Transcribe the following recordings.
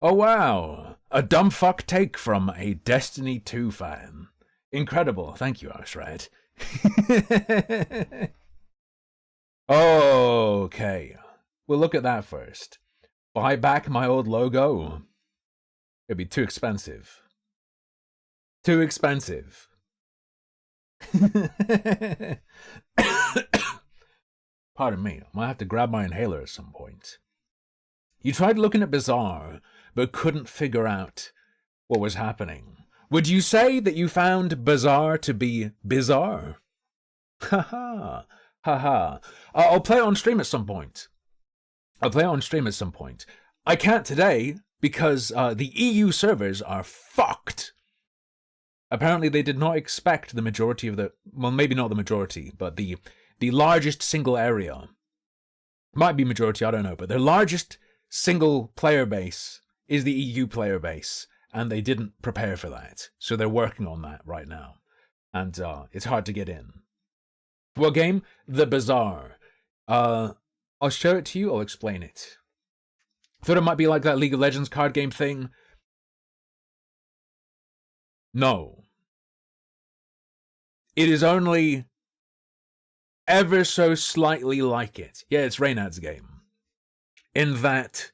Oh wow, a dumb fuck take from a Destiny 2 fan. Incredible, thank you, Ashred. Okay, we'll look at that first. Buy back my old logo. It'd be too expensive. Too expensive. Pardon me, I might have to grab my inhaler at some point. You tried looking at Bizarre, but couldn't figure out what was happening. Would you say that you found Bizarre to be bizarre? Haha, haha. I'll play it on stream at some point. I can't today because the EU servers are fucked. Apparently they did not expect the majority of the... Well, maybe not the majority, but the largest single area. Might be majority, I don't know, but their largest single player base is the EU player base, and they didn't prepare for that. So they're working on that right now. And it's hard to get in. What game? The Bazaar. I'll show it to you, I'll explain it. Thought it might be like that League of Legends card game thing. No. It is only ever so slightly like it. Yeah, it's Reynard's game. In that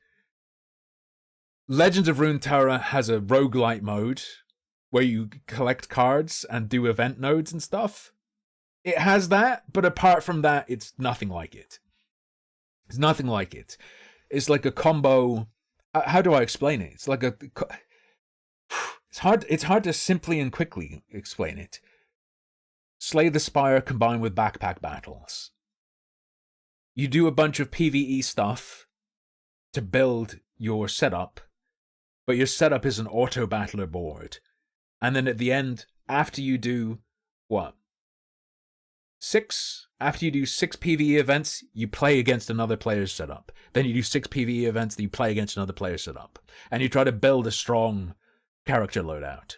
Legends of Runeterra has a roguelite mode where you collect cards and do event nodes and stuff. It has that, but apart from that, it's nothing like it. It's nothing like it. It's like a combo. How do I explain it? It's like a... It's hard to simply and quickly explain it. Slay the Spire combined with backpack battles. You do a bunch of PvE stuff to build your setup, but your setup is an auto-battler board. And then at the end, after you do, what? After you do 6 PvE events, you play against another player's setup. Then you do 6 PvE events, then you play against another player's setup. And you try to build a strong character loadout.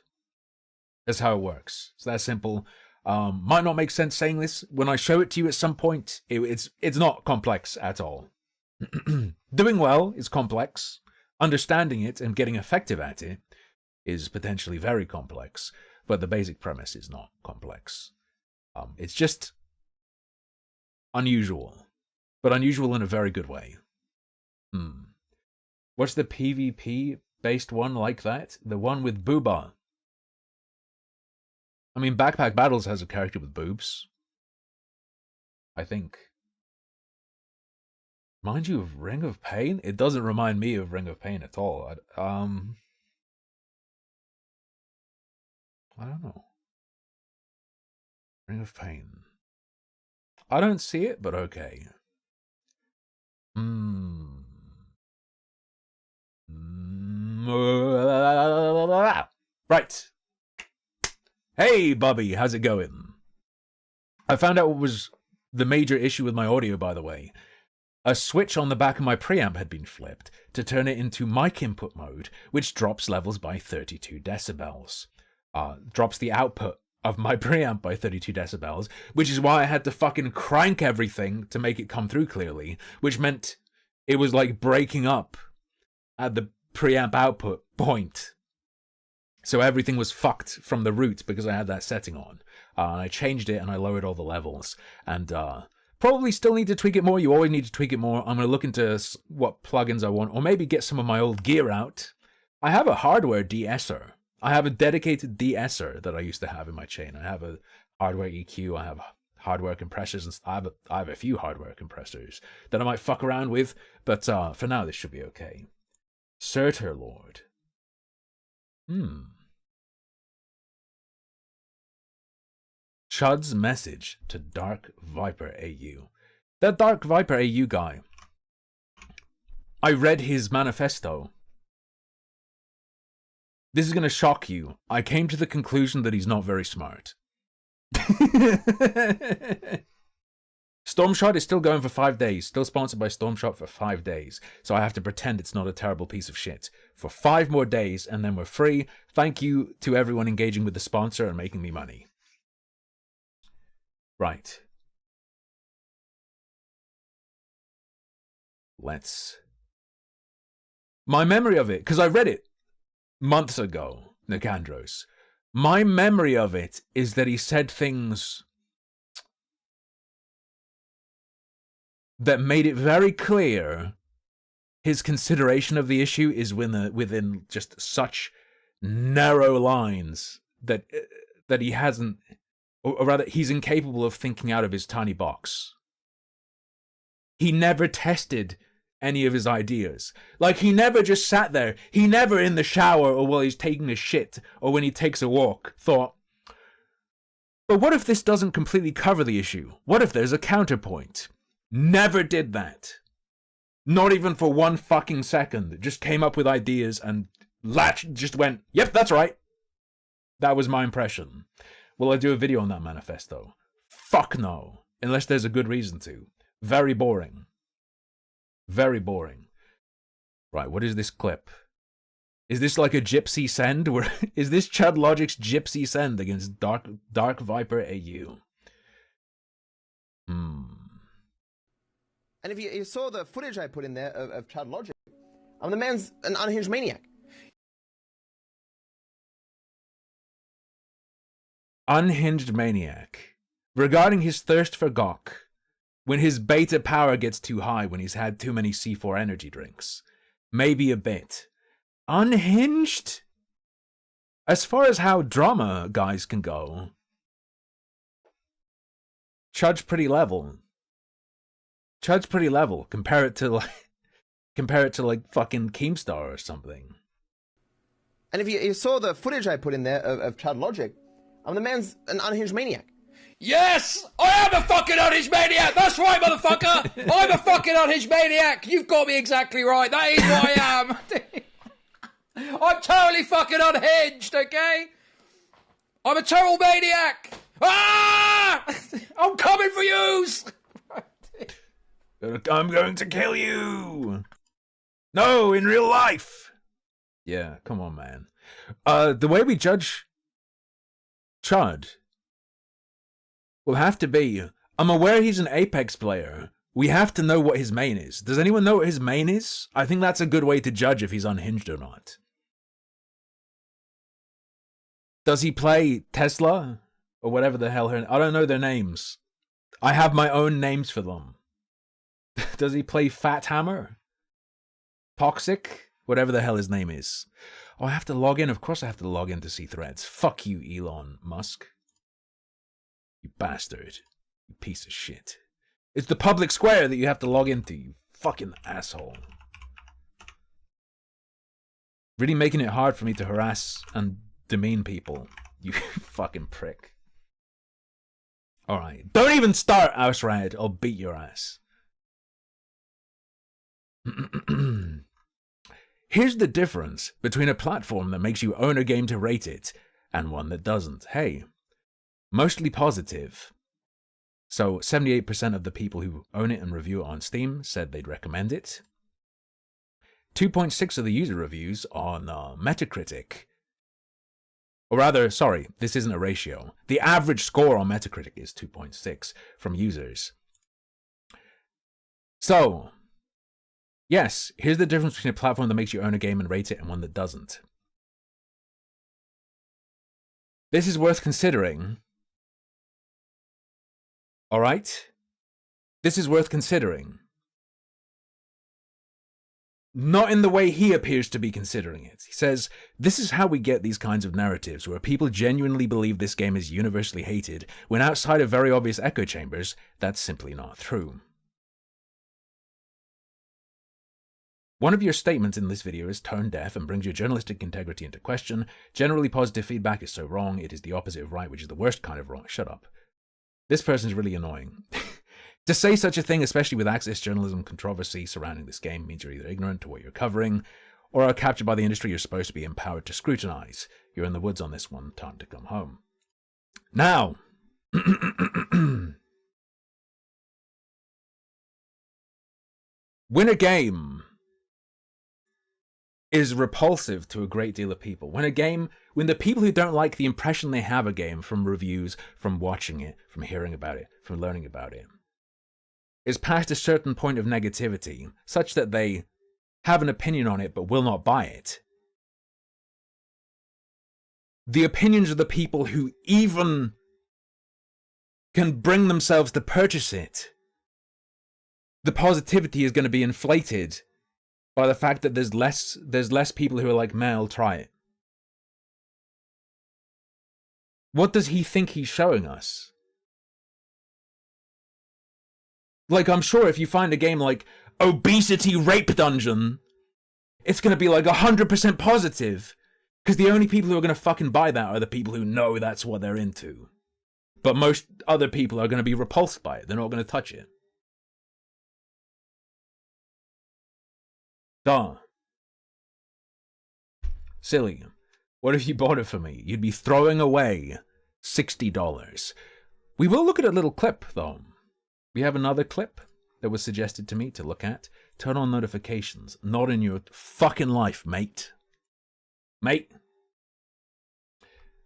That's how it works. It's that simple. Might not make sense saying this. When I show it to you at some point, it's not complex at all. Doing well is complex. Understanding it and getting effective at it is potentially very complex. But the basic premise is not complex. It's just unusual. But unusual in a very good way. What's the PvP-based one like that? The one with Booba. I mean, Backpack Battles has a character with boobs. I think. Mind you of Ring of Pain? It doesn't remind me of Ring of Pain at all. I don't know. Ring of Pain. I don't see it, but okay. Right. Hey, Bobby, how's it going? I found out what was the major issue with my audio, by the way. A switch on the back of my preamp had been flipped to turn it into mic input mode, which drops levels by 32 decibels. Drops the output of my preamp by 32 decibels, which is why I had to fucking crank everything to make it come through clearly, which meant it was like breaking up at the preamp output point. So everything was fucked from the root because I had that setting on. And I changed it and I lowered all the levels. And probably still need to tweak it more. You always need to tweak it more. I'm going to look into what plugins I want, or maybe get some of my old gear out. I have a hardware de-esser. I have a dedicated de-esser that I used to have in my chain. I have a hardware EQ. I have hardware compressors. And I have a few hardware compressors that I might fuck around with. But for now, this should be okay. Surtur Lord. Chud's message to Dark Viper AU. That Dark Viper AU guy. I read his manifesto. This is going to shock you. I came to the conclusion that he's not very smart. Stormshot is still going for 5 days. Still sponsored by Stormshot for 5 days. So I have to pretend it's not a terrible piece of shit for 5 more days, and then we're free. Thank you to everyone engaging with the sponsor and making me money. Right. My memory of it, because I read it months ago, Nicandros. My memory of it is that he said things that made it very clear his consideration of the issue is within just such narrow lines that he hasn't, or rather, he's incapable of thinking out of his tiny box. He never tested any of his ideas. Like, he never just sat there. He never in the shower or while he's taking a shit or when he takes a walk thought, but what if this doesn't completely cover the issue? What if there's a counterpoint? Never did that. Not even for 1 fucking second. Just came up with ideas and just went, yep, that's right. That was my impression. Will I do a video on that manifesto? Fuck no. Unless there's a good reason to. Very boring. Very boring. Right, what is this clip? Is this like a gypsy send? Is this Chad Logic's gypsy send against Dark Viper AU? And if you saw the footage I put in there of Chad Logic, the man's an unhinged maniac. Unhinged maniac. Regarding his thirst for gawk, when his beta power gets too high when he's had too many C4 energy drinks. Maybe a bit. Unhinged? As far as how drama guys can go, Chud's pretty level. Chud's pretty level. Compare it to like fucking Keemstar or something. And if you saw the footage I put in there of Chad Logic, the man's an unhinged maniac. Yes! I am a fucking unhinged maniac! That's right, motherfucker! I'm a fucking unhinged maniac! You've got me exactly right. That is what I am. I'm totally fucking unhinged, okay? I'm a total maniac! Ah! I'm coming for yous! I'm going to kill you! No, in real life! Yeah, come on, man. The way we judge Chud will have to be, I'm aware he's an Apex player. We have to know what his main is. Does anyone know what his main is? I think that's a good way to judge if he's unhinged or not. Does he play Tesla? Or whatever the hell her... I don't know their names. I have my own names for them. Does he play Fat Hammer? Toxic? Whatever the hell his name is. Oh, I have to log in. Of course I have to log in to see threads. Fuck you, Elon Musk. You bastard. You piece of shit. It's the public square that you have to log into, you fucking asshole. Really making it hard for me to harass and demean people. You fucking prick. Alright. Don't even start, Ausrad. I'll beat your ass. Here's the difference between a platform that makes you own a game to rate it and one that doesn't. Hey. Mostly positive. So 78% of the people who own it and review it on Steam said they'd recommend it. 2.6 of the user reviews on Metacritic. Or rather, sorry, this isn't a ratio. The average score on Metacritic is 2.6 from users. So, yes, here's the difference between a platform that makes you own a game and rate it and one that doesn't. This is worth considering. Alright? This is worth considering. Not in the way he appears to be considering it. He says, this is how we get these kinds of narratives where people genuinely believe this game is universally hated, when outside of very obvious echo chambers, that's simply not true. One of your statements in this video is tone deaf and brings your journalistic integrity into question. Generally positive feedback is so wrong, it is the opposite of right, which is the worst kind of wrong. Shut up. This person's really annoying. To say such a thing, especially with access journalism controversy surrounding this game, means you're either ignorant to what you're covering, or are captured by the industry you're supposed to be empowered to scrutinize. You're in the woods on this one. Time to come home. Now, when a game is repulsive to a great deal of people, when the people who don't like the impression they have a game from reviews, from watching it, from hearing about it, from learning about it, is past a certain point of negativity, such that they have an opinion on it but will not buy it, the opinions of the people who even can bring themselves to purchase it, the positivity is going to be inflated by the fact that there's less people who are like, man, I'll try it. What does he think he's showing us? Like, I'm sure if you find a game like Obesity Rape Dungeon, it's going to be like 100% positive, because the only people who are going to fucking buy that are the people who know that's what they're into. But most other people are going to be repulsed by it. They're not going to touch it. Duh. Silly. What if you bought it for me? You'd be throwing away $60. We will look at a little clip, though. We have another clip that was suggested to me to look at. Turn on notifications. Not in your fucking life, mate. Mate.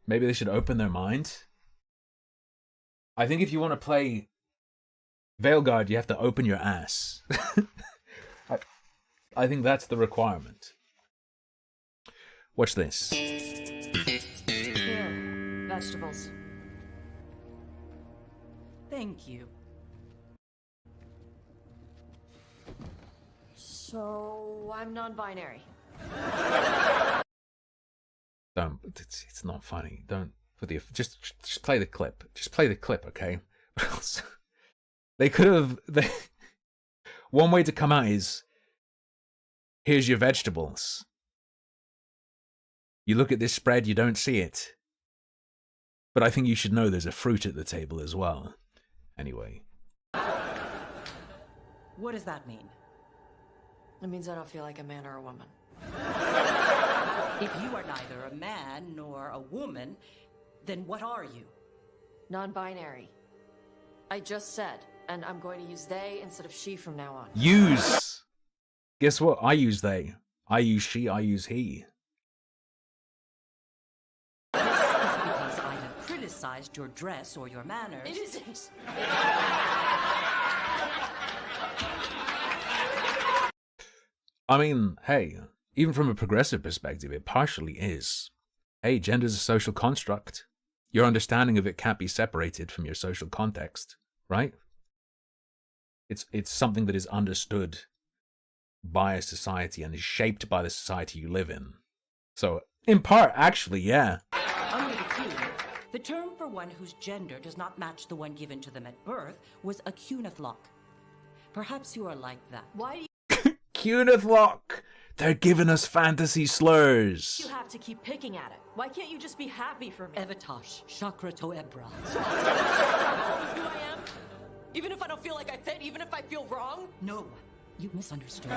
Maybe they should open their mind. I think if you want to play Veilguard, you have to open your ass. I think that's the requirement. Watch this. Here, vegetables. Thank you. So, I'm non-binary. Don't. It's not funny. Don't. Just play the clip. Just play the clip, okay? They could have. One way to come out is, here's your vegetables. You look at this spread, you don't see it. But I think you should know there's a fruit at the table as well. Anyway. What does that mean? It means I don't feel like a man or a woman. If you are neither a man nor a woman, then what are you? Non-binary. I just said, and I'm going to use they instead of she from now on. Use. Guess what? I use they. I use she. I use he. This is because I have criticized your dress or your manners. It isn't. I mean, hey, even from a progressive perspective, it partially is. Hey, gender's a social construct. Your understanding of it can't be separated from your social context, right? It's something that is understood by a society and is shaped by the society you live in. So, in part, actually, yeah. Under the Q, the term for one whose gender does not match the one given to them at birth was a cunithlock. Perhaps you are like that. Why do Cunithlock! They're giving us fantasy slurs. you have to keep picking at it? Why can't you just be happy for me? Evitosh, chakra to ebra. Who I am? Even if I don't feel like I fit, even if I feel wrong? No, you misunderstood.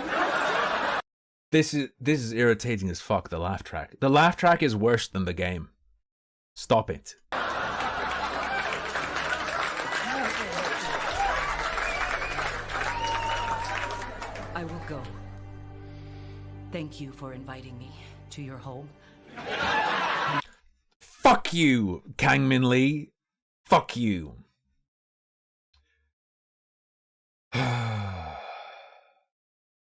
This is irritating as fuck, the laugh track. The laugh track is worse than the game. Stop it. I will go. Thank you for inviting me to your home. Fuck you, Kang Min Lee. Fuck you.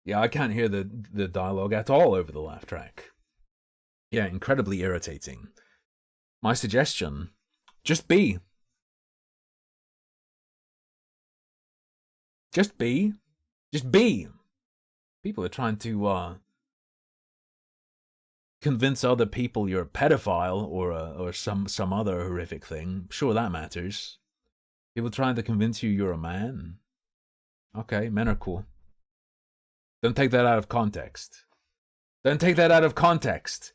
Yeah, I can't hear the dialogue at all over the laugh track. Yeah, incredibly irritating. My suggestion, just be. Just be. Just be. People are trying to convince other people you're a pedophile or some other horrific thing. Sure, that matters. People trying to convince you you're a man. Okay, men are cool. Don't take that out of context. Don't take that out of context.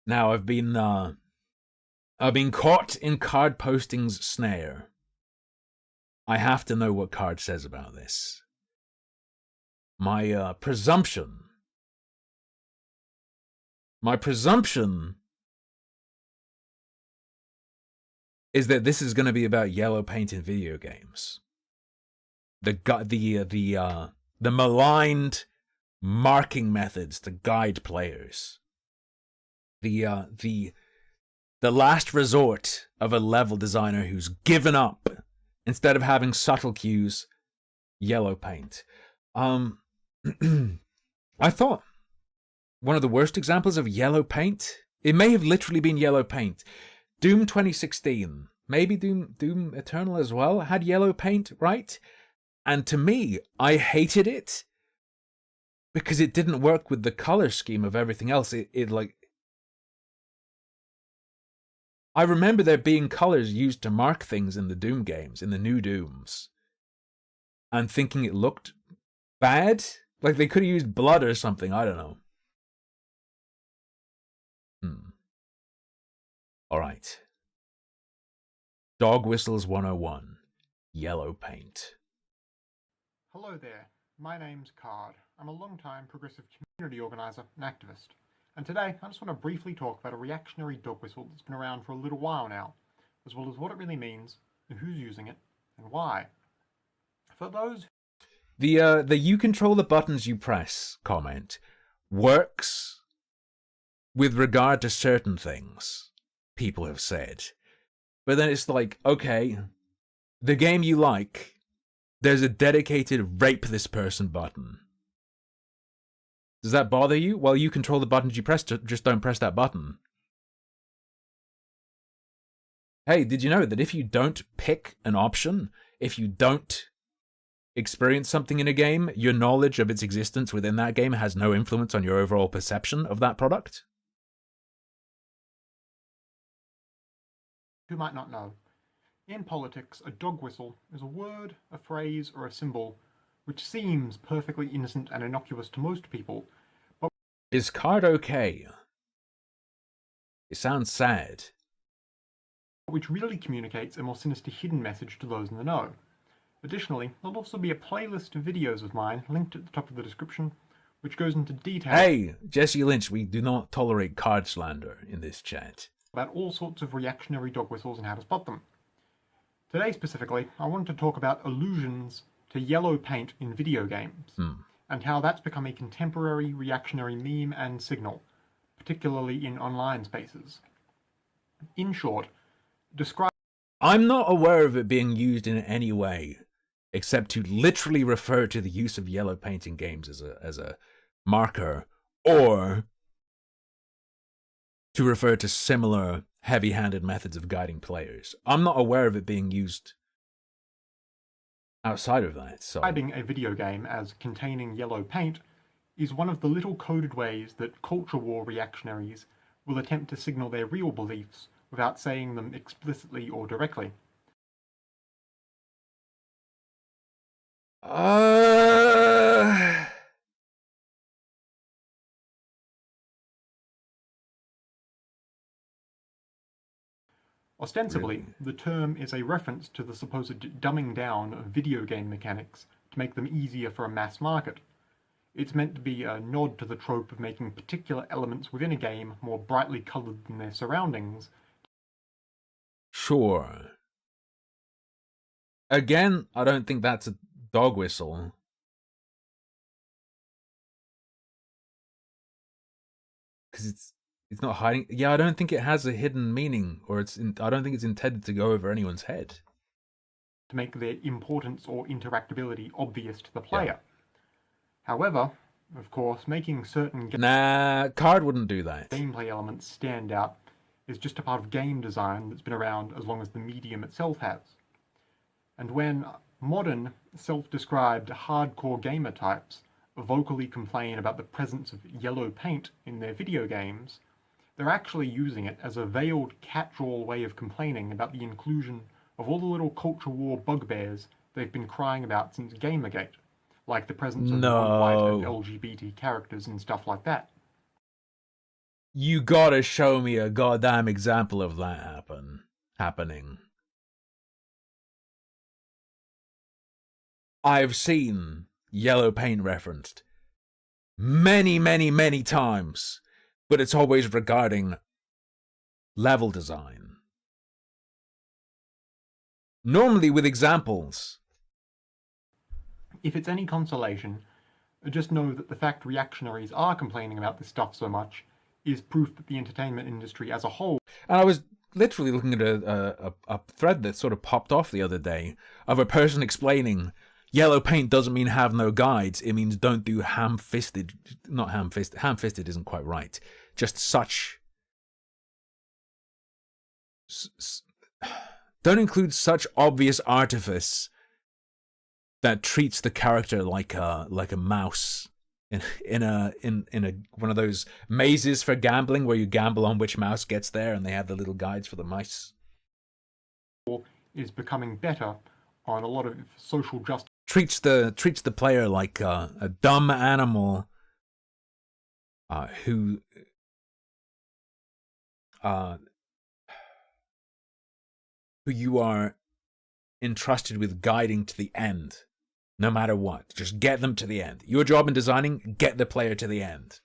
Now, I've been caught in Card Posting's snare. I have to know what Card says about this. My presumption is that this is going to be about yellow paint in video games. The the maligned marking methods to guide players. The last resort of a level designer who's given up instead of having subtle cues, yellow paint. I thought one of the worst examples of yellow paint, it may have literally been yellow paint. Doom 2016, maybe Doom Eternal as well, had yellow paint, right? And to me, I hated it because it didn't work with the color scheme of everything else. I remember there being colors used to mark things in the Doom games, in the new Dooms, and thinking it looked bad. Like they could have used blood or something, I don't know. Alright. Dog Whistles 101. Yellow paint. Hello there, my name's Card. I'm a long-time progressive community organiser and activist. And today, I just want to briefly talk about a reactionary dog whistle that's been around for a little while now, as well as what it really means, and who's using it, and why. For those... The you control the buttons you press comment works with regard to certain things, people have said. But then it's like, okay, the game you like, there's a dedicated rape this person button. Does that bother you? Well, you control the buttons you press, just don't press that button. Hey, did you know that if you don't pick an option, if you don't experience something in a game, your knowledge of its existence within that game has no influence on your overall perception of that product? Who might not know. In politics, a dog whistle is a word, a phrase, or a symbol which seems perfectly innocent and innocuous to most people, but... Is Card okay? It sounds sad. ...which really communicates a more sinister hidden message to those in the know. Additionally, there'll also be a playlist of videos of mine linked at the top of the description, which goes into detail... Hey, Jesse Lynch, we do not tolerate card slander in this chat. ...about all sorts of reactionary dog whistles and how to spot them. Today specifically, I wanted to talk about allusions to yellow paint in video games, and how that's become a contemporary reactionary meme and signal, particularly in online spaces. In short, describe... I'm not aware of it being used in any way, except to literally refer to the use of yellow paint in games as a marker, or to refer to similar heavy-handed methods of guiding players. I'm not aware of it being used outside of that, so... Describing a video game as containing yellow paint is one of the little coded ways that culture war reactionaries will attempt to signal their real beliefs without saying them explicitly or directly. Ostensibly, the term is a reference to the supposed dumbing down of video game mechanics to make them easier for a mass market. It's meant to be a nod to the trope of making particular elements within a game more brightly coloured than their surroundings. Sure. Again, I don't think that's a dog whistle. Because it's not hiding. Yeah, I don't think it has a hidden meaning, or I don't think it's intended to go over anyone's head. To make their importance or interactability obvious to the player. Yeah. However, of course, making certain Card wouldn't do that. Gameplay elements stand out is just a part of game design that's been around as long as the medium itself has. And when modern, self-described hardcore gamer types vocally complain about the presence of yellow paint in their video games, they're actually using it as a veiled catch-all way of complaining about the inclusion of all the little culture war bugbears they've been crying about since Gamergate, like the presence of non-white and LGBT characters and stuff like that. You gotta show me a goddamn example of that happening. I've seen yellow paint referenced many, many, many times, but it's always regarding level design. Normally with examples. If it's any consolation, Just know that the fact reactionaries are complaining about this stuff so much is proof that the entertainment industry as a whole... And I was literally looking at a thread that sort of popped off the other day of a person explaining yellow paint doesn't mean have no guides. It means don't do ham-fisted, not ham-fisted. Ham-fisted isn't quite right. Just such... Don't include such obvious artifice that treats the character like a mouse in a one of those mazes for gambling where you gamble on which mouse gets there and they have the little guides for the mice. Is becoming better on a lot of social justice. Treats the player like a dumb animal who you are entrusted with guiding to the end, no matter what. Just get them to the end. Your job in designing, get the player to the end.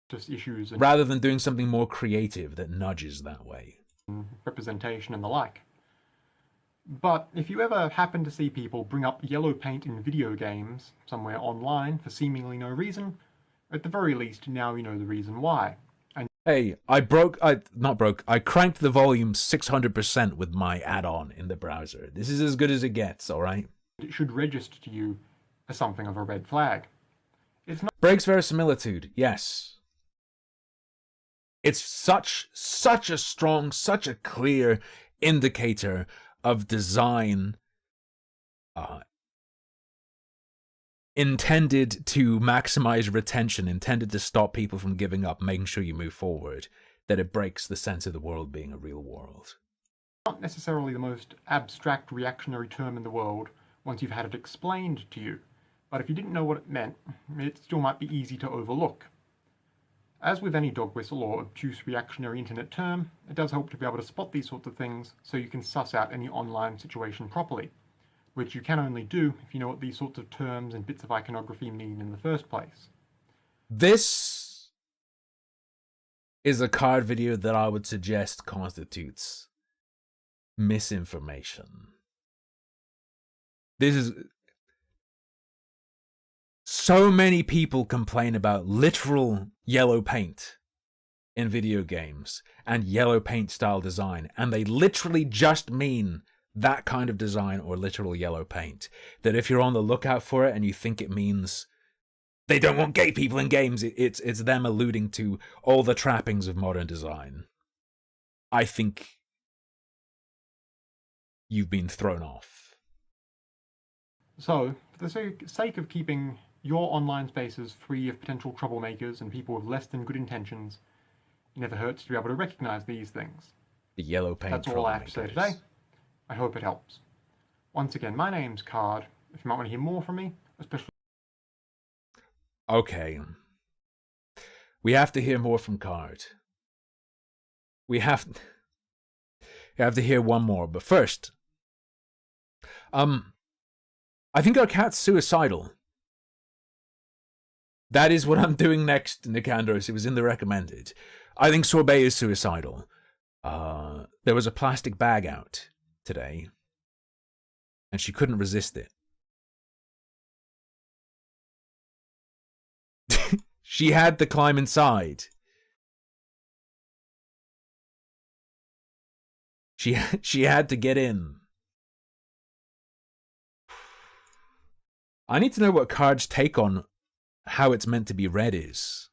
Just issues and rather than doing something more creative that nudges that way. Representation and the like. But if you ever happen to see people bring up yellow paint in video games somewhere online for seemingly no reason, at the very least now you know the reason why. And hey, I cranked the volume 600% with my add-on in the browser. This is as good as it gets, alright? it should register to you as something of a red flag. It's not... Breaks verisimilitude, yes. It's such a strong, such a clear indicator of design intended to maximize retention, intended to stop people from giving up, making sure you move forward, that it breaks the sense of the world being a real world. Not necessarily the most abstract reactionary term in the world once you've had it explained to you, but if you didn't know what it meant, it still might be easy to overlook. As with any dog whistle or obtuse reactionary internet term, it does help to be able to spot these sorts of things so you can suss out any online situation properly, which you can only do if you know what these sorts of terms and bits of iconography mean in the first place. This is a card video that I would suggest constitutes misinformation. This is... So many people complain about literal yellow paint in video games and yellow paint style design, and they literally just mean that kind of design or literal yellow paint. That if you're on the lookout for it and you think it means they don't want gay people in games, it's them alluding to all the trappings of modern design. I think you've been thrown off. So, for the sake of keeping your online spaces free of potential troublemakers and people with less than good intentions, it never hurts to be able to recognize these things. The yellow paint. That's all I have to say today. I hope it helps. Once again, my name's Card. If you might want to hear more from me, especially... Okay. We have to hear more from Card. We have to hear one more, but first... I think our cat's suicidal. That is what I'm doing next, Nicandros. It was in the recommended. I think Sorbet is suicidal. There was a plastic bag out today, and she couldn't resist it. She had to climb inside. She had to get in. I need to know what Card's take on how it's meant to be read is.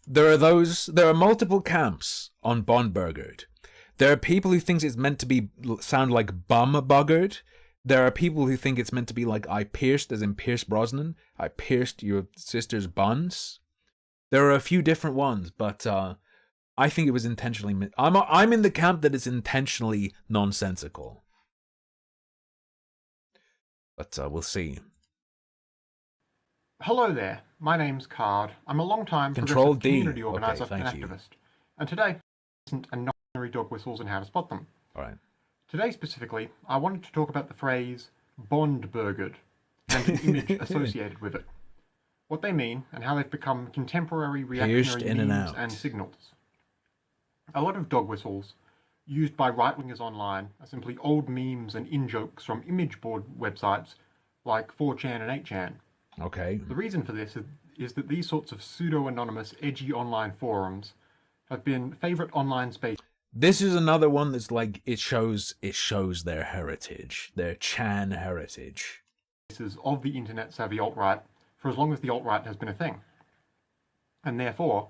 There are multiple camps on Bonburgered. There are people who think it's meant to be sound like bum-buggered. There are people who think it's meant to be like I pierced, as in Pierce Brosnan. I pierced your sister's buns. There are a few different ones, but I think it was intentionally... I'm in the camp that it's intentionally nonsensical. But we'll see. Hello there, my name's Card. I'm a long-time Control progressive D. community organizer Okay, and thank you. activist. And today, and non-binary dog whistles and how to spot them. Alright. Today specifically, I wanted to talk about the phrase Bondburgered and an image associated with it. what they mean, and how they've become contemporary Pierced reactionary in and memes out. and signals. A lot of dog whistles used by right-wingers online are simply old memes and in-jokes from image board websites like 4chan and 8chan. Okay. The reason for this is that these sorts of pseudo-anonymous, edgy online forums have been favourite online spaces This is another one that's like, it shows their heritage, their Chan heritage. of the internet-savvy alt-right for as long as the alt-right has been a thing. And therefore,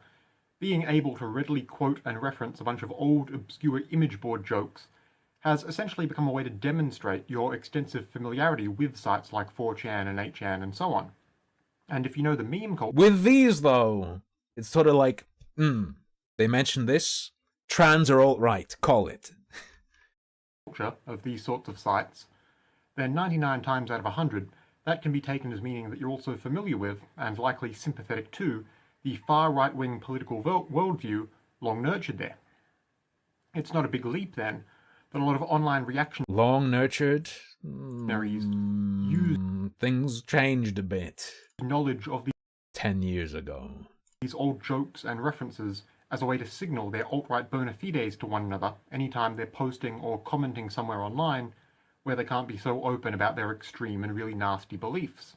being able to readily quote and reference a bunch of old, obscure image board jokes has essentially become a way to demonstrate your extensive familiarity with sites like 4chan and 8chan and so on. And if you know the meme culture With these, though, it's sort of like, they mentioned this, trans are alt-right, call it. of these sorts of sites, then 99 times out of 100, that can be taken as meaning that you're also familiar with, and likely sympathetic to, the far right-wing political worldview long nurtured there. It's not a big leap, then, that a lot of online reactionaries Long nurtured. use Things changed a bit knowledge of 10 years ago. these old jokes and references as a way to signal their alt-right bona fides to one another anytime they're posting or commenting somewhere online where they can't be so open about their extreme and really nasty beliefs.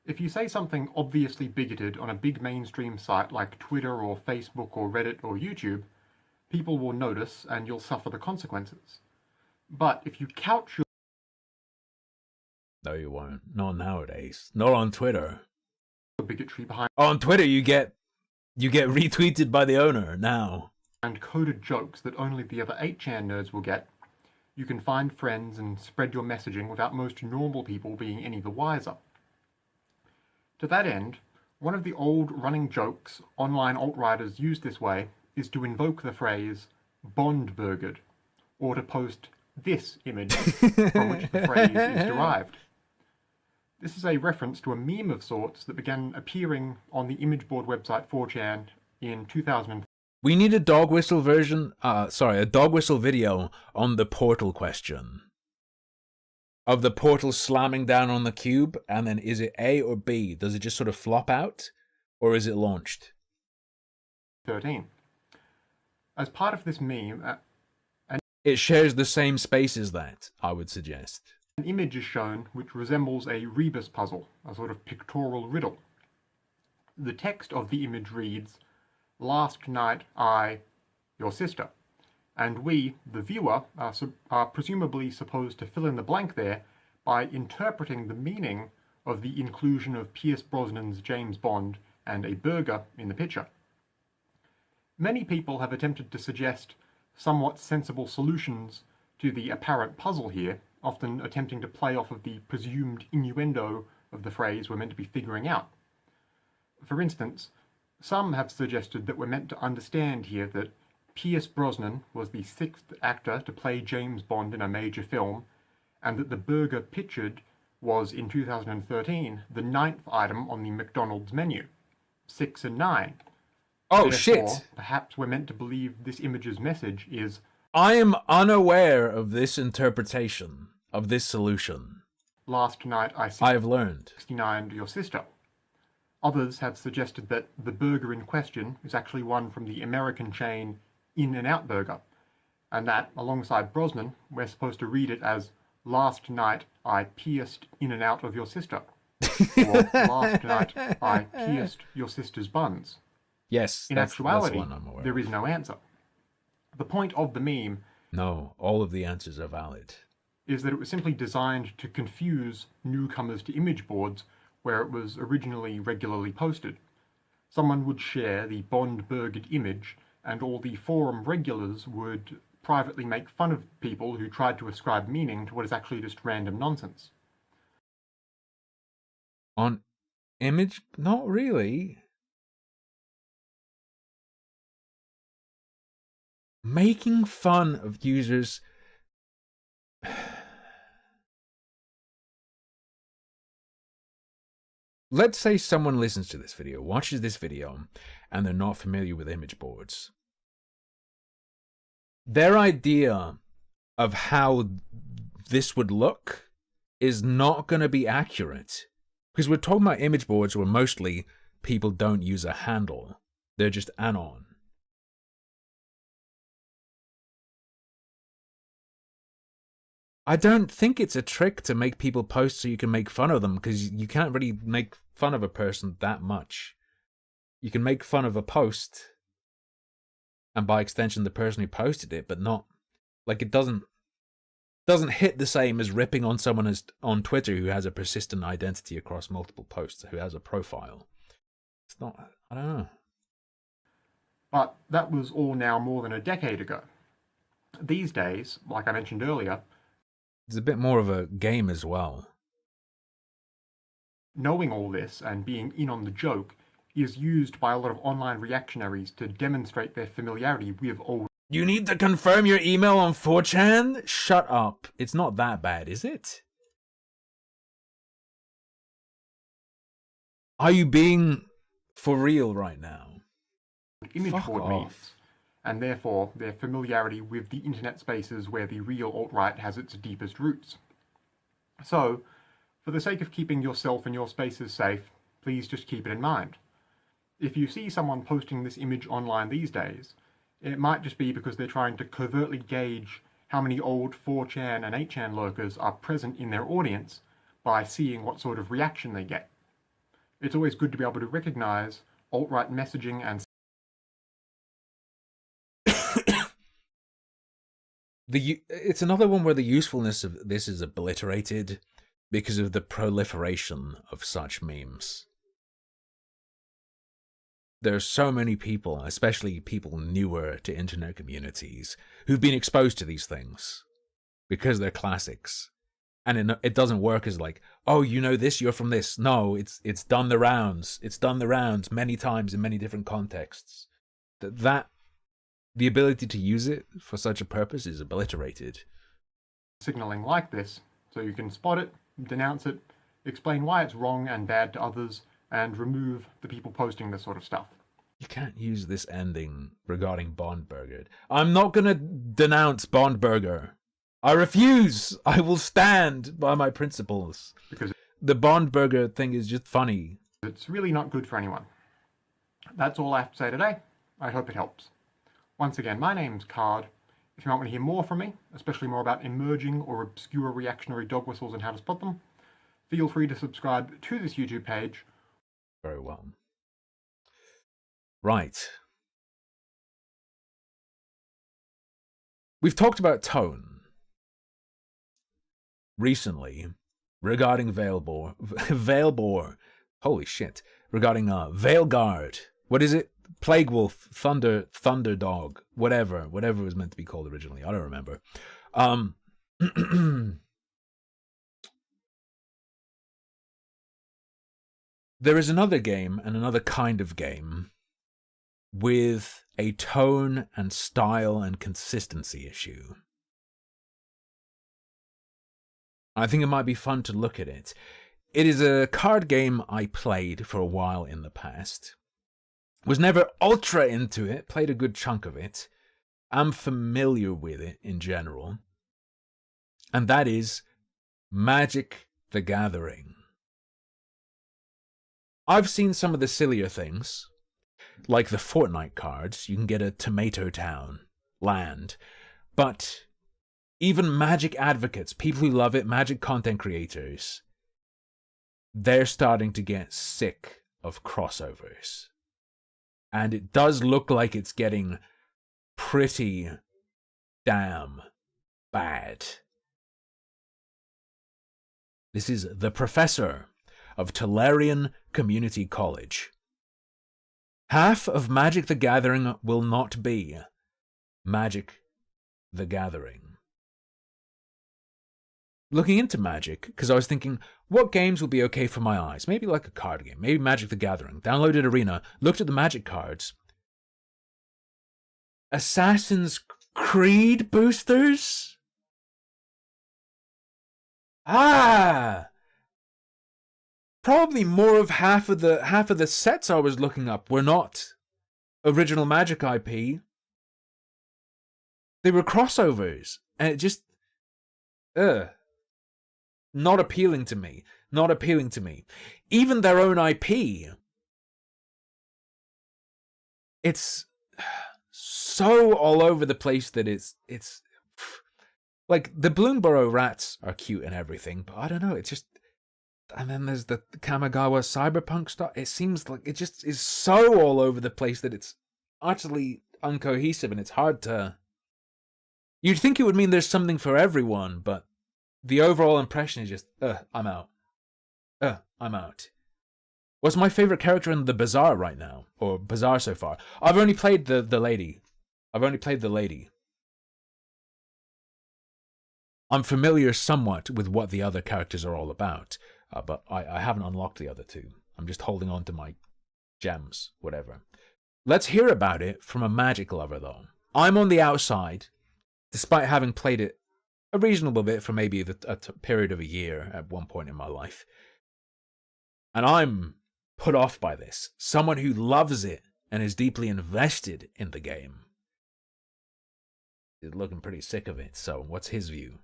If you say something obviously bigoted on a big mainstream site like Twitter or Facebook or Reddit or YouTube, people will notice and you'll suffer the consequences. But if you couch your No, you won't. Not nowadays. Not on Twitter. bigotry behind On Twitter, you get retweeted by the owner now. coded jokes that only the other 8chan nerds will get, you can find friends and spread your messaging without most normal people being any the wiser. To that end, one of the old running jokes online alt-righters use this way is to invoke the phrase Bond-burgered, or to post this image from which the phrase is derived. This is a reference to a meme of sorts that began appearing on the image board website 4chan in 2003. We need a dog whistle version, a dog whistle video on the portal question. Of the portal slamming down on the cube, and then is it A or B? Does it just sort of flop out, or is it launched? 13. As part of this meme, It shares the same space as that, I would suggest. an image is shown which resembles a rebus puzzle, a sort of pictorial riddle. The text of the image reads, "Last night I, your sister," and we, the viewer, are presumably supposed to fill in the blank there by interpreting the meaning of the inclusion of Pierce Brosnan's James Bond and a burger in the picture. Many people have attempted to suggest somewhat sensible solutions to the apparent puzzle here, often attempting to play off of the presumed innuendo of the phrase we're meant to be figuring out. For instance, some have suggested that we're meant to understand here that Pierce Brosnan was the 6th actor to play James Bond in a major film, and that the burger pictured was, in 2013, the 9th item on the McDonald's menu. 6 and 9. Oh, Therefore, shit! perhaps we're meant to believe this image's message is, I am unaware of this interpretation, of this solution. "Last night I I've learned. 69 to your sister." Others have suggested that the burger in question is actually one from the American chain In-N-Out Burger, and that, alongside Brosnan, we're supposed to read it as, "Last night I pierced in and out of your sister," or "Last night I pierced your sister's buns." Yes, In that's actuality, the one I'm aware there of. is no answer. The point of the meme No, all of the answers are valid. is that it was simply designed to confuse newcomers to image boards where it was originally regularly posted. Someone would share the Bond-burgered image, and all the forum regulars would privately make fun of people who tried to ascribe meaning to what is actually just random nonsense. On image? Not really. Making fun of users. Let's say someone listens to this video, watches this video, and they're not familiar with image boards. Their idea of how this would look is not going to be accurate, Because we're talking about image boards where mostly people don't use a handle. They're just anon. I don't think it's a trick to make people post so you can make fun of them, because you can't really make fun of a person that much. You can make fun of a post, and by extension the person who posted it, but not, like, it doesn't hit the same as ripping on someone on Twitter who has a persistent identity across multiple posts, who has a profile. It's not, I don't know. But that was all now more than a decade ago. These days, like I mentioned earlier, it's a bit more of a game as well. Knowing all this and being in on the joke is used by a lot of online reactionaries to demonstrate their familiarity with old. You need to confirm your email on 4chan? Shut up. It's not that bad, is it? Are you being for real right now? Image Fuck board off. memes, and therefore their familiarity with the internet spaces where the real alt-right has its deepest roots. So, for the sake of keeping yourself and your spaces safe, please just keep it in mind. If you see someone posting this image online these days, it might just be because they're trying to covertly gauge how many old 4chan and 8chan lurkers are present in their audience by seeing what sort of reaction they get. It's always good to be able to recognize alt-right messaging and It's another one where the usefulness of this is obliterated because of the proliferation of such memes. There are so many people, especially people newer to internet communities, who've been exposed to these things because they're classics. And it doesn't work as like, oh, you know this, you're from this. No, it's done the rounds. It's done the rounds many times in many different contexts. The ability to use it for such a purpose is obliterated. signaling like this, so you can spot it, denounce it, explain why it's wrong and bad to others, and remove the people posting this sort of stuff. You can't use this ending regarding Bondburger. I'm not gonna denounce Bondburger. I refuse! I will stand by my principles. Because The Bondburger thing is just funny. it's really not good for anyone. That's all I have to say today. I hope it helps. Once again, my name's Card. If you want me to hear more from me, especially more about emerging or obscure reactionary dog whistles and how to spot them, feel free to subscribe to this YouTube page. Very well. Right. We've talked about tone recently regarding Veilbore. Holy shit. Regarding Veilguard. What is it? Plague Wolf, Thunder Dog, whatever it was meant to be called originally. I don't remember. There is another game and another kind of game with a tone and style and consistency issue. I think it might be fun to look at it. It is a card game I played for a while in the past. Was never ultra into it, played a good chunk of it. I'm familiar with it in general. And that is Magic the Gathering. I've seen some of the sillier things, like the Fortnite cards. You can get a Tomato Town land. But even Magic advocates, people who love it, Magic content creators, they're starting to get sick of crossovers. And it does look like it's getting pretty damn bad. This is the professor of Tolarian Community College. Half of Magic the Gathering will not be Magic the Gathering. Looking into Magic, because I was thinking, what games would be okay for my eyes? Maybe like a card game, maybe Magic the Gathering. Downloaded Arena, looked at the Magic cards. Assassin's Creed boosters? Probably more of half of the sets I was looking up were not original Magic IP. They were crossovers, and it just Not appealing to me. Not appealing to me. Even their own IP. It's so all over the place that it's like the Bloomburrow rats are cute and everything, but I don't know, it's just, and then there's the Kamigawa cyberpunk stuff. It seems like it just is so all over the place that it's utterly uncohesive and it's hard to, you'd think it would mean there's something for everyone, but the overall impression is just, I'm out. I'm out. What's my favorite character in the Bazaar right now? Or Bazaar so far? I've only played the lady. I've only played the lady. I'm familiar somewhat with what the other characters are all about, but I haven't unlocked the other two. I'm just holding on to my gems, whatever. Let's hear about it from a Magic lover, though. I'm on the outside, despite having played it a reasonable bit for maybe a period of a year at one point in my life. And I'm put off by this. Someone who loves it and is deeply invested in the game is looking pretty sick of it. So what's his view?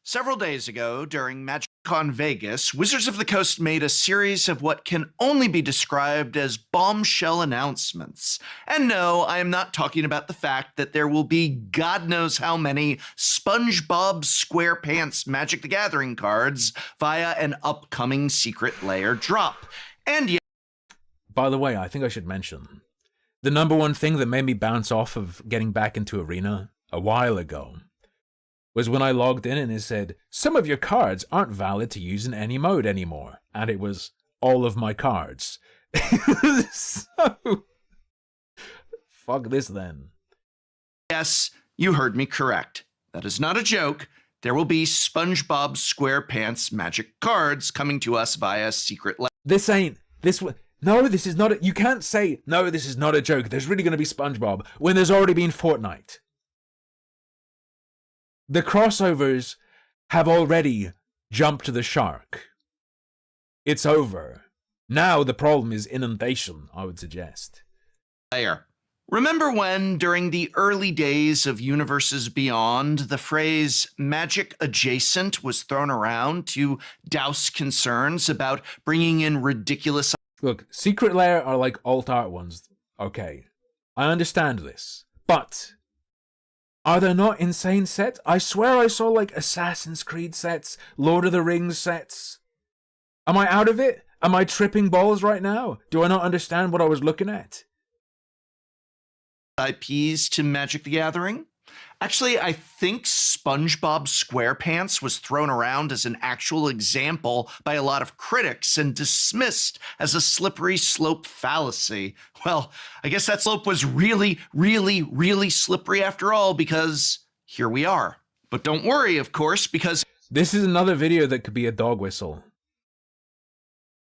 Several days ago, during MagicCon Vegas, Wizards of the Coast made a series of what can only be described as bombshell announcements. And no, I am not talking about the fact that there will be God knows how many SpongeBob SquarePants Magic the Gathering cards via an upcoming Secret Lair drop. And yet, by the way, I think I should mention, the number one thing that made me bounce off of getting back into Arena a while ago was when I logged in and it said, some of your cards aren't valid to use in any mode anymore. And it was all of my cards. So, fuck this then. yes, you heard me correct. That is not a joke. There will be SpongeBob SquarePants Magic cards coming to us via Secret Lair. No, this is not a, you can't say, no, this is not a joke. There's really going to be SpongeBob when there's already been Fortnite. The crossovers have already jumped the shark. It's over. Now the problem is inundation, I would suggest. Remember when, during the early days of Universes Beyond, the phrase magic adjacent was thrown around to douse concerns about bringing in ridiculous... Look, Secret Lair are like alt art ones. Okay, I understand this. But are there not insane sets? I swear I saw like Assassin's Creed sets, Lord of the Rings sets. Am I out of it? Am I tripping balls right now? Do I not understand what I was looking at? IPs to Magic the Gathering? Actually, I think SpongeBob SquarePants was thrown around as an actual example by a lot of critics and dismissed as a slippery slope fallacy. Well, I guess that slope was really, really, really slippery after all, because here we are. But don't worry, of course, because... This is another video that could be a dog whistle.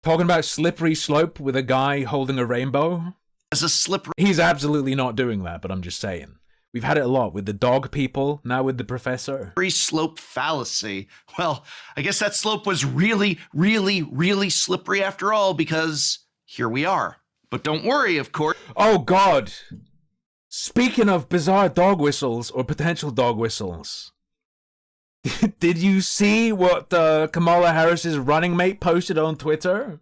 Talking about slippery slope with a guy holding a rainbow. As a slippery... He's absolutely not doing that, but I'm just saying. We've had it a lot with the dog people, now with the professor. Slope fallacy. Well, I guess that slope was really, really, really slippery after all, because here we are. But don't worry, of course. Oh God! Speaking of bizarre dog whistles, or potential dog whistles, did you see what Kamala Harris's running mate posted on Twitter?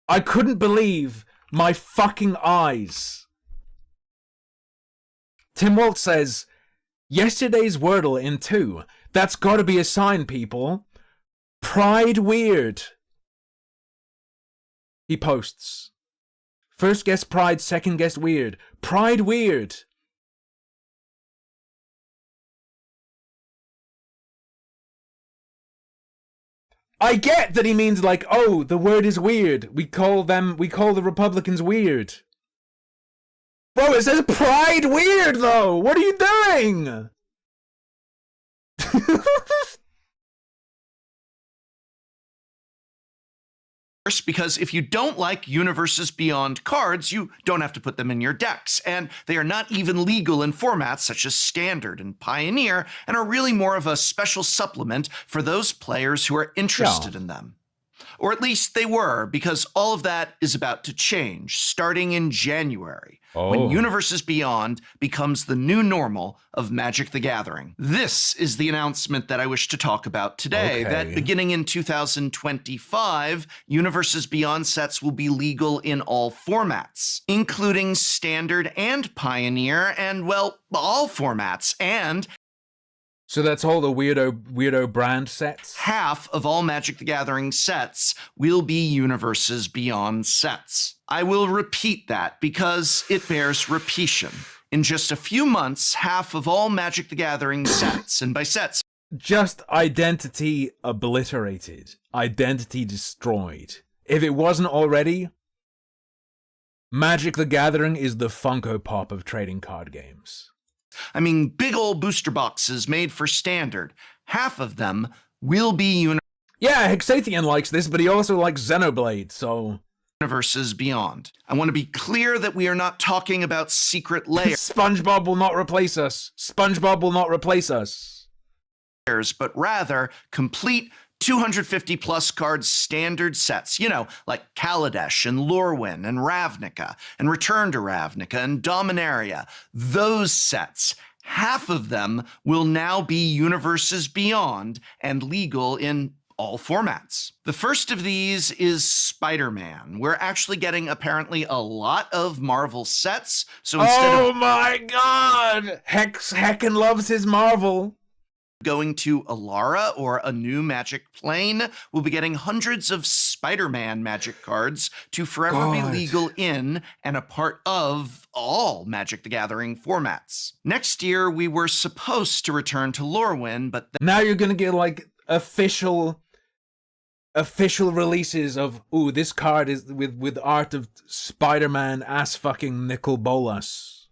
I couldn't believe my fucking eyes. Tim Walt says, yesterday's Wordle in 2. That's gotta be a sign, people. Pride weird. He posts. First guess pride, second guess weird. Pride weird. I get that he means like, oh, the word is weird. We call the Republicans weird. Bro, it says pride weird, though! What are you doing? Because if you don't like Universes Beyond cards, you don't have to put them in your decks, and they are not even legal in formats such as Standard and Pioneer, and are really more of a special supplement for those players who are interested in them. Or at least they were, because all of that is about to change, starting in January. when Oh. Universes Beyond becomes the new normal of Magic the Gathering. This is the announcement that I wish to talk about today, Okay. that beginning in 2025, Universes Beyond sets will be legal in all formats, including Standard and Pioneer, and, well, all formats, and So that's all the weirdo brand sets? half of all Magic the Gathering sets will be Universes Beyond sets. I will repeat that because it bears repetition. In just a few months, half of all Magic the Gathering sets, and by sets, Just identity obliterated. Identity destroyed. If it wasn't already, Magic the Gathering is the Funko Pop of trading card games. I mean, big old booster boxes made for Standard, half of them will be Yeah, Hexathian likes this, but he also likes Xenoblade, so... Universes Beyond. I want to be clear that we are not talking about secret layers. SpongeBob will not replace us. SpongeBob will not replace us. But rather complete 250 plus card standard sets, you know, like Kaladesh and Lorwyn and Ravnica and Return to Ravnica and Dominaria. Those sets, half of them will now be Universes Beyond and legal in all formats. The first of these is Spider-Man. We're actually getting apparently a lot of Marvel sets, so instead Oh of my god! Heckin' loves his Marvel. going to Alara or a new Magic plane, we'll be getting hundreds of Spider-Man Magic cards to forever be God. legal in and a part of all Magic the Gathering formats. Next year, we were supposed to return to Lorwyn, but Now you're gonna get, like, official releases of, ooh, this card is with art of Spider-Man ass-fucking Nicol Bolas.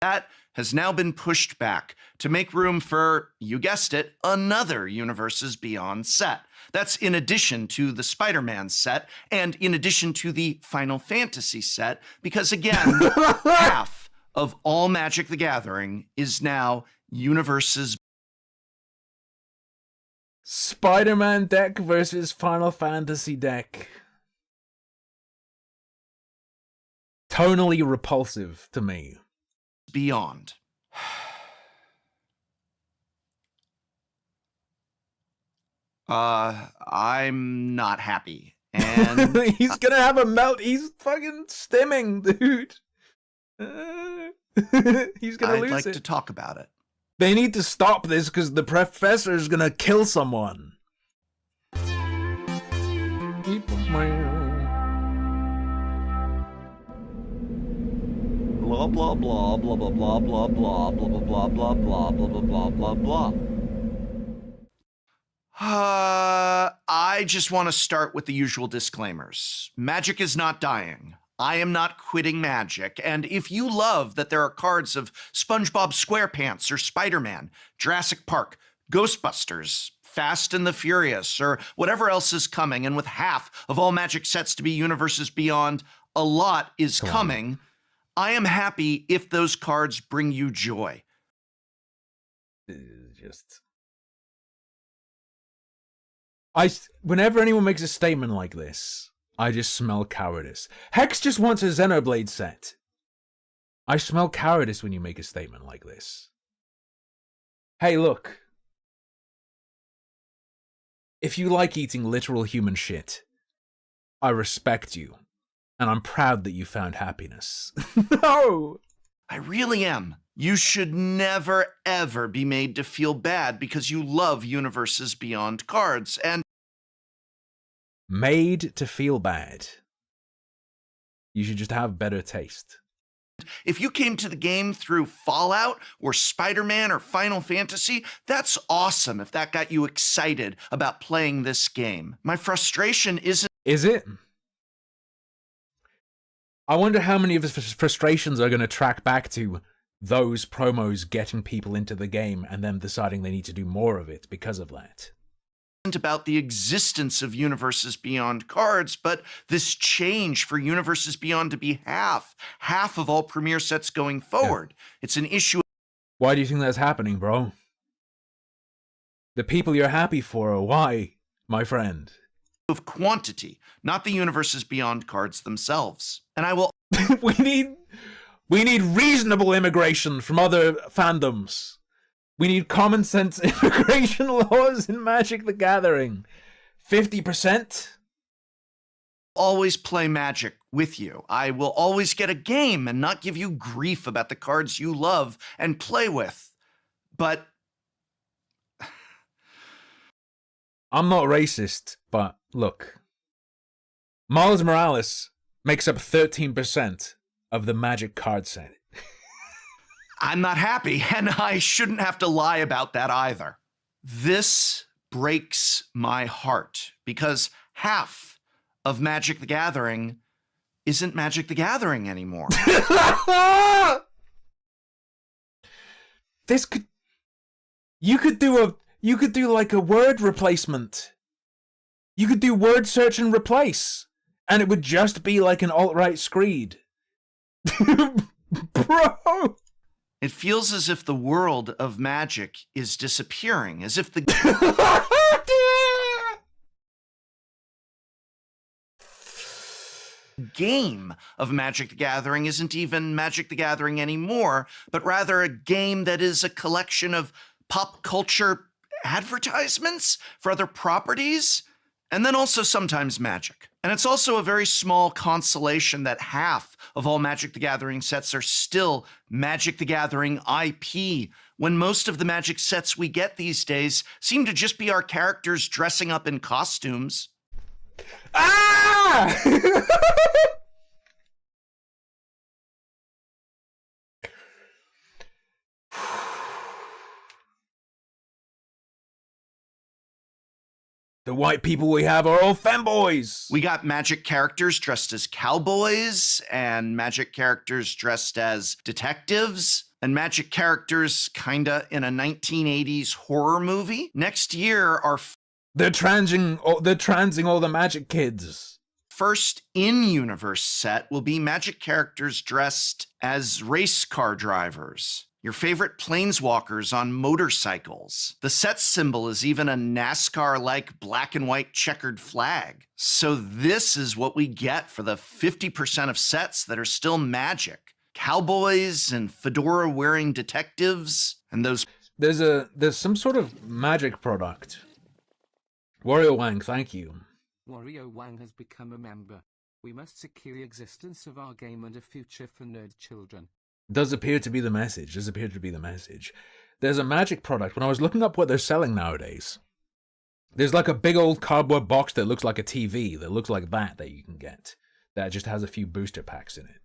that has now been pushed back to make room for, you guessed it, another Universes Beyond set. That's in addition to the Spider-Man set and in addition to the Final Fantasy set, because again, half of all Magic the Gathering is now Universes. Spider-Man deck versus Final Fantasy deck. Tonally repulsive to me. Beyond. I'm not happy. And He's gonna have a melt. He's fucking stimming, dude. He's gonna I'd lose like it. to talk about it. They need to stop this because the professor is gonna kill someone. Blah blah blah blah blah blah blah blah blah blah blah blah blah blah blah blah blah. I just want to start with the usual disclaimers. Magic is not dying. I am not quitting Magic, and if you love that there are cards of SpongeBob SquarePants or Spider-Man, Jurassic Park, Ghostbusters, Fast and the Furious, or whatever else is coming, and with half of all Magic sets to be Universes Beyond, a lot is coming. I am happy if those cards bring you joy. Whenever anyone makes a statement like this, I just smell cowardice. Hex just wants a Xenoblade set. I smell cowardice when you make a statement like this. Hey, look. If you like eating literal human shit, I respect you. And I'm proud that you found happiness. No! I really am. You should never, ever be made to feel bad because you love Universes Beyond cards. And Made to feel bad. You should just have better taste. if you came to the game through Fallout or Spider-Man or Final Fantasy, that's awesome if that got you excited about playing this game. My frustration isn't Is it? I wonder how many of his frustrations are going to track back to those promos getting people into the game and them deciding they need to do more of it because of that. about the existence of Universes Beyond cards, but this change for Universes Beyond to be half of all Premier sets going forward. It's an issue Why do you think that's happening, bro? The people you're happy for are why, my friend. of quantity, not the Universes Beyond cards themselves. And I will we need We need reasonable immigration from other fandoms. We need common sense immigration laws in Magic the Gathering. 50%? Always play Magic with you. I will always get a game and not give you grief about the cards you love and play with. But I'm not racist, but look. Miles Morales makes up 13% of the Magic card set. I'm not happy, and I shouldn't have to lie about that either. This breaks my heart because half of Magic the Gathering isn't Magic the Gathering anymore. You could do like a word replacement. You could do word search and replace, and it would just be like an alt-right screed. Bro! It feels as if the world of Magic is disappearing, as if the game of Magic the Gathering isn't even Magic the Gathering anymore, but rather a game that is a collection of pop culture advertisements for other properties, and then also sometimes Magic. And it's also a very small consolation that half of all Magic the Gathering sets are still Magic the Gathering IP, when most of the Magic sets we get these days seem to just be our characters dressing up in costumes. Ah! The white people we have are all femboys. We got Magic characters dressed as cowboys, and Magic characters dressed as detectives, and Magic characters kinda in a 1980s horror movie. Next year, our They're transing all the Magic kids. first in-universe set will be Magic characters dressed as race car drivers. Your favorite planeswalkers on motorcycles. The set symbol is even a NASCAR-like black and white checkered flag. So this is what we get for the 50% of sets that are still Magic. Cowboys and fedora-wearing detectives, and those... There's some sort of Magic product. Wario Wang, thank you. Wario Wang has become a member. We must secure the existence of our game and a future for nerd children. Does appear to be the message. There's a Magic product. When I was looking up what they're selling nowadays, there's like a big old cardboard box that looks like a TV, that looks like that you can get, that just has a few booster packs in it.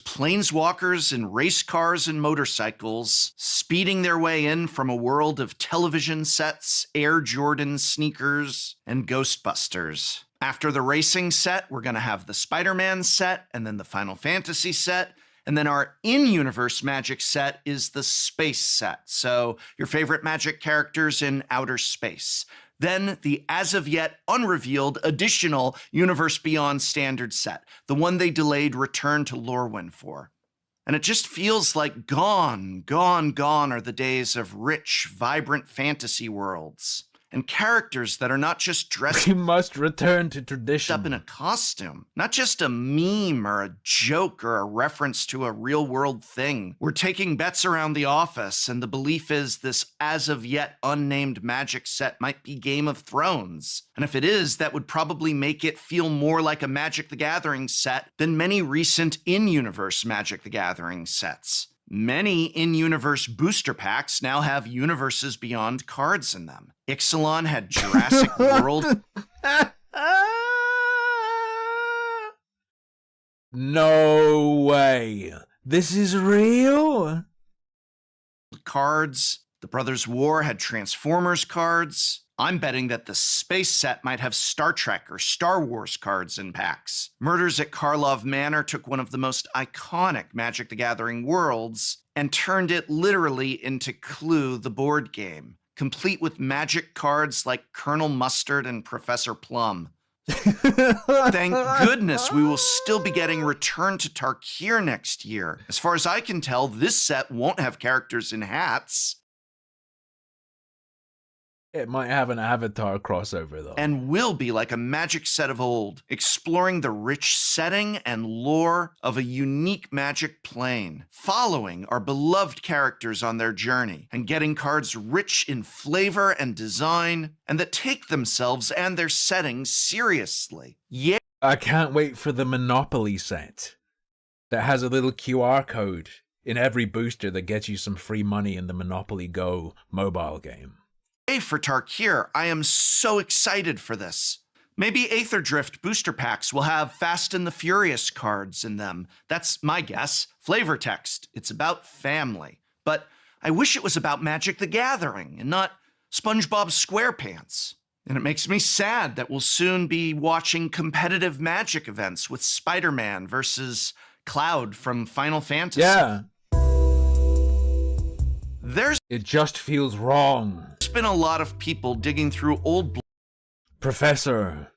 Planeswalkers and race cars and motorcycles speeding their way in from a world of television sets, Air Jordan sneakers, and Ghostbusters. After the racing set, we're going to have the Spider-Man set, and then the Final Fantasy set, and then our in-universe Magic set is the space set. So your favorite Magic characters in outer space. Then the as-of-yet unrevealed additional Universe Beyond standard set, the one they delayed Return to Lorwyn for. And it just feels like gone are the days of rich, vibrant fantasy worlds. And characters that are not just dressed We must return to tradition. up in a costume, not just a meme or a joke or a reference to a real world thing. We're taking bets around the office, and the belief is this as of yet unnamed Magic set might be Game of Thrones. And if it is, that would probably make it feel more like a Magic the Gathering set than many recent in-universe Magic the Gathering sets. Many in-universe booster packs now have Universes Beyond cards in them. Ixalan had Jurassic World No way. This is real? cards. The Brothers War had Transformers cards. I'm betting that the space set might have Star Trek or Star Wars cards in packs. Murders at Karlov Manor took one of the most iconic Magic the Gathering worlds and turned it literally into Clue, the board game, complete with Magic cards like Colonel Mustard and Professor Plum. Thank goodness we will still be getting Return to Tarkir next year. As far as I can tell, this set won't have characters in hats. It might have an Avatar crossover, though. And will be like a Magic set of old, exploring the rich setting and lore of a unique Magic plane, following our beloved characters on their journey, and getting cards rich in flavor and design, and that take themselves and their setting seriously. Yeah. I can't wait for the Monopoly set that has a little QR code in every booster that gets you some free money in the Monopoly Go mobile game. Hey, for Tarkir, I am so excited for this. Maybe Aether Drift booster packs will have Fast and the Furious cards in them. That's my guess. Flavor text. It's about family. But I wish it was about Magic the Gathering and not SpongeBob SquarePants. And it makes me sad that we'll soon be watching competitive Magic events with Spider-Man versus Cloud from Final Fantasy. Yeah. It just feels wrong. There's been a lot of people digging through old Professor,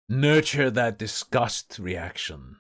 nurture that disgust reaction.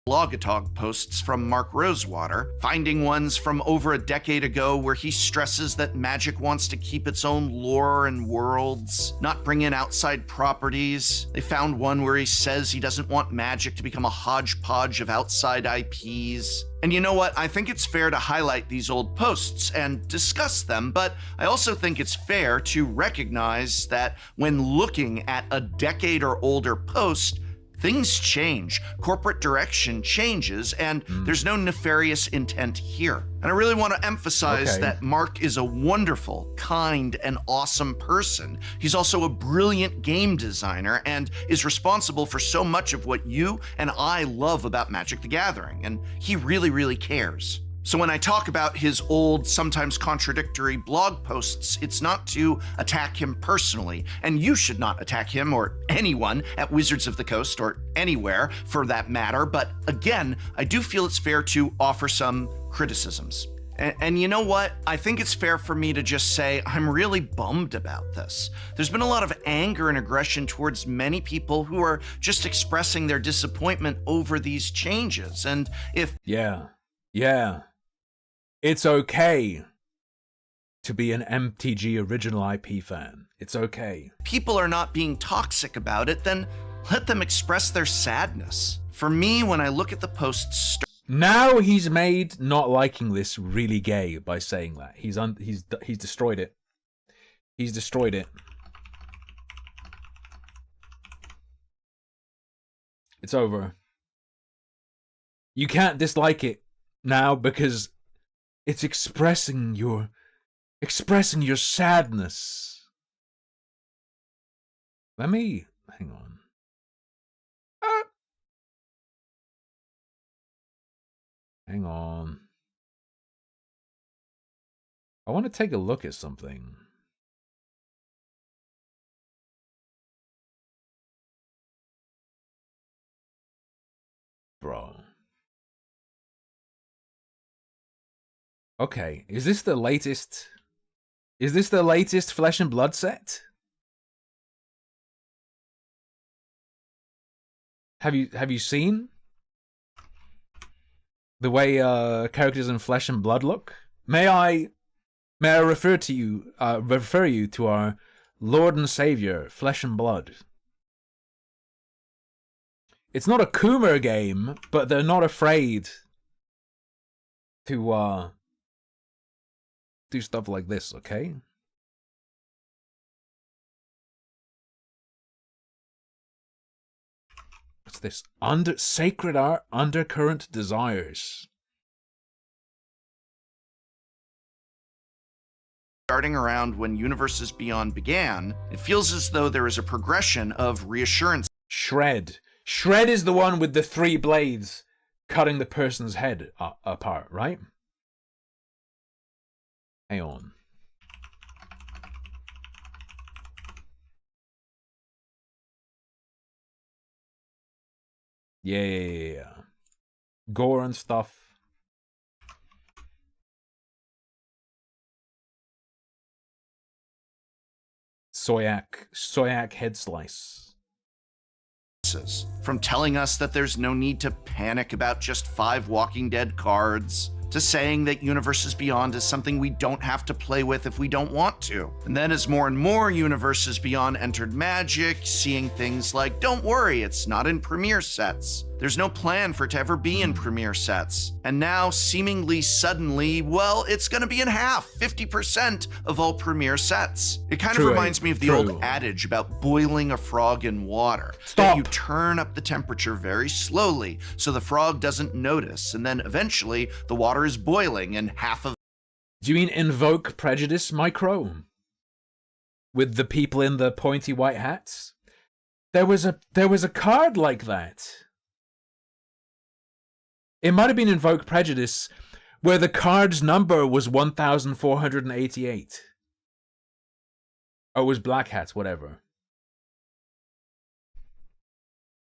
Blogatog posts from Mark Rosewater, finding ones from over a decade ago where he stresses that Magic wants to keep its own lore and worlds, not bring in outside properties. They found one where he says he doesn't want Magic to become a hodgepodge of outside IPs. And you know what? I think it's fair to highlight these old posts and discuss them, but I also think it's fair to recognize that when looking at a decade or older post, things change, corporate direction changes, and there's no nefarious intent here. And I really want to emphasize that Mark is a wonderful, kind, and awesome person. He's also a brilliant game designer and is responsible for so much of what you and I love about Magic the Gathering, and he really, really cares. So when I talk about his old, sometimes contradictory blog posts, it's not to attack him personally, and you should not attack him or anyone at Wizards of the Coast or anywhere for that matter, but again, I do feel it's fair to offer some criticisms. And you know what? I think it's fair for me to just say I'm really bummed about this. There's been a lot of anger and aggression towards many people who are just expressing their disappointment over these changes, and if... Yeah. It's okay to be an MTG original IP fan. It's okay. People are not being toxic about it, then let them express their sadness. For me, when I look at the posts... Now he's made not liking this really gay by saying that. He's destroyed it. He's destroyed it. It's over. You can't dislike it now because it's expressing your sadness. Let me hang on. Hang on. I want to take a look at something. Bro. Okay, is this the latest? Is this the latest Flesh and Blood set? Have you seen the way characters in Flesh and Blood look? May I refer you to our Lord and Savior, Flesh and Blood. It's not a Coomer game, but they're not afraid to do stuff like this, okay? What's this? Sacred Art Undercurrent Desires. Starting around when Universes Beyond began, it feels as though there is a progression of reassurance. Shred. Shred is the one with the 3 blades cutting the person's head apart, right? Hang on. Yeah. Gore and stuff. Soyak head slice. From telling us that there's no need to panic about just 5 Walking Dead cards, to saying that Universes Beyond is something we don't have to play with if we don't want to. And then as more and more Universes Beyond entered Magic, seeing things like, don't worry, it's not in Premiere sets. There's no plan for it to ever be in Premiere sets. And now, seemingly suddenly, well, it's gonna be in half, 50% of all Premiere sets. It kind of reminds me of the old adage about boiling a frog in water. That you turn up the temperature very slowly so the frog doesn't notice, and then eventually the water is boiling and half of— Do you mean Invoke Prejudice, Micro? With the people in the pointy white hats? There was a card like that. It might have been Invoke Prejudice, where the card's number was 1488. Or it was Black Hats, whatever.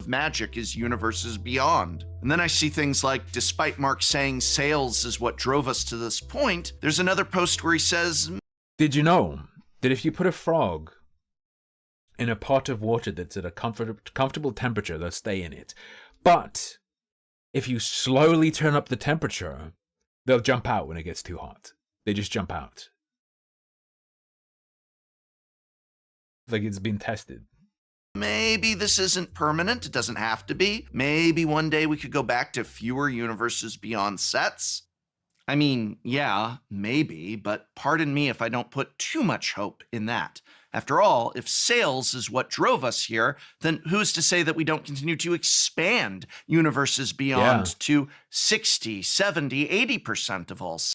Magic is Universes Beyond. And then I see things like, despite Mark saying sales is what drove us to this point, there's another post where he says, did you know that if you put a frog in a pot of water that's at a comfortable temperature, they'll stay in it. But if you slowly turn up the temperature, they'll jump out when it gets too hot. They just jump out. Like it's been tested. maybe this isn't permanent, it doesn't have to be. Maybe one day we could go back to fewer Universes Beyond sets. I mean, yeah, maybe, but pardon me if I don't put too much hope in that. After all, if sales is what drove us here, then who's to say that we don't continue to expand Universes Beyond to 60, 70, 80% of all sets?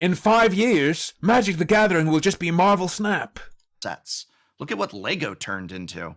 In 5 years, Magic the Gathering will just be Marvel Snap. Look at what Lego turned into.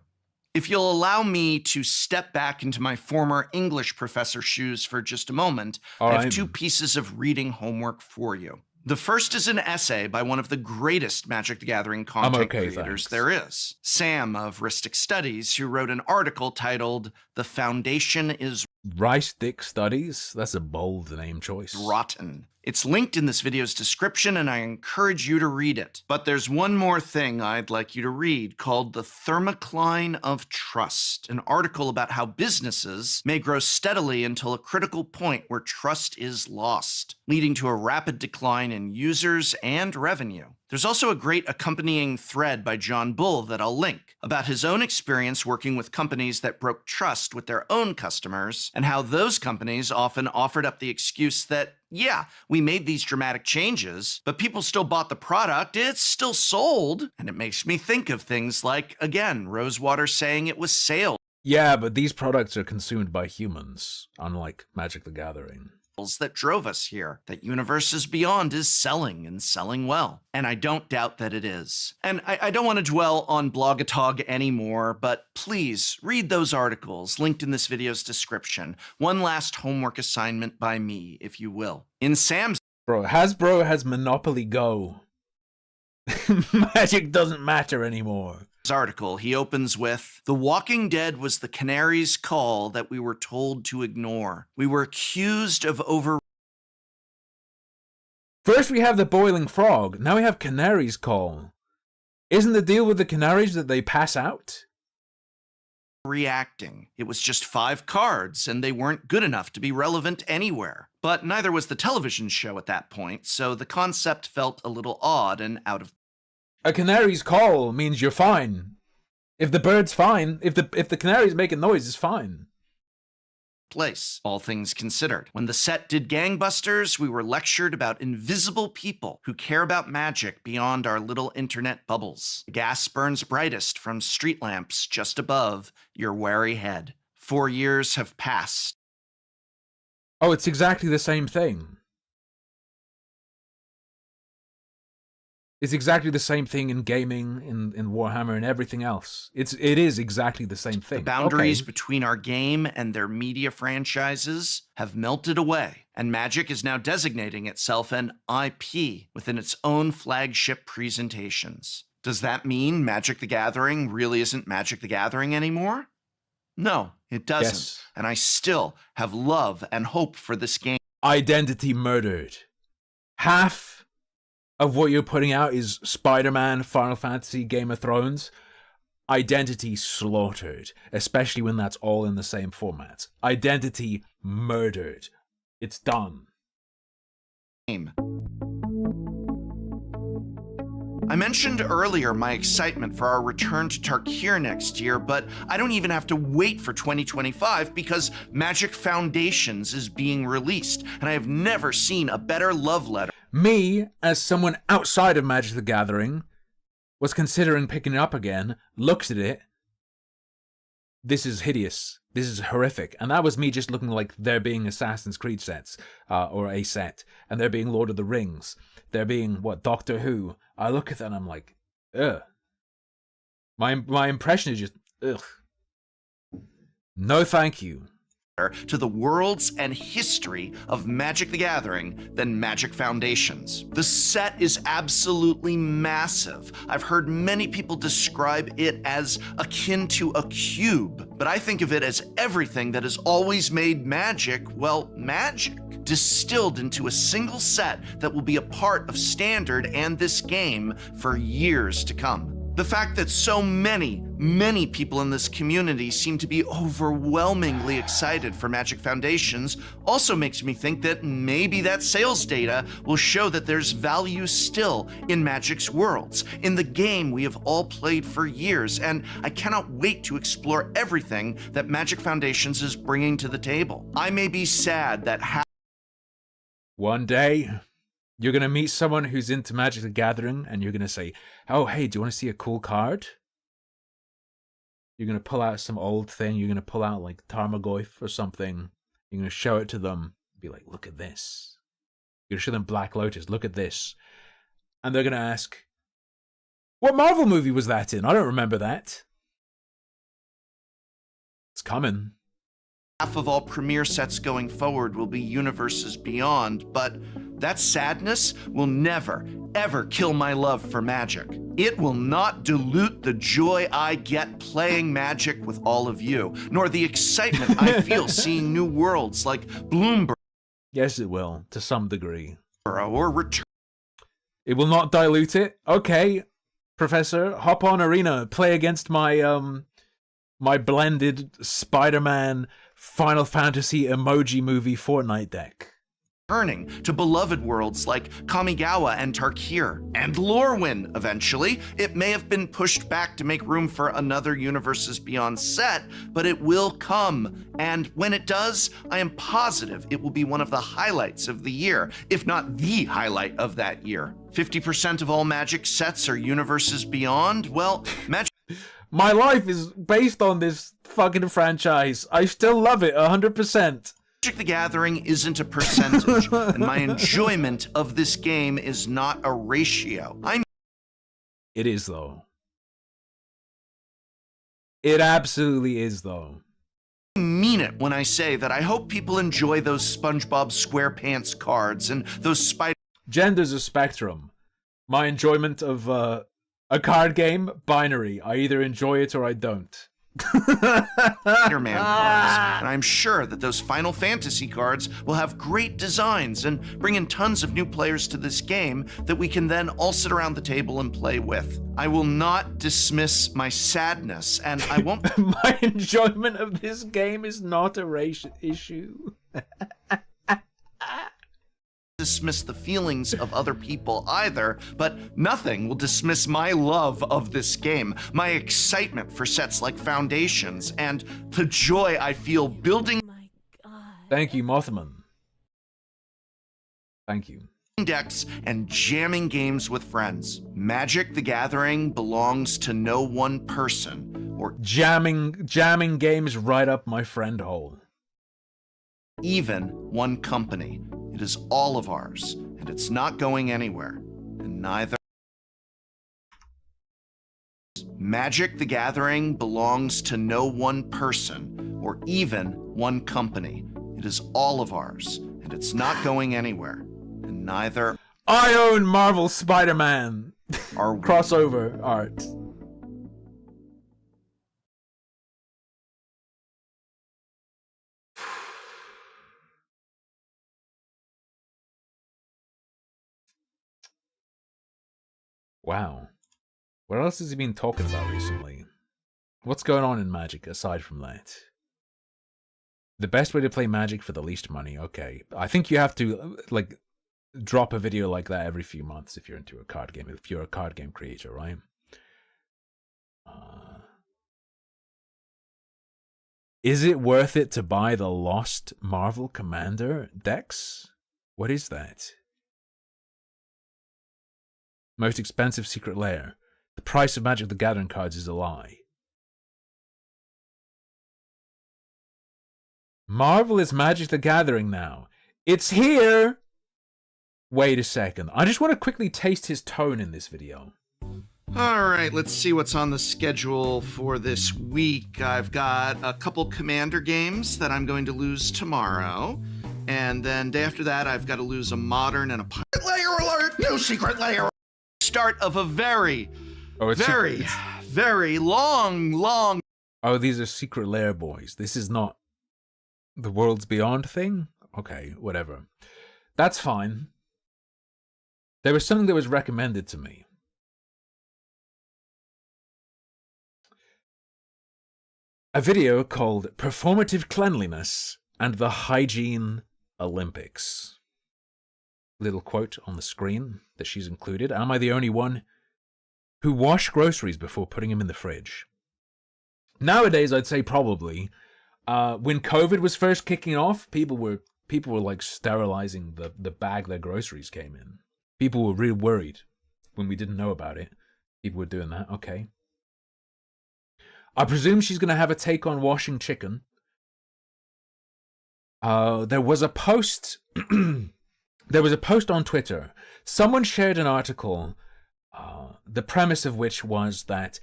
If you'll allow me to step back into my former English professor shoes for just a moment, I have 2 pieces of reading homework for you. The first is an essay by one of the greatest Magic the Gathering content creators there is, Sam of Ristic Studies, who wrote an article titled "The Foundation is Ristic Studies? That's a bold name choice. Rotten." It's linked in this video's description, and I encourage you to read it. But there's one more thing I'd like you to read called The Thermocline of Trust, an article about how businesses may grow steadily until a critical point where trust is lost, leading to a rapid decline in users and revenue. There's also a great accompanying thread by John Bull that I'll link about his own experience working with companies that broke trust with their own customers and how those companies often offered up the excuse that, yeah, we made these dramatic changes, but people still bought the product, it's still sold. And it makes me think of things like, again, Rosewater saying it was sales. Yeah, but these products are consumed by humans, unlike Magic the Gathering. That drove us here, that Universes Beyond is selling and selling well. And I don't doubt that it is. And I don't want to dwell on Blogatog anymore, but please read those articles linked in this video's description. One last homework assignment by me, if you will. In Sam's— Bro, Hasbro has Monopoly Go. Magic doesn't matter anymore. Article, he opens with, "The Walking Dead was the canary's call that we were told to ignore. We were accused of First we have the boiling frog, now we have canary's call. Isn't the deal with the canaries that they pass out? Reacting. It was just 5 cards, and they weren't good enough to be relevant anywhere. But neither was the television show at that point, so the concept felt a little odd and out of— A canary's call means you're fine. If the bird's fine, if the canary's making noise, it's fine. Place, all things considered. When the set did gangbusters, we were lectured about invisible people who care about magic beyond our little internet bubbles. The gas burns brightest from street lamps just above your wary head. 4 years have passed. Oh, it's exactly the same thing. It's exactly the same thing in gaming, in Warhammer, and everything else. It is exactly the same thing. The boundaries between our game and their media franchises have melted away, and Magic is now designating itself an IP within its own flagship presentations. Does that mean Magic the Gathering really isn't Magic the Gathering anymore? No, it doesn't. Yes. And I still have love and hope for this game. Identity murdered. Half of what you're putting out is Spider-Man, Final Fantasy, Game of Thrones. Identity slaughtered, especially when that's all in the same format. Identity murdered. It's done. game. I mentioned earlier my excitement for our return to Tarkir next year, but I don't even have to wait for 2025 because Magic Foundations is being released, and I have never seen a better love letter. Me, as someone outside of Magic the Gathering, was considering picking it up again, looked at it. This is hideous. This is horrific. And that was me just looking like there being Assassin's Creed sets, or a set, and there being Lord of the Rings. There being, Doctor Who. I look at that and I'm like, ugh. My impression is just, ugh. No thank you. To the worlds and history of Magic the Gathering than Magic Foundations. The set is absolutely massive. I've heard many people describe it as akin to a cube, but I think of it as everything that has always made Magic, well, magic, distilled into a single set that will be a part of Standard and this game for years to come. The fact that so many people in this community seem to be overwhelmingly excited for Magic Foundations also makes me think that maybe that sales data will show that there's value still in Magic's worlds, in the game we have all played for years, and I cannot wait to explore everything that Magic Foundations is bringing to the table. I may be sad that one day, you're going to meet someone who's into Magic the Gathering, and you're going to say, oh, hey, do you want to see a cool card? You're going to pull out some old thing. You're going to pull out, like, Tarmogoyf or something. You're going to show it to them. Be like, look at this. You're going to show them Black Lotus. Look at this. And they're going to ask, what Marvel movie was that in? I don't remember that. It's coming. half of all premiere sets going forward will be universes beyond, but that sadness will never, ever kill my love for Magic. It will not dilute the joy I get playing Magic with all of you, nor the excitement I feel seeing new worlds like Bloomberg. Yes, it will, to some degree. Or Return. It will not dilute it. Okay, Professor, hop on Arena, play against my my blended Spider-Man Final Fantasy emoji movie Fortnite deck. Returning to beloved worlds like Kamigawa and Tarkir, and Lorwyn eventually. It may have been pushed back to make room for another Universes Beyond set, but it will come. And when it does, I am positive it will be one of the highlights of the year, if not the highlight of that year. 50% of all Magic sets are Universes Beyond. Well, Magic... My life is based on this fucking franchise. I still love it 100%. Magic the Gathering isn't a percentage, and my enjoyment of this game is not a ratio. It is, though. It absolutely is, though. I mean it when I say that I hope people enjoy those SpongeBob SquarePants cards and those Spider... Gender's a spectrum. My enjoyment of a card game, binary. I either enjoy it or I don't. Spider-Man cards, and I'm sure that those Final Fantasy cards will have great designs and bring in tons of new players to this game that we can then all sit around the table and play with. I will not dismiss my sadness, and I won't... My enjoyment of this game is not a race issue. dismiss the feelings of other people either, but nothing will dismiss my love of this game, my excitement for sets like Foundations, and the joy I feel building... Oh my God. Thank you, Mothman. Thank you. Decks and jamming games with friends. Magic the Gathering belongs to no one person, or jamming games right up my friend hole. Even one company. It is all of ours, and it's not going anywhere, and neither... Magic the Gathering belongs to no one person, or even one company. It is all of ours, and it's not going anywhere, and neither... I own Marvel Spider-Man! Are crossover art. Wow. What else has he been talking about recently? What's going on in Magic aside from that? The best way to play Magic for the least money. Okay. I think you have to, like, drop a video like that every few months if you're into a card game, if you're a card game creator, right? Is it worth it to buy the Lost Marvel Commander decks? What is that? Most expensive secret lair. The price of Magic the Gathering cards is a lie. Marvel is Magic the Gathering now. It's here! Wait a second. I just want to quickly taste his tone in this video. All right, let's see what's on the schedule for this week. I've got a couple Commander games that I'm going to lose tomorrow. And then day after that, I've got to lose a Modern and a Pirate Layer alert! No secret layer! Start of a very long... Oh, these are secret lair boys. This is not the Worlds Beyond thing? Okay, whatever. That's fine. There was something that was recommended to me. A video called Performative Cleanliness and the Hygiene Olympics. Little quote on the screen that she's included. Am I the only one who wash groceries before putting them in the fridge? Nowadays, I'd say probably. When COVID was first kicking off, people were like sterilizing the bag their groceries came in. People were really worried when we didn't know about it. People were doing that. Okay. I presume she's going to have a take on washing chicken. There was a post. There was a post on Twitter. Someone shared an article, the premise of which was that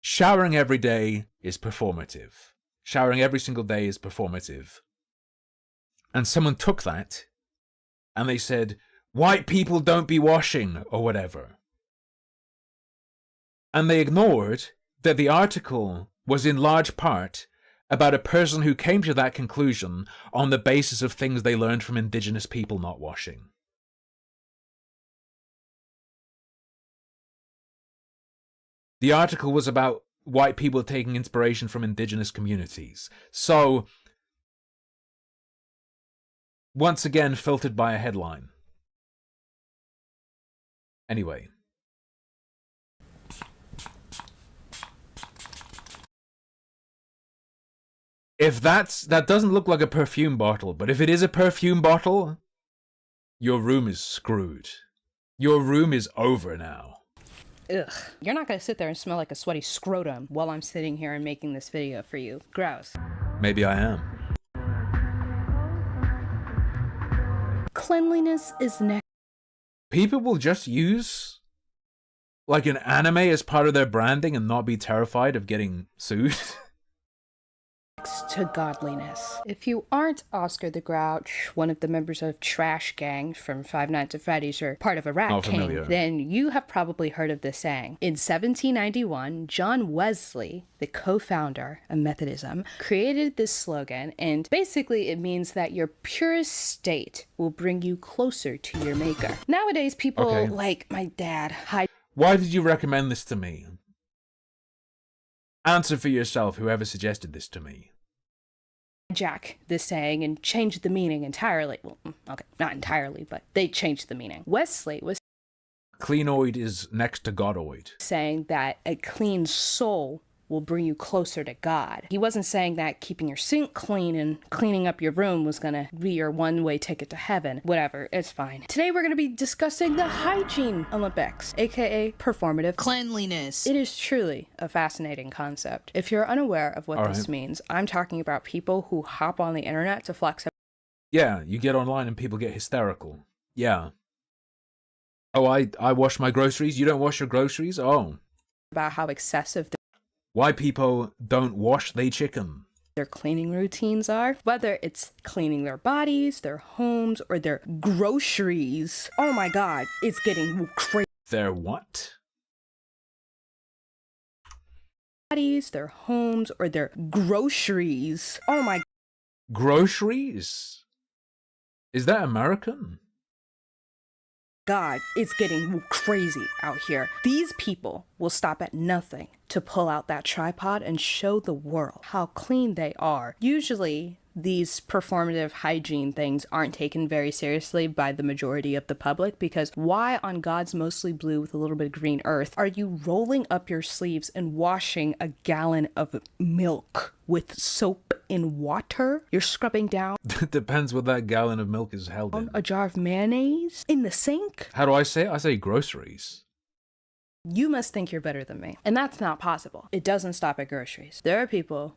showering every day is performative. Showering every single day is performative. And someone took that and they said, white people don't be washing, or whatever. And they ignored that the article was in large part about a person who came to that conclusion on the basis of things they learned from indigenous people not washing. The article was about white people taking inspiration from indigenous communities. So, once again, filtered by a headline. Anyway. If that doesn't look like a perfume bottle, but if it is a perfume bottle, your room is screwed. Your room is over now. Ugh. You're not gonna sit there and smell like a sweaty scrotum while I'm sitting here and making this video for you. Gross. Maybe I am. Cleanliness is next. People will just use like an anime as part of their branding and not be terrified of getting sued. To godliness. If you aren't Oscar the Grouch, one of the members of Trash Gang from Five Nights at Freddy's, or part of a rat king, then you have probably heard of this saying. In 1791, John Wesley, the co-founder of Methodism, created this slogan, and basically it means that your purest state will bring you closer to your maker. Nowadays, people like my dad hide. Why did you recommend this to me? Answer for yourself, whoever suggested this to me. Jack this saying and changed the meaning entirely. Well, okay, not entirely, but they changed the meaning. Wesley was cleanoid is next to godoid, saying that a clean soul will bring you closer to God. He wasn't saying that keeping your sink clean and cleaning up your room was gonna be your one-way ticket to heaven. Whatever, it's fine. Today we're gonna be discussing the Hygiene Olympics, aka performative cleanliness. It is truly a fascinating concept. If you're unaware of what this means, I'm talking about people who hop on the internet to flex. Yeah, you get online and people get hysterical. Yeah. Oh, I wash my groceries, you don't wash your groceries? Oh. About how excessive why people don't wash their chicken. Their cleaning routines are, whether it's cleaning their bodies, their homes, or their groceries. Oh my god, it's getting crazy. Their what? Bodies, their homes, or their groceries. Oh my. Groceries? Is that American? God, it's getting crazy out here. These people will stop at nothing to pull out that tripod and show the world how clean they are. Usually, these performative hygiene things aren't taken very seriously by the majority of the public, because why on God's mostly blue with a little bit of green earth are you rolling up your sleeves and washing a gallon of milk with soap and water? You're scrubbing down Depends what that gallon of milk is held in. a jar of mayonnaise in the sink? How do I say it? I say groceries. You must think you're better than me. And that's not possible. It doesn't stop at groceries. There are people...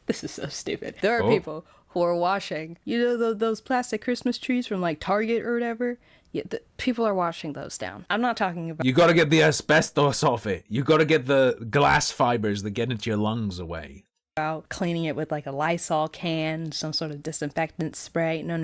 This is so stupid. There are people who are washing, those plastic Christmas trees from like Target or whatever. Yeah, people are washing those down. I'm not talking about... You gotta get the asbestos off it. You gotta get the glass fibers that get into your lungs away. About cleaning it with like a Lysol can, some sort of disinfectant spray. No.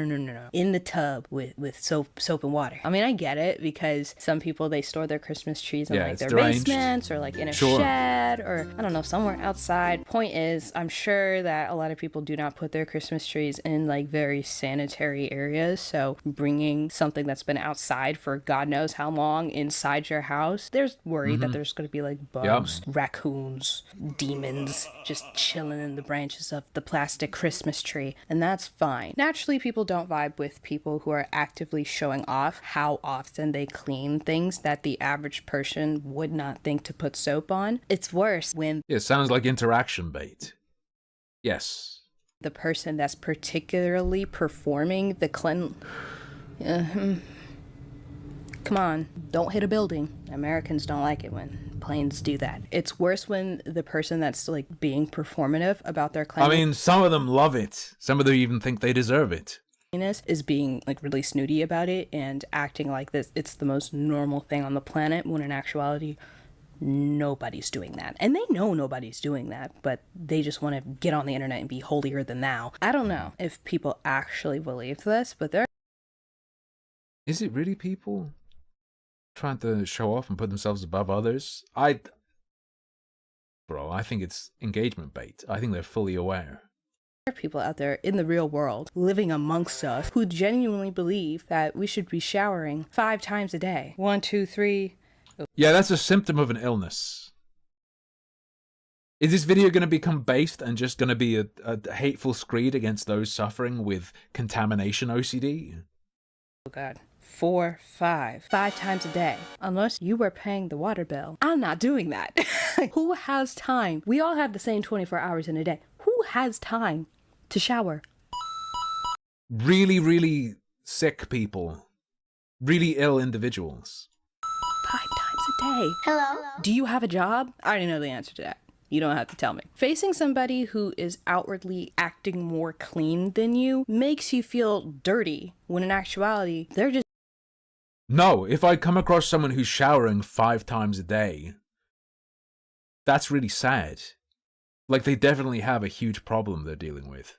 In the tub with soap and water. I mean, I get it, because some people, they store their Christmas trees in like their basements or like in a shed or I don't know, somewhere outside. Point is, I'm sure that a lot of people do not put their Christmas trees in like very sanitary areas. So bringing something that's been outside for God knows how long inside your house, there's worry that there's going to be like bugs, raccoons, demons just chilling in the branches of the plastic Christmas tree, and that's fine. Naturally, people don't vibe with people who are actively showing off how often they clean things that the average person would not think to put soap on. It's worse when it sounds like interaction bait. Yes. The person that's particularly performing the Come on, don't hit a building. Americans don't like it when planes do that. It's worse when the person that's like being performative about their cleanliness. I mean, some of them love it. Some of them even think they deserve it. Is being like really snooty about it and acting like this. It's the most normal thing on the planet, when in actuality, nobody's doing that. And they know nobody's doing that, but they just want to get on the internet and be holier than thou. I don't know if people actually believe this, but Is it really people trying to show off and put themselves above others? Bro, I think it's engagement bait. I think they're fully aware. There are people out there in the real world living amongst us who genuinely believe that we should be showering 5 times a day. 1, 2, 3. Yeah, that's a symptom of an illness. Is this video going to become based and just going to be a hateful screed against those suffering with contamination OCD? Oh God. 4, 5 times a day. Unless you were paying the water bill. I'm not doing that. Who has time? We all have the same 24 hours in a day. Who has time to shower? Really, really sick people. Really ill individuals. 5 times a day. Hello? Do you have a job? I already know the answer to that. You don't have to tell me. Facing somebody who is outwardly acting more clean than you makes you feel dirty, when in actuality, they're just... No, if I come across someone who's showering 5 times a day, that's really sad. Like, they definitely have a huge problem they're dealing with.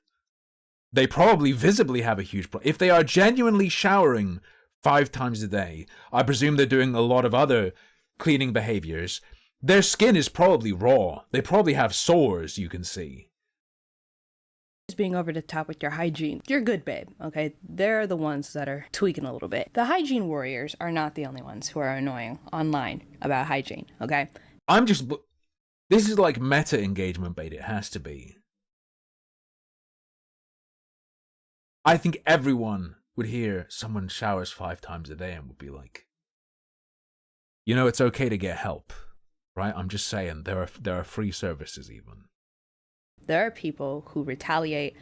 They probably visibly have a huge problem. If they are genuinely showering 5 times a day, I presume they're doing a lot of other cleaning behaviors. Their skin is probably raw. They probably have sores, you can see. Being over the top with your hygiene. You're good, babe, okay? They're the ones that are tweaking a little bit. The hygiene warriors are not the only ones who are annoying online about hygiene, okay? This is like meta engagement bait, it has to be. I think everyone would hear someone showers 5 times a day and would be like, you know, it's okay to get help, right? I'm just saying, there are free services even. There are people who retaliate,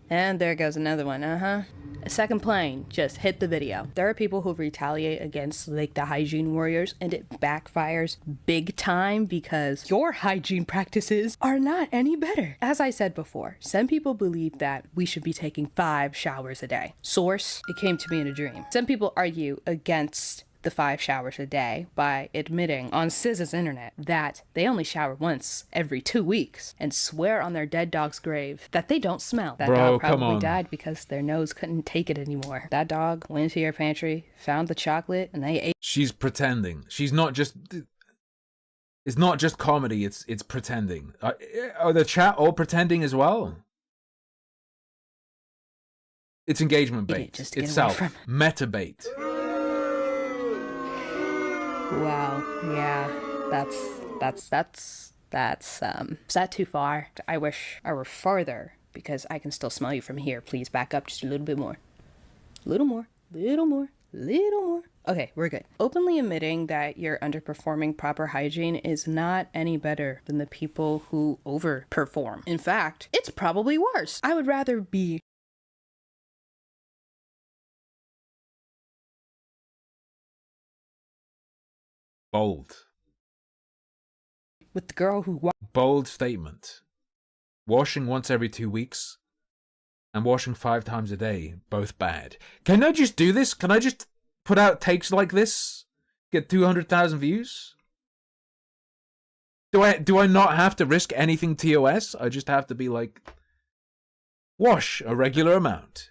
and there goes another one, A second plane just hit the video. There are people who retaliate against like the hygiene warriors, and it backfires big time because your hygiene practices are not any better. As I said before, some people believe that we should be taking 5 showers a day. Source, it came to me in a dream. Some people argue against the 5 showers a day by admitting on SZA's internet that they only shower once every 2 weeks and swear on their dead dog's grave that they don't smell. That dog probably died because their nose couldn't take it anymore. That dog went into your pantry, found the chocolate, and they ate. She's pretending. She's not just... It's not just comedy, it's pretending. Are the chat all pretending as well? It's engagement bait. Itself. Meta bait. Wow, yeah, Is that too far? I wish I were farther, because I can still smell you from here. Please back up just a little bit more. Little more. Okay, we're good. Openly admitting that you're underperforming proper hygiene is not any better than the people who overperform. In fact, it's probably worse. I would rather be Bold. with the girl who Bold statement. Washing once every 2 weeks and washing 5 times a day, both bad. Can I just do this? Can I just put out takes like this? Get 200,000 views? Do I not have to risk anything TOS? I just have to be like, wash a regular amount.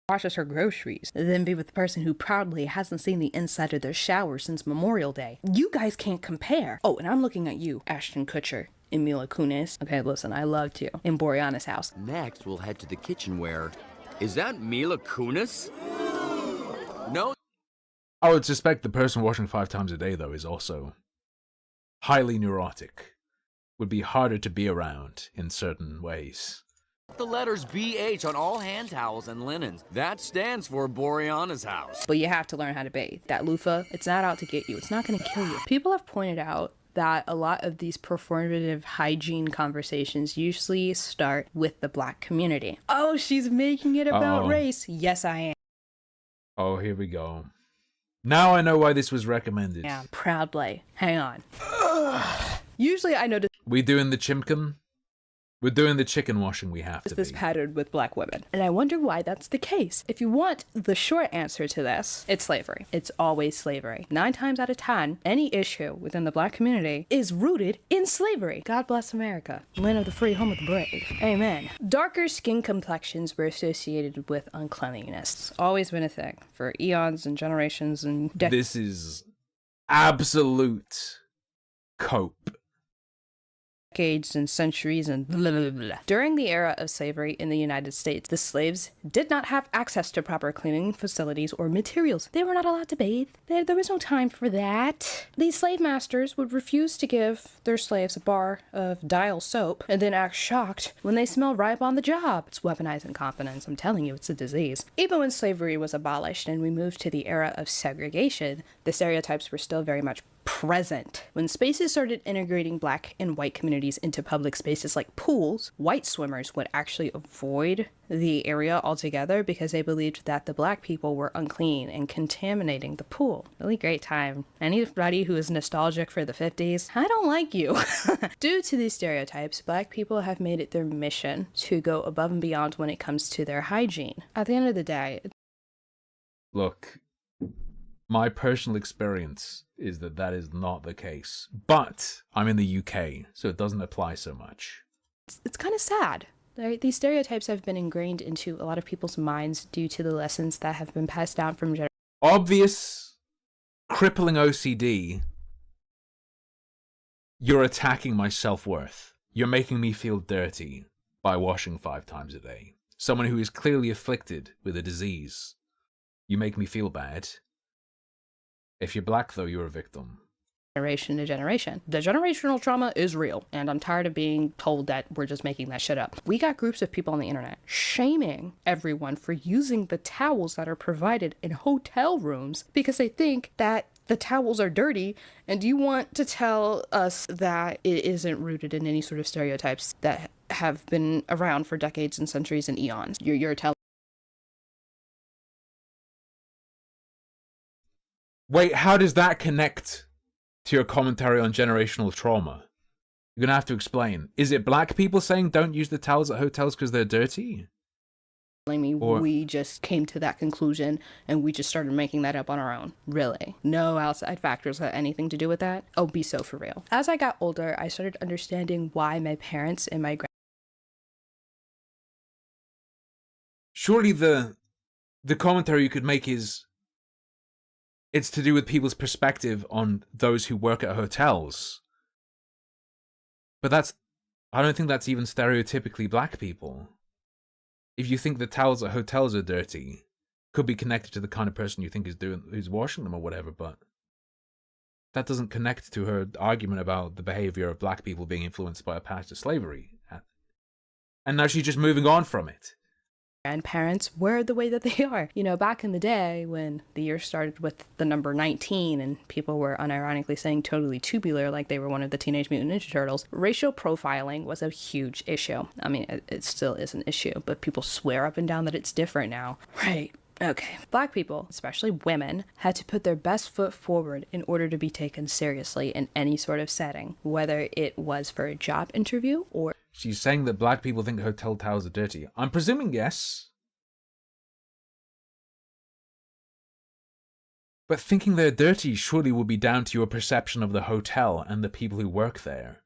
washes her groceries, then be with the person who proudly hasn't seen the inside of their shower since Memorial Day. You guys can't compare. Oh, and I'm looking at you, Ashton Kutcher and Mila Kunis. Okay, listen, I loved you in Boreanaz's house. Next, we'll head to the kitchen where... Is that Mila Kunis? No. I would suspect the person washing 5 times a day, though, is also highly neurotic. Would be harder to be around in certain ways. The letters BH on all hand towels and linens. That stands for Boreanaz's house. But you have to learn how to bathe. That loofah, it's not out to get you. It's not going to kill you. People have pointed out that a lot of these performative hygiene conversations usually start with the black community. Oh, she's making it about race. Yes, I am. Oh, here we go. Now I know why this was recommended. Yeah, proudly. Hang on. Usually I notice We doing the chimkin? We're doing the chicken washing we have to this be. pattern with black women. And I wonder why that's the case. If you want the short answer to this, it's slavery. It's always slavery. 9 times out of 10, any issue within the black community is rooted in slavery. God bless America. Land of the free, home of the brave. Amen. Darker skin complexions were associated with uncleanliness. It's always been a thing for eons and generations and decades. This is absolute cope. And centuries and blah, blah, blah. During the era of slavery in the United States, the slaves did not have access to proper cleaning facilities or materials. They were not allowed to bathe. There was no time for that. These slave masters would refuse to give their slaves a bar of dial soap and then act shocked when they smell ripe on the job. It's weaponized incompetence. I'm telling you, it's a disease. Even when slavery was abolished and we moved to the era of segregation, the stereotypes were still very much present. When spaces started integrating black and white communities into public spaces like pools, white swimmers would actually avoid the area altogether because they believed that the black people were unclean and contaminating the pool. Really great time. Anybody who is nostalgic for the 50s, I don't like you. Due to these stereotypes, black people have made it their mission to go above and beyond when it comes to their hygiene. At the end of the day, Look, my personal experience is that that is not the case. But I'm in the UK, so it doesn't apply so much. it's kind of sad. Right? These stereotypes have been ingrained into a lot of people's minds due to the lessons that have been passed down from generations. Obvious, crippling OCD. You're attacking my self-worth. You're making me feel dirty by washing 5 times a day. Someone who is clearly afflicted with a disease. You make me feel bad. If you're black, though, you're a victim. Generation to generation. The generational trauma is real, and I'm tired of being told that we're just making that shit up. We got groups of people on the internet shaming everyone for using the towels that are provided in hotel rooms because they think that the towels are dirty, and you want to tell us that it isn't rooted in any sort of stereotypes that have been around for decades and centuries and eons. You're telling Wait, how does that connect to your commentary on generational trauma? You're going to have to explain. Is it black people saying don't use the towels at hotels because they're dirty? me we just came to that conclusion and we just started making that up on our own. Really? No outside factors had anything to do with that? Oh, be so for real. As I got older, I started understanding why my parents and my Surely the commentary you could make is it's to do with people's perspective on those who work at hotels. But I don't think that's even stereotypically black people. If you think the towels at hotels are dirty, could be connected to the kind of person you think who's washing them or whatever, but that doesn't connect to her argument about the behavior of black people being influenced by a past of slavery. And now she's just moving on from it. Grandparents were the way that they are. You know, back in the day when the year started with the number 19 and people were unironically saying totally tubular like they were one of the Teenage Mutant Ninja Turtles, racial profiling was a huge issue. I mean, it still is an issue, but people swear up and down that it's different now. Right. Okay. Black people, especially women, had to put their best foot forward in order to be taken seriously in any sort of setting, whether it was for a job interview or... She's saying that black people think hotel towels are dirty. I'm presuming yes. But thinking they're dirty surely would be down to your perception of the hotel and the people who work there.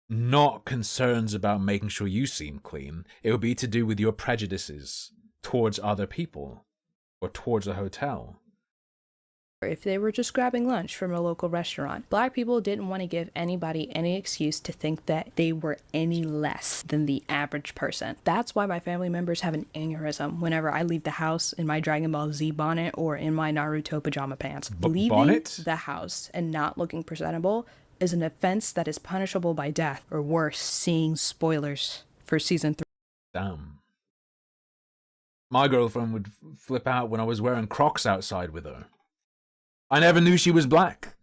Not concerns about making sure you seem clean. It would be to do with your prejudices towards other people or towards a hotel. If they were just grabbing lunch from a local restaurant, black people didn't want to give anybody any excuse to think that they were any less than the average person. That's why my family members have an aneurysm whenever I leave the house in my Dragon Ball Z bonnet or in my Naruto pajama pants. Leaving bonnet? the house and not looking presentable is an offense that is punishable by death, or worse, seeing spoilers for season 3. Damn. My girlfriend would flip out when I was wearing Crocs outside with her. I never knew she was black.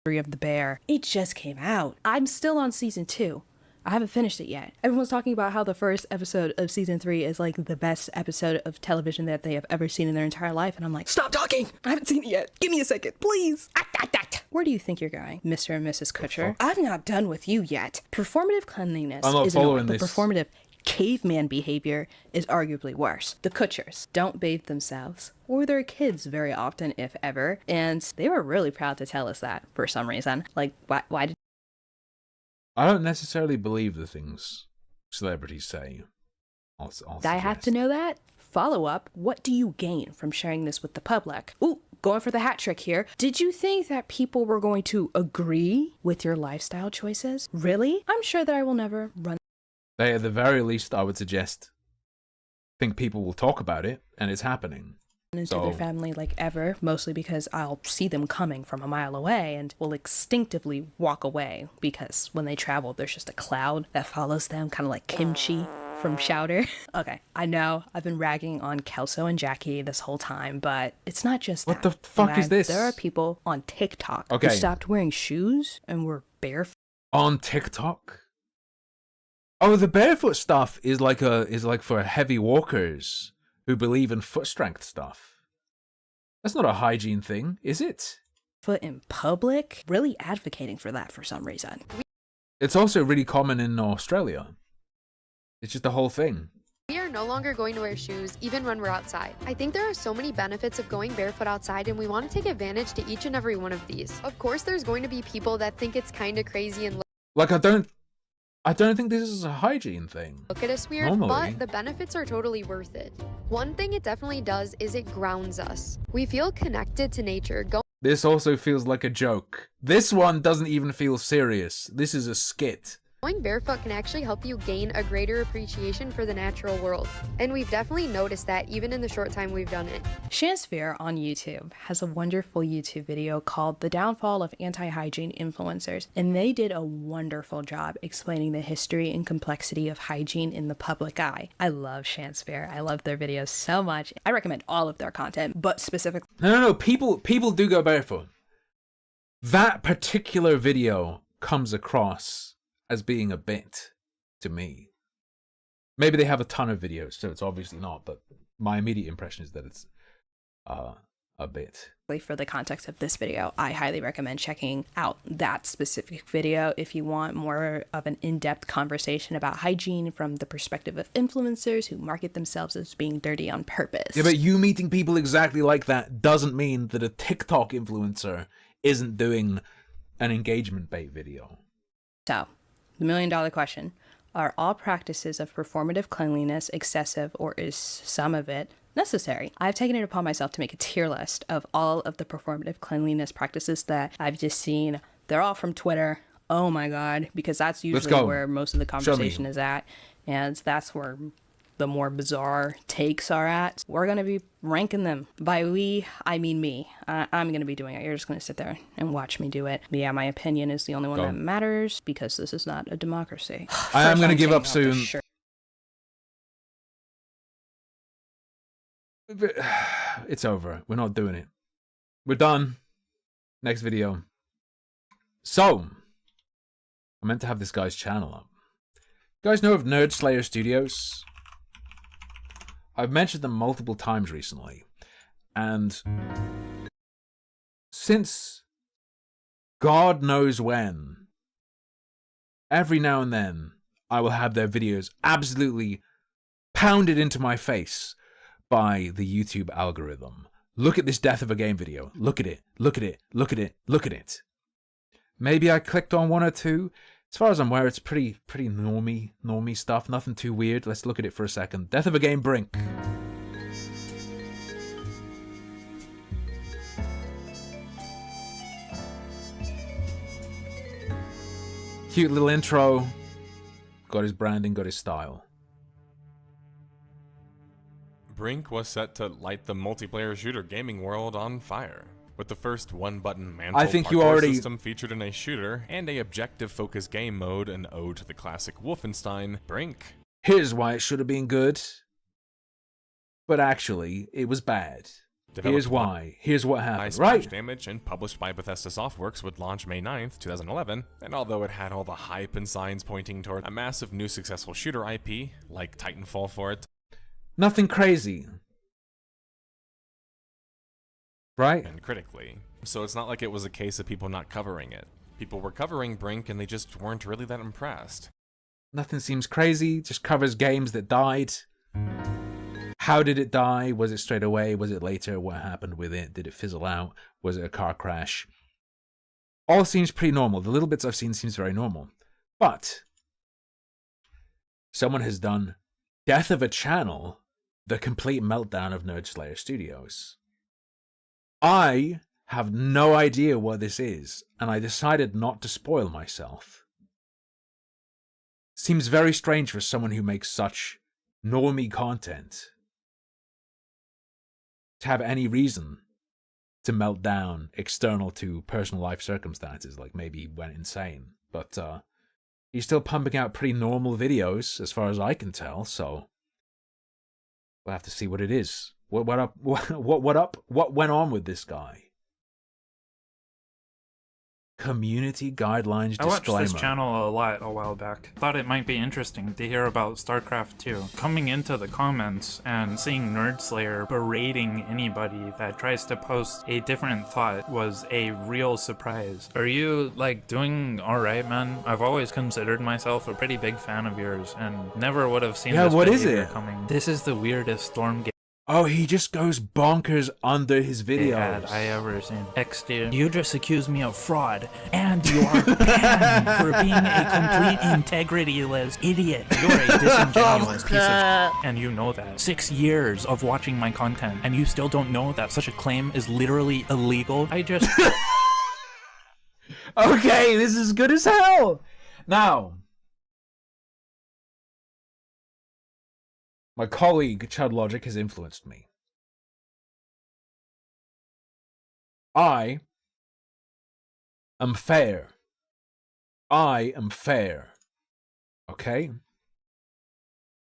Of the Bear. It just came out. I'm still on season 2. I haven't finished it yet. Everyone's talking about how the first episode of season 3 is like the best episode of television that they have ever seen in their entire life. And I'm like, stop talking! I haven't seen it yet. Give me a second, please. Where do you think you're going, Mr. and Mrs. Kutcher? I'm not done with you yet. Performative cleanliness is annoying, but performative caveman behavior is arguably worse. The Kutchers don't bathe themselves or their kids very often, if ever, and they were really proud to tell us that for some reason. Like, why did... I don't necessarily believe the things celebrities say. I have to know that? Follow up, what do you gain from sharing this with the public? Ooh, going for the hat trick here. Did you think that people were going to agree with your lifestyle choices? Really? I'm sure that I will never run... At the very least, I would suggest, think people will talk about it, and it's happening. Into their family like ever, mostly because I'll see them coming from a mile away and will instinctively walk away because when they travel, there's just a cloud that follows them, kind of like kimchi from Chowder. Okay, I know I've been ragging on Kelso and Jackie this whole time, but it's not just that. What the fuck is this? There are people on TikTok who stopped wearing shoes and were barefoot. On TikTok? Oh, the barefoot stuff is like for heavy walkers who believe in foot strength stuff. That's not a hygiene thing, is it? Foot in public? Really advocating for that for some reason. It's also really common in Australia. It's just the whole thing. We are no longer going to wear shoes, even when we're outside. I think there are so many benefits of going barefoot outside, and we want to take advantage to each and every one of these. Of course, there's going to be people that think it's kind of crazy and like, I don't think this is a hygiene thing. Look at us weird, normally. But the benefits are totally worth it. One thing it definitely does is it grounds us. We feel connected to nature. This also feels like a joke. This one doesn't even feel serious. This is a skit. Going barefoot can actually help you gain a greater appreciation for the natural world. And we've definitely noticed that even in the short time we've done it. Shansphere on YouTube has a wonderful YouTube video called The Downfall of Anti-Hygiene Influencers, and they did a wonderful job explaining the history and complexity of hygiene in the public eye. I love Shansphere. I love their videos so much. I recommend all of their content, but specifically... No. People do go barefoot. That particular video comes across as being a bit to me. Maybe they have a ton of videos, so it's obviously not, but my immediate impression is that it's a bit. For the context of this video, I highly recommend checking out that specific video if you want more of an in-depth conversation about hygiene from the perspective of influencers who market themselves as being dirty on purpose. Yeah, but you meeting people exactly like that doesn't mean that a TikTok influencer isn't doing an engagement bait video. So, the million-dollar question, are all practices of performative cleanliness excessive, or is some of it necessary? I've taken it upon myself to make a tier list of all of the performative cleanliness practices that I've just seen. They're all from Twitter. Oh my God, because that's usually where most of the conversation is at. And that's where the more bizarre takes are at, we're going to be ranking them. By we, I mean me. I'm going to be doing it. You're just going to sit there and watch me do it. But yeah, my opinion is the only one that matters because this is not a democracy. I am going to give up soon. It's over. We're not doing it. We're done. Next video. So, I meant to have this guy's channel up. You guys know of Nerd Slayer Studios? I've mentioned them multiple times recently. And since God knows when, every now and then, I will have their videos absolutely pounded into my face by the YouTube algorithm. Look at this death of a game video. Look at it. Look at it. Look at it. Look at it. Maybe I clicked on one or two. As far as I'm aware, it's pretty normie stuff. Nothing too weird. Let's look at it for a second. Death of a game Brink. Cute little intro. Got his branding, got his style. Brink was set to light the multiplayer shooter gaming world on fire, with the first one-button mantle parkour system featured in a shooter and a objective-focused game mode, an ode to the classic Wolfenstein. Brink. Here's why it should have been good, but actually, it was bad. Here's why. Here's what happened. Right? Damage and published by Bethesda Softworks would launch May 9th, 2011. And although it had all the hype and signs pointing toward a massive new successful shooter IP, like Titanfall for it, nothing crazy. Right? And critically. So it's not like it was a case of people not covering it. People were covering Brink and they just weren't really that impressed. Nothing seems crazy, just covers games that died. How did it die? Was it straight away? Was it later? What happened with it? Did it fizzle out? Was it a car crash? All seems pretty normal. The little bits I've seen seems very normal. But someone has done Death of a Channel, the complete meltdown of Nerd Slayer Studios. I have no idea what this is, and I decided not to spoil myself. Seems very strange for someone who makes such normie content to have any reason to melt down external to personal life circumstances, like maybe he went insane. But he's still pumping out pretty normal videos, as far as I can tell, so we'll have to see what it is. What up? What went on with this guy? Community guidelines disclaimer. I watched this channel a lot a while back. Thought it might be interesting to hear about StarCraft 2. Coming into the comments and seeing Nerd Slayer berating anybody that tries to post a different thought was a real surprise. Are you, like, doing alright, man? I've always considered myself a pretty big fan of yours and never would have seen this behavior coming. This is the weirdest Storm game. Oh, he just goes bonkers under his videos. I ever seen. XD. You just accused me of fraud, and you are banned for being a complete integrityless idiot. You're a disingenuous piece of shit, and you know that. 6 years of watching my content, and you still don't know that such a claim is literally illegal? I just... Okay, this is good as hell. Now, my colleague, Chad Logic, has influenced me. I am fair. I am fair. Okay?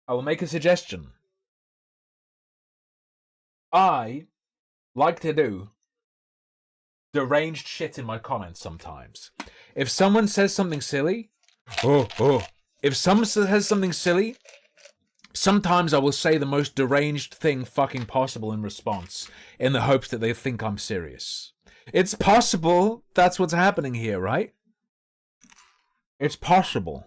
I will make a suggestion. I like to do deranged shit in my comments sometimes. If someone says something silly, if someone says something silly, sometimes I will say the most deranged thing fucking possible in response, in the hopes that they think I'm serious. It's possible that's what's happening here, right? It's possible.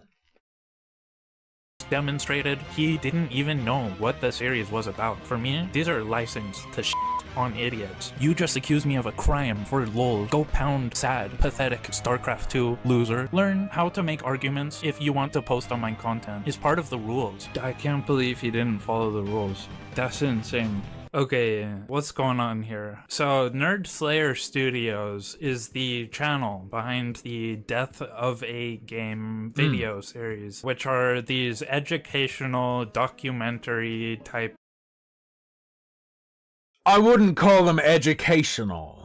Demonstrated he didn't even know what the series was about. For me, these are licensed to shit on idiots. You just accused me of a crime for lol. Go pound sad, pathetic StarCraft 2 loser. Learn how to make arguments if you want to post on my content. It's part of the rules. I can't believe he didn't follow the rules. That's insane. Okay, what's going on here? So, Nerd Slayer Studios is the channel behind the Death of a Game video series, which are these educational documentary type. I wouldn't call them educational.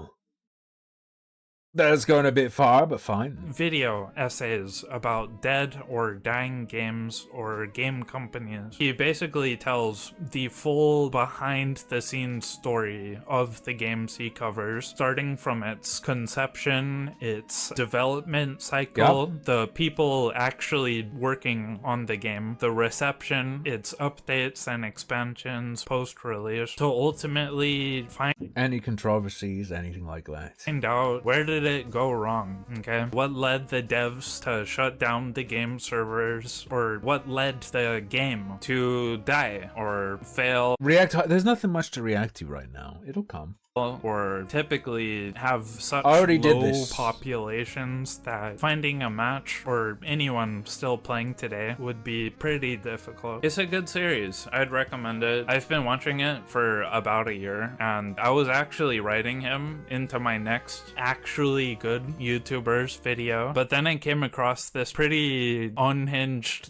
That's going a bit far, but fine. Video essays about dead or dying games or game companies. He basically tells the full behind-the-scenes story of the games he covers, starting from its conception, its development cycle, the people actually working on the game, the reception, its updates and expansions post-release, to ultimately find any controversies, anything like that. Find out where did it go wrong, okay? What led the devs to shut down the game servers, or what led the game to die or fail? There's nothing much to react to right now. It'll come. Or typically have such low populations that finding a match or anyone still playing today would be pretty difficult. It's a good series. I'd recommend it. I've been watching it for about a year, and I was actually writing him into my next actually good YouTuber's video, but then I came across this pretty unhinged.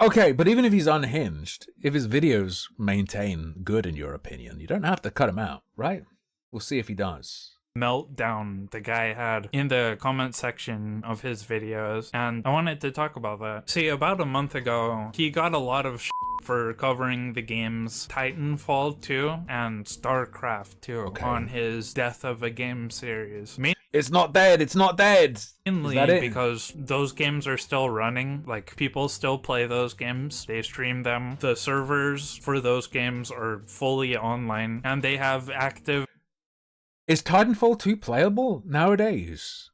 Okay, but even if he's unhinged, if his videos maintain good in your opinion, you don't have to cut him out, right? We'll see if he does. Meltdown the guy had in the comment section of his videos, and I wanted to talk about that. See, about a month ago, he got a lot of for covering the games Titanfall 2 and StarCraft 2 on his Death of a Game series. It's not dead, it's not dead! Mainly because those games are still running, like people still play those games, they stream them. The servers for those games are fully online, and they have active... Is Titanfall 2 playable nowadays?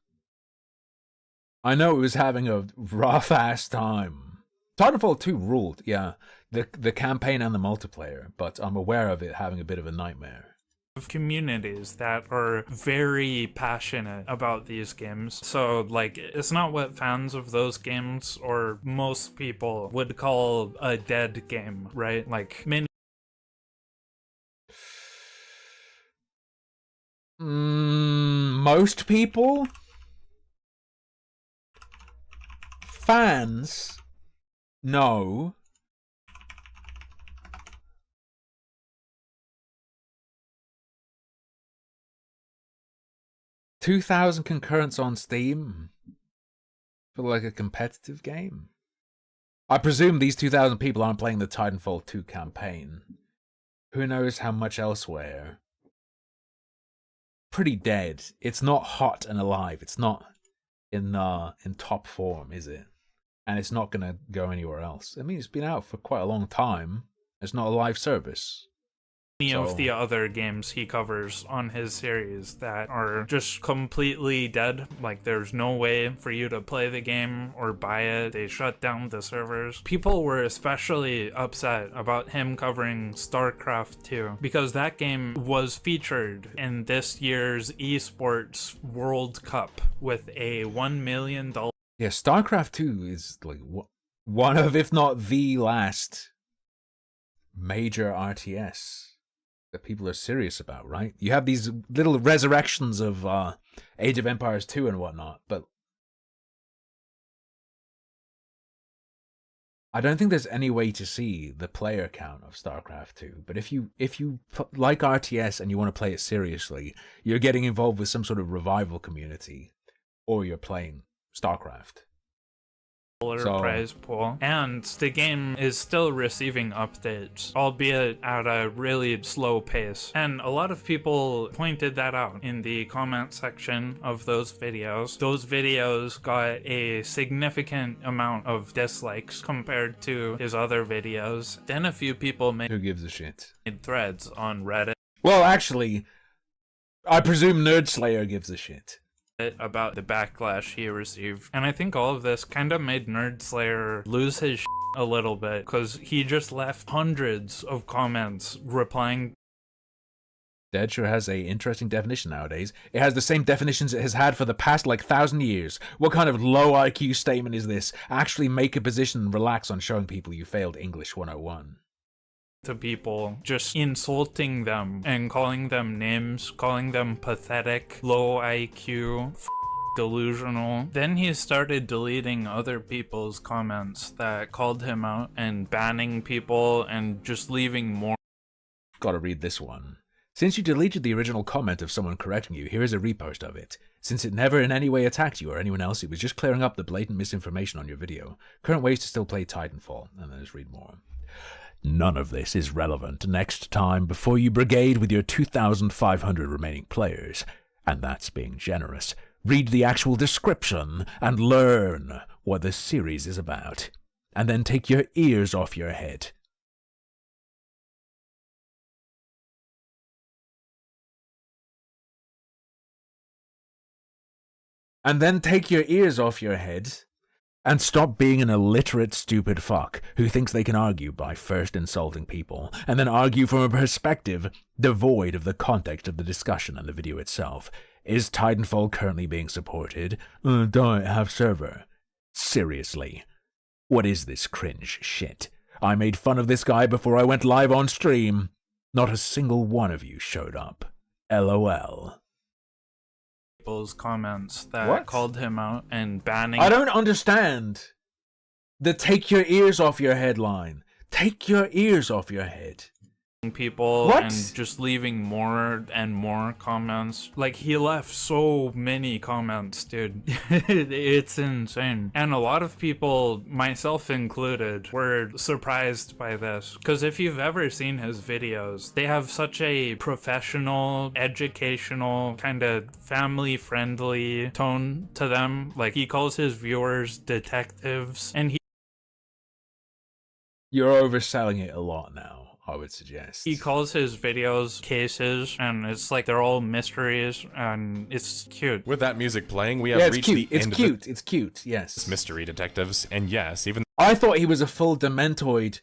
I know it was having a rough-ass time. Titanfall 2 ruled, yeah. The campaign and the multiplayer, but I'm aware of it having a bit of a nightmare. Communities that are very passionate about these games. So, like, it's not what fans of those games or most people would call a dead game, right? Like, most people? Fans? No. $2,000 concurrents on Steam for like a competitive game. I presume these 2,000 people aren't playing the Titanfall 2 campaign. Who knows how much elsewhere? Pretty dead. It's not hot and alive. It's not in top form, is it? And it's not gonna go anywhere else. I mean, it's been out for quite a long time. It's not a live service. Many of the other games he covers on his series that are just completely dead. Like, there's no way for you to play the game or buy it. They shut down the servers. People were especially upset about him covering StarCraft 2 because that game was featured in this year's esports World Cup with a $1 million. Yeah, StarCraft 2 is like one of, if not the last major RTS that people are serious about, right? You have these little resurrections of Age of Empires 2 and whatnot, but I don't think there's any way to see the player count of StarCraft 2. But if you like RTS and you want to play it seriously, you're getting involved with some sort of revival community, or you're playing StarCraft. Prize pool, and the game is still receiving updates, albeit at a really slow pace, and a lot of people pointed that out in the comment section of those videos. Those videos got a significant amount of dislikes compared to his other videos. Then a few people made who gives a shit threads on Reddit. Well, actually, I presume Nerd Slayer gives a shit about the backlash he received, and I think all of this kind of made Nerd Slayer lose his shit a little bit, because he just left hundreds of comments replying. Dead sure has a interesting definition nowadays. It has the same definitions it has had for the past 1,000 years. What kind of low IQ statement is this? Actually make a position and relax on showing people you failed English 101. to people, just insulting them and calling them names, calling them pathetic, low IQ, delusional. Then he started deleting other people's comments that called him out and banning people and just leaving more. Gotta read this one. Since you deleted the original comment of someone correcting you, here is a repost of it. Since it never in any way attacked you or anyone else, it was just clearing up the blatant misinformation on your video. Current ways to still play Titanfall. And then just read more. None of this is relevant next time before you brigade with your 2,500 remaining players. And that's being generous. Read the actual description and learn what this series is about. And then take your ears off your head. And then take your ears off your head and stop being an illiterate, stupid fuck who thinks they can argue by first insulting people and then argue from a perspective devoid of the context of the discussion and the video itself. Is Titanfall currently being supported? Don't have server. Seriously. What is this cringe shit? I made fun of this guy before I went live on stream. Not a single one of you showed up. LOL. Comments that called him out and banning. I don't understand the take your ears off your headline. Take your ears off your head. People and just leaving more and more comments. Like, he left so many comments, dude. It's insane. And a lot of people, myself included, were surprised by this. Because if you've ever seen his videos, they have such a professional, educational, kind of family-friendly tone to them. Like, he calls his viewers detectives, and You're overselling it a lot now, I would suggest. he calls his videos cases, and it's like they're all mysteries, and it's cute. With that music playing, we have reached the end of It's cute, yes. Mystery detectives, and yes, even I thought he was a full dementoid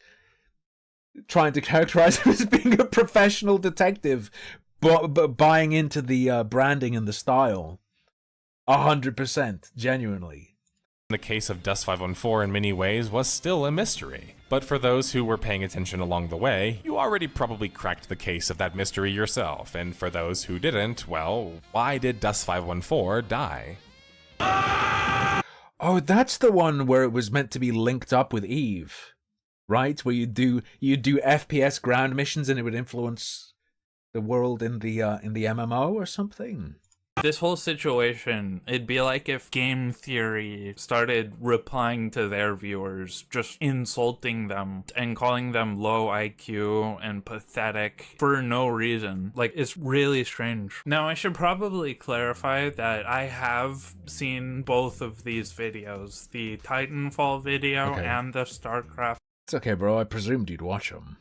trying to characterize him as being a professional detective, but buying into the branding and the style. 100%, genuinely. the case of Dust 514 in many ways was still a mystery. But for those who were paying attention along the way, you already probably cracked the case of that mystery yourself, and for those who didn't, well, why did Dust 514 die? Oh, that's the one where it was meant to be linked up with Eve, right? Where you do FPS ground missions and it would influence the world in the MMO or something. This whole situation, it'd be like if Game Theory started replying to their viewers, just insulting them and calling them low IQ and pathetic for no reason. Like, it's really strange. Now, I should probably clarify that I have seen both of these videos, the Titanfall video and the StarCraft. It's okay, bro. I presumed you'd watch them.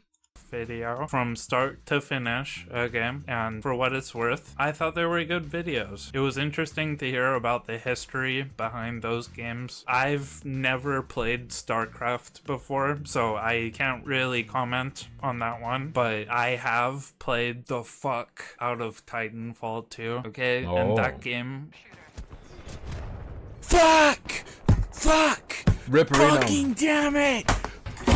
Video from start to finish game, and for what it's worth, I thought they were good videos. It was interesting to hear about the history behind those games. I've never played StarCraft before, so I can't really comment on that one, but I have played the fuck out of Titanfall 2, okay? Oh. And that game... Fuck! Ripperino. Fucking damn it!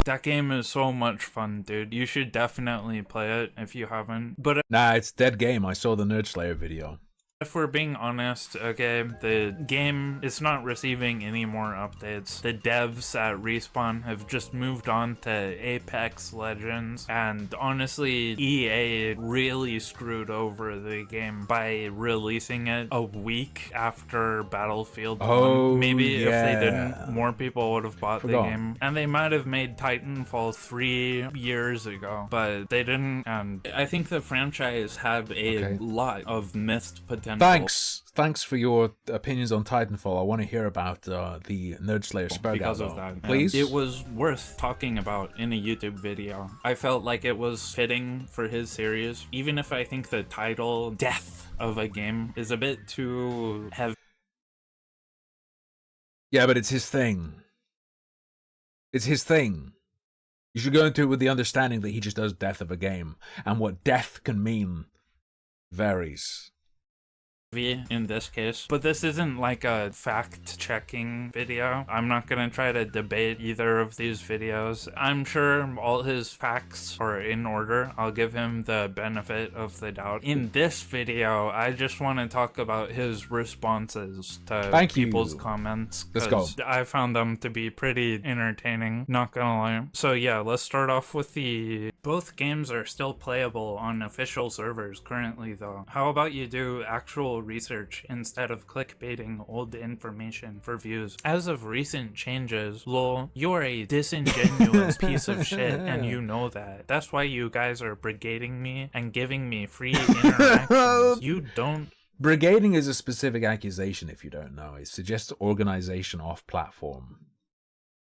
That game is so much fun, dude. You should definitely play it if you haven't. But Nah, it's dead game. I saw the Nerd Slayer video. if we're being honest, okay, the game is not receiving any more updates. The devs at Respawn have just moved on to Apex Legends, and honestly, EA really screwed over the game by releasing it a week after Battlefield 1. Maybe if they didn't, more people would have bought the game. And they might have made Titanfall 3 years ago, but they didn't, and I think the franchise had a lot of missed potential. Thanks for your opinions on Titanfall. I want to hear about the Nerd Slayer Spurgout. Because of that, please. It was worth talking about in a YouTube video. I felt like it was fitting for his series, even if I think the title "Death of a Game" is a bit too heavy. Yeah, but it's his thing. It's his thing. You should go into it with the understanding that he just does death of a game, and what death can mean varies. in this case, but this isn't like a fact-checking video. I'm not gonna try to debate either of these videos. I'm sure all his facts are in order. I'll give him the benefit of the doubt. In this video, I just want to talk about his responses to people's comments. Let's go. I found them to be pretty entertaining, not gonna lie. So yeah, let's start off with both games are still playable on official servers currently though. How about you do actual research instead of clickbaiting old information for views? As of recent changes, lol, you're a disingenuous piece of shit and you know that. That's why you guys are brigading me and giving me free interactions. You don't. Brigading is a specific accusation if you don't know. It suggests organization off platform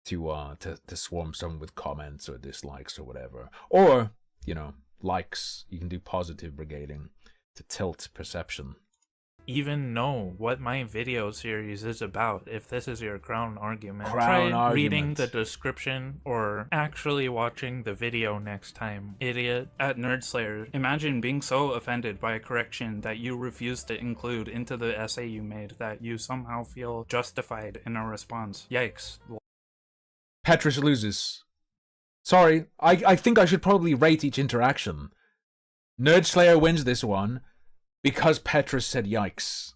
to swarm someone with comments or dislikes or whatever. Or, you know, likes. You can do positive brigading to tilt perception. Even know what my video series is about if this is your crown argument. Try reading the description or actually watching the video next time, idiot. At Nerdslayer, imagine being so offended by a correction that you refuse to include into the essay you made that you somehow feel justified in a response. Yikes. Petrus loses. Sorry, I think I should probably rate each interaction. Nerdslayer wins this one because Petrus said yikes.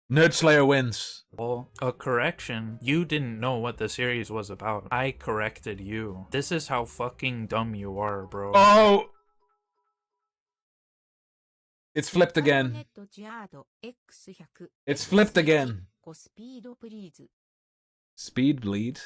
Nerdslayer wins. Well, a correction. You didn't know what the series was about. I corrected you. This is how fucking dumb you are, bro. Oh! It's flipped again. It's flipped again. Speed bleed.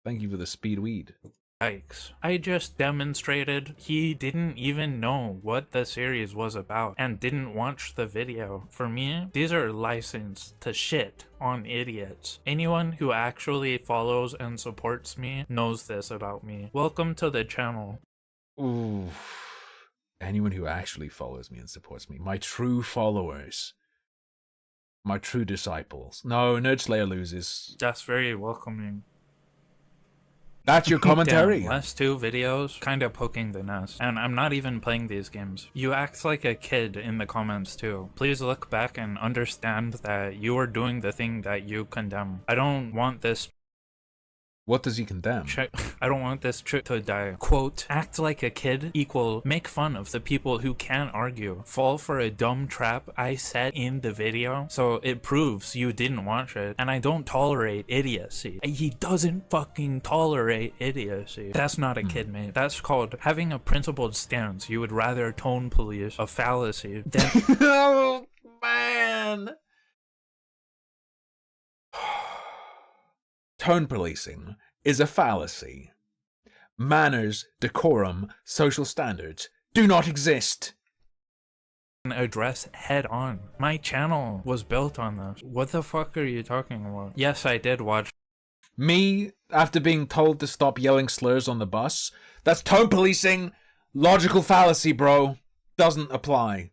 Thank you for the speed weed. Yikes. I just demonstrated he didn't even know what the series was about and didn't watch the video. For me, these are licensed to shit on idiots. Anyone who actually follows and supports me knows this about me. Welcome to the channel. Ooh. Anyone who actually follows me and supports me. My true followers. My true disciples. No, Nerdslayer loses. That's very welcoming. That's your commentary. Damn, last two videos, kinda poking the nest. And I'm not even playing these games. You act like a kid in the comments too. Please look back and understand that you are doing the thing that you condemn. I don't want this. What does he condemn? I don't want this trip to die. Quote, act like a kid equal make fun of the people who can't argue. Fall for a dumb trap I said in the video, so it proves you didn't watch it. And I don't tolerate idiocy. He doesn't fucking tolerate idiocy. That's not a kid, mate. That's called having a principled stance. You would rather tone police a fallacy than... Oh, man! Tone policing is a fallacy. Manners, decorum, social standards do not exist. Address head on. My channel was built on this. What the fuck are you talking about? Yes, I did watch. Me, after being told to stop yelling slurs on the bus? That's tone policing. Logical fallacy, bro. Doesn't apply.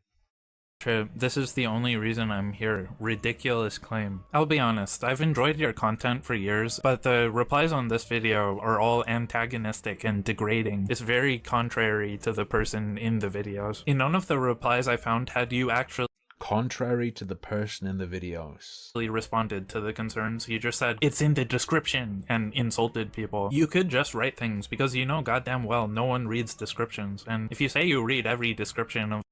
This is the only reason I'm here. Ridiculous claim. I'll be honest, I've enjoyed your content for years, but the replies on this video are all antagonistic and degrading. It's very contrary to the person in the videos. In none of the replies I found had you actually contrary to the person in the videos responded to the concerns. You just said, it's in the description, and insulted people. You could just write things, because you know goddamn well no one reads descriptions, and if you say you read every description of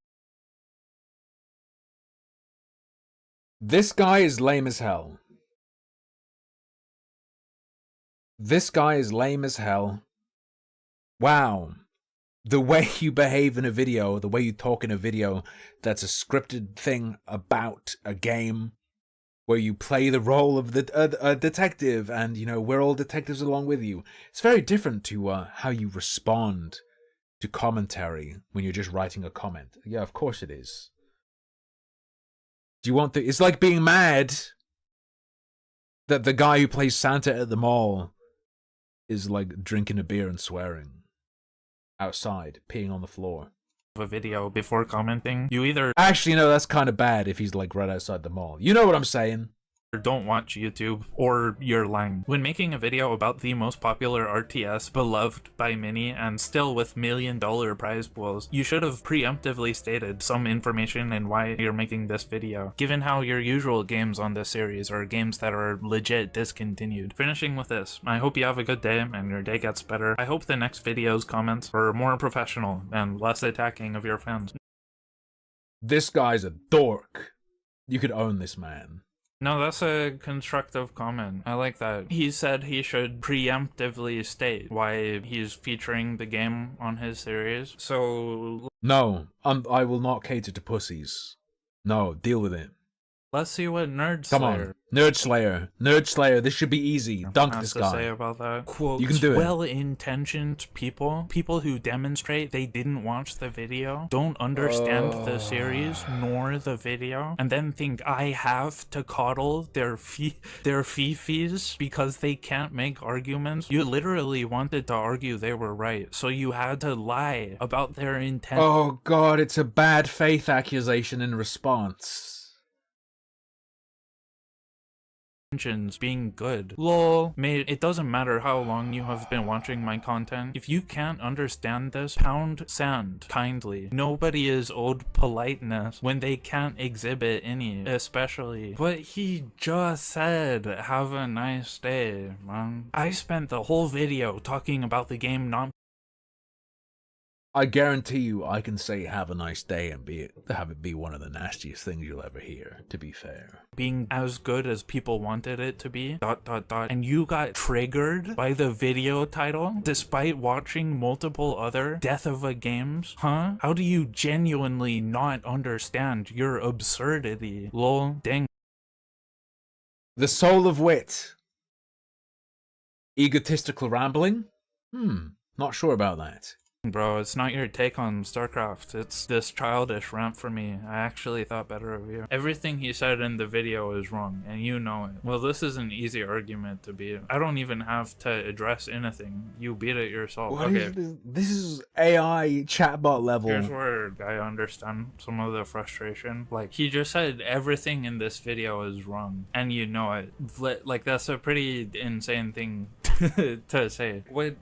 this guy is lame as hell. This guy is lame as hell. Wow. The way you behave in a video, the way you talk in a video, that's a scripted thing about a game where you play the role of a detective and, you know, we're all detectives along with you. It's very different to how you respond to commentary when you're just writing a comment. Yeah, of course it is. Do you want to... It's like being mad that the guy who plays Santa at the mall is like drinking a beer and swearing outside, peeing on the floor. A video before commenting. You either... Actually, no, that's kind of bad if he's like right outside the mall. You know what I'm saying? don't watch YouTube or you're lying. When making a video about the most popular RTS beloved by many and still with $1 million prize pools, you should have preemptively stated some information and why you're making this video, given how your usual games on this series are games that are legit discontinued. Finishing with this, I hope you have a good day and your day gets better. I hope the next video's comments are more professional and less attacking of your fans. This guy's a dork. You could own this man. No, that's a constructive comment. I like that. He said he should preemptively state why he's featuring the game on his series. So... No, I will not cater to pussies. No, deal with it. Let's see what Nerd Come Slayer... on. Nerd Slayer. Nerd Slayer, this should be easy. Dunk this guy. To say about that. Quote, you can do it. Well-intentioned people who demonstrate they didn't watch the video, don't understand the series nor the video, and then think I have to coddle their fifis because they can't make arguments. You literally wanted to argue they were right, so you had to lie about their intent. Oh god, it's a bad faith accusation in response. Being good. Lol. Mate, it doesn't matter how long you have been watching my content. If you can't understand this, pound sand kindly. Nobody is owed politeness when they can't exhibit any, especially. But he just said, have a nice day, man. I spent the whole video talking about the game not... I guarantee you I can say have a nice day and have it be one of the nastiest things you'll ever hear, to be fair. Being as good as people wanted it to be, ... and you got triggered by the video title despite watching multiple other Death of a games? Huh? How do you genuinely not understand your absurdity? Lol, dang. The soul of wit. Egotistical rambling? Not sure about that. Bro, it's not your take on StarCraft. It's this childish rant for me. I actually thought better of you. Everything he said in the video is wrong, and you know it. Well, this is an easy argument to beat. I don't even have to address anything. You beat it yourself. What okay. Is this? This is AI chatbot level. Here's where I understand some of the frustration. Like, he just said everything in this video is wrong, and you know it. Like, that's a pretty insane thing to say. What?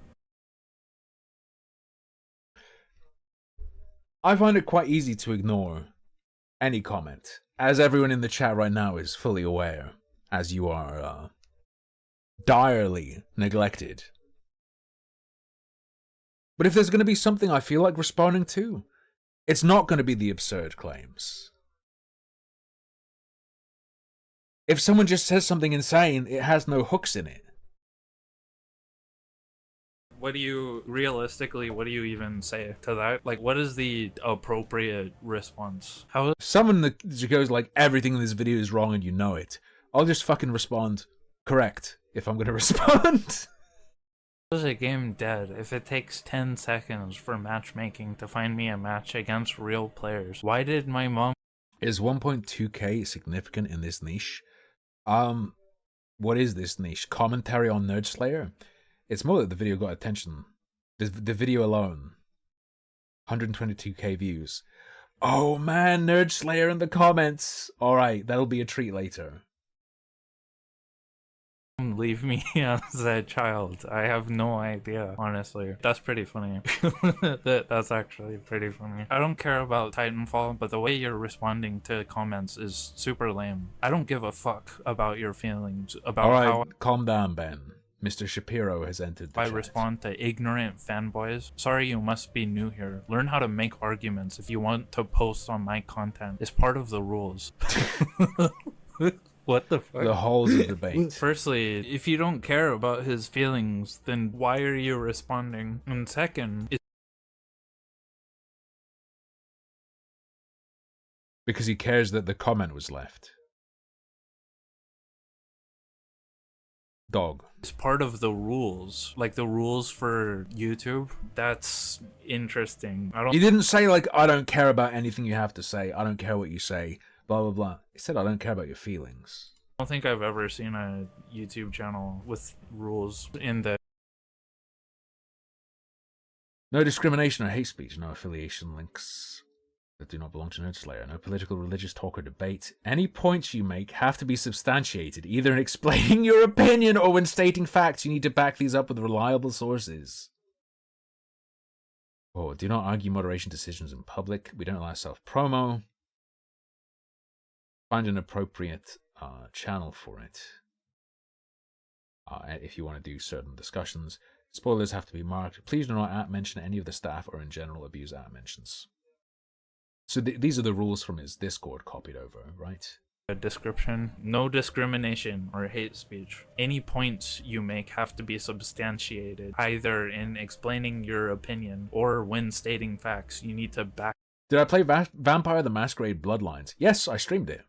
I find it quite easy to ignore any comment, as everyone in the chat right now is fully aware, as you are direly neglected. But if there's going to be something I feel like responding to, it's not going to be the absurd claims. If someone just says something insane, it has no hooks in it. What do you, realistically, what do you even say to that? Like, what is the appropriate response? How? Someone that goes like, everything in this video is wrong and you know it. I'll just fucking respond, correct, if I'm gonna respond. Is a game dead if it takes 10 seconds for matchmaking to find me a match against real players? Why did my mom... Is 1.2k significant in this niche? What is this niche? Commentary on Nerd Slayer? It's more that the video got attention. The video alone. 122k views. Oh man, Nerd Slayer in the comments. Alright, that'll be a treat later. Leave me as a child. I have no idea, honestly. That's pretty funny. That's actually pretty funny. I don't care about Titanfall, but the way you're responding to comments is super lame. I don't give a fuck about your feelings about how... Calm down, Ben. Mr. Shapiro has entered the I chat. respond to ignorant fanboys. Sorry, you must be new here. Learn how to make arguments if you want to post on my content. It's part of the rules. What the fuck? The halls of debate. Firstly, if you don't care about his feelings, then why are you responding? And second, because he cares that the comment was left. Dog. It's part of the rules, like the rules for YouTube. That's interesting. He didn't say like, I don't care about anything you have to say. I don't care what you say. Blah, blah, blah. He said, I don't care about your feelings. I don't think I've ever seen a YouTube channel with rules in the... No discrimination or hate speech, no affiliation links that do not belong to Nerdslayer. No political, religious talk or debate. Any points you make have to be substantiated, either in explaining your opinion or when stating facts. You need to back these up with reliable sources. Oh, do not argue moderation decisions in public. We don't allow self-promo. Find an appropriate channel for it. If you want to do certain discussions. Spoilers have to be marked. Please do not mention any of the staff or in general abuse mentions. So these are the rules from his Discord copied over, right? A description. No discrimination or hate speech. Any points you make have to be substantiated, either in explaining your opinion or when stating facts. You need to back Did I play Vampire the Masquerade Bloodlines? Yes, I streamed it.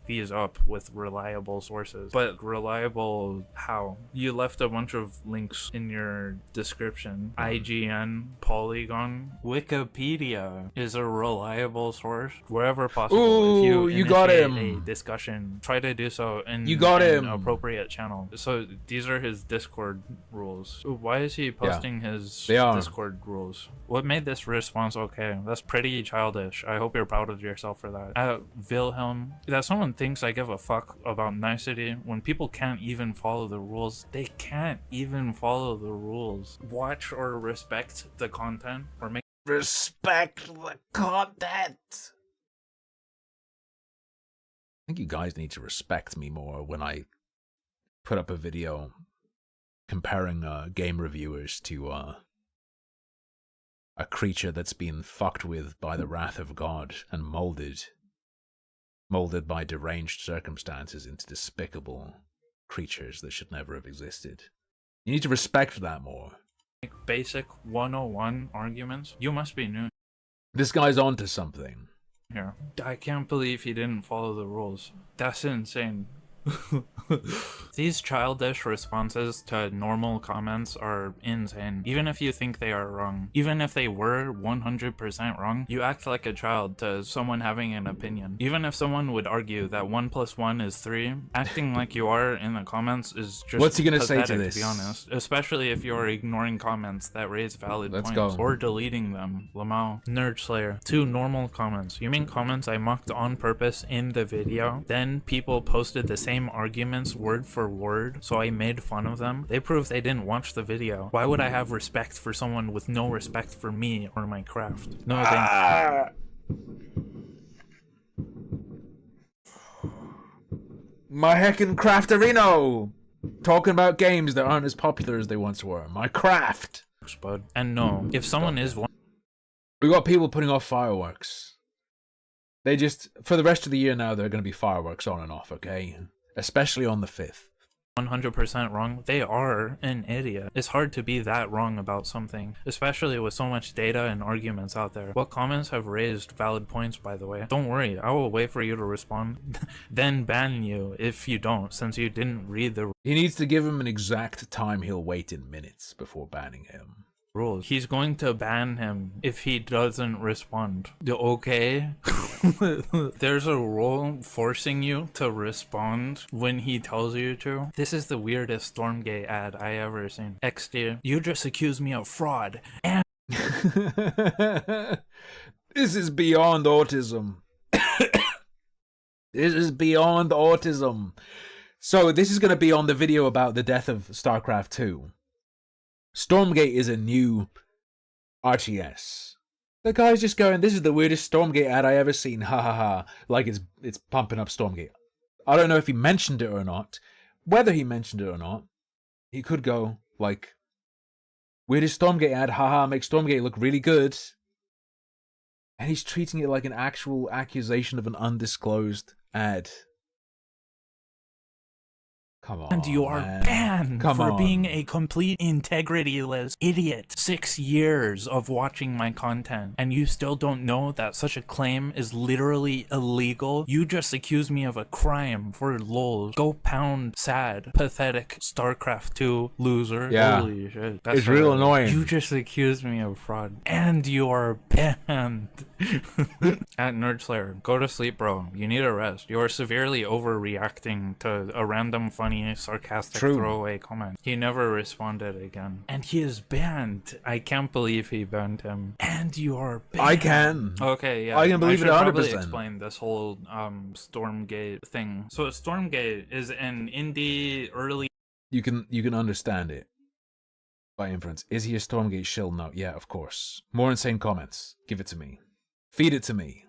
These up with reliable sources. But reliable how? You left a bunch of links in your description. IGN, Polygon, Wikipedia is a reliable source wherever possible. Ooh, if you got initiate him. a discussion, try to do so in You got an him. appropriate channel. So these are his Discord rules. Why is he posting his they are. Discord rules? What made this response okay? That's pretty childish. I hope you're proud of yourself for that. Wilhelm, that someone thinks I give a fuck about nicety when people can't even follow the rules. They can't even follow the rules. Watch or respect the content or make Respect the content. I think you guys need to respect me more when I put up a video comparing game reviewers to a creature that's been fucked with by the wrath of God and molded by deranged circumstances into despicable creatures that should never have existed. You need to respect that more. basic 101 arguments. You must be new This guy's onto something. here. I can't believe he didn't follow the rules. That's insane. These childish responses to normal comments are insane. Even if you think they are wrong, even if they were 100% wrong, you act like a child to someone having an opinion. Even if someone would argue that 1 + 1 is 3, acting like you are in the comments is just What's he gonna pathetic, say to this? to be honest. Especially if you're ignoring comments that raise valid Let's points go. or deleting them. Lamau. Nerd Slayer. 2 normal comments. You mean comments I mocked on purpose in the video? Then people posted the same arguments word for word, so I made fun of them. They prove they didn't watch the video. Why would I have respect for someone with no respect for me or my craft? No thanks. My heckin' crafterino! Talking about games that aren't as popular as they once were. My craft! Bud. And no, if someone is one We got people putting off fireworks. They just, for the rest of the year now, there are going to be fireworks on and off, okay? Especially on the 5th. 100% wrong, they are an idiot. It's hard to be that wrong about something, especially with so much data and arguments out there. What comments have raised valid points, by the way? Don't worry, I will wait for you to respond, then ban you if you don't, since you didn't read the He needs to give him an exact time he'll wait in minutes before banning him. rules. He's going to ban him if he doesn't respond. Okay? There's a rule forcing you to respond when he tells you to. This is the weirdest Stormgate ad I ever seen. XD, you just accused me of fraud and This is beyond autism. This is beyond autism. So this is going to be on the video about the death of StarCraft 2. Stormgate is a new RTS. The guy's just going, this is the weirdest Stormgate ad I ever seen, ha ha ha. Like it's pumping up Stormgate. I don't know if he mentioned it or not. Whether he mentioned it or not, he could go, like, weirdest Stormgate ad, haha, makes Stormgate look really good. And he's treating it like an actual accusation of an undisclosed ad. Come on, and you are man. banned Come for on. being a complete integrityless idiot. 6 years of watching my content, and you still don't know that such a claim is literally illegal? You just accused me of a crime for lols. Go pound sad, pathetic StarCraft 2 loser. Yeah. Holy shit. It's real annoying. You just accused me of fraud, and you are banned. At Nerdslayer, go to sleep, bro. You need a rest. You are severely overreacting to a random funny funny, sarcastic True. throwaway comment. He never responded again. And he is banned. I can't believe he banned him. And you are banned. I can. Okay, yeah. I can believe I it should 100%. probably explain this whole Stormgate thing. So Stormgate is an indie early... You can understand it by inference. Is he a Stormgate shill? No. Yeah, of course. More insane comments. Give it to me. Feed it to me.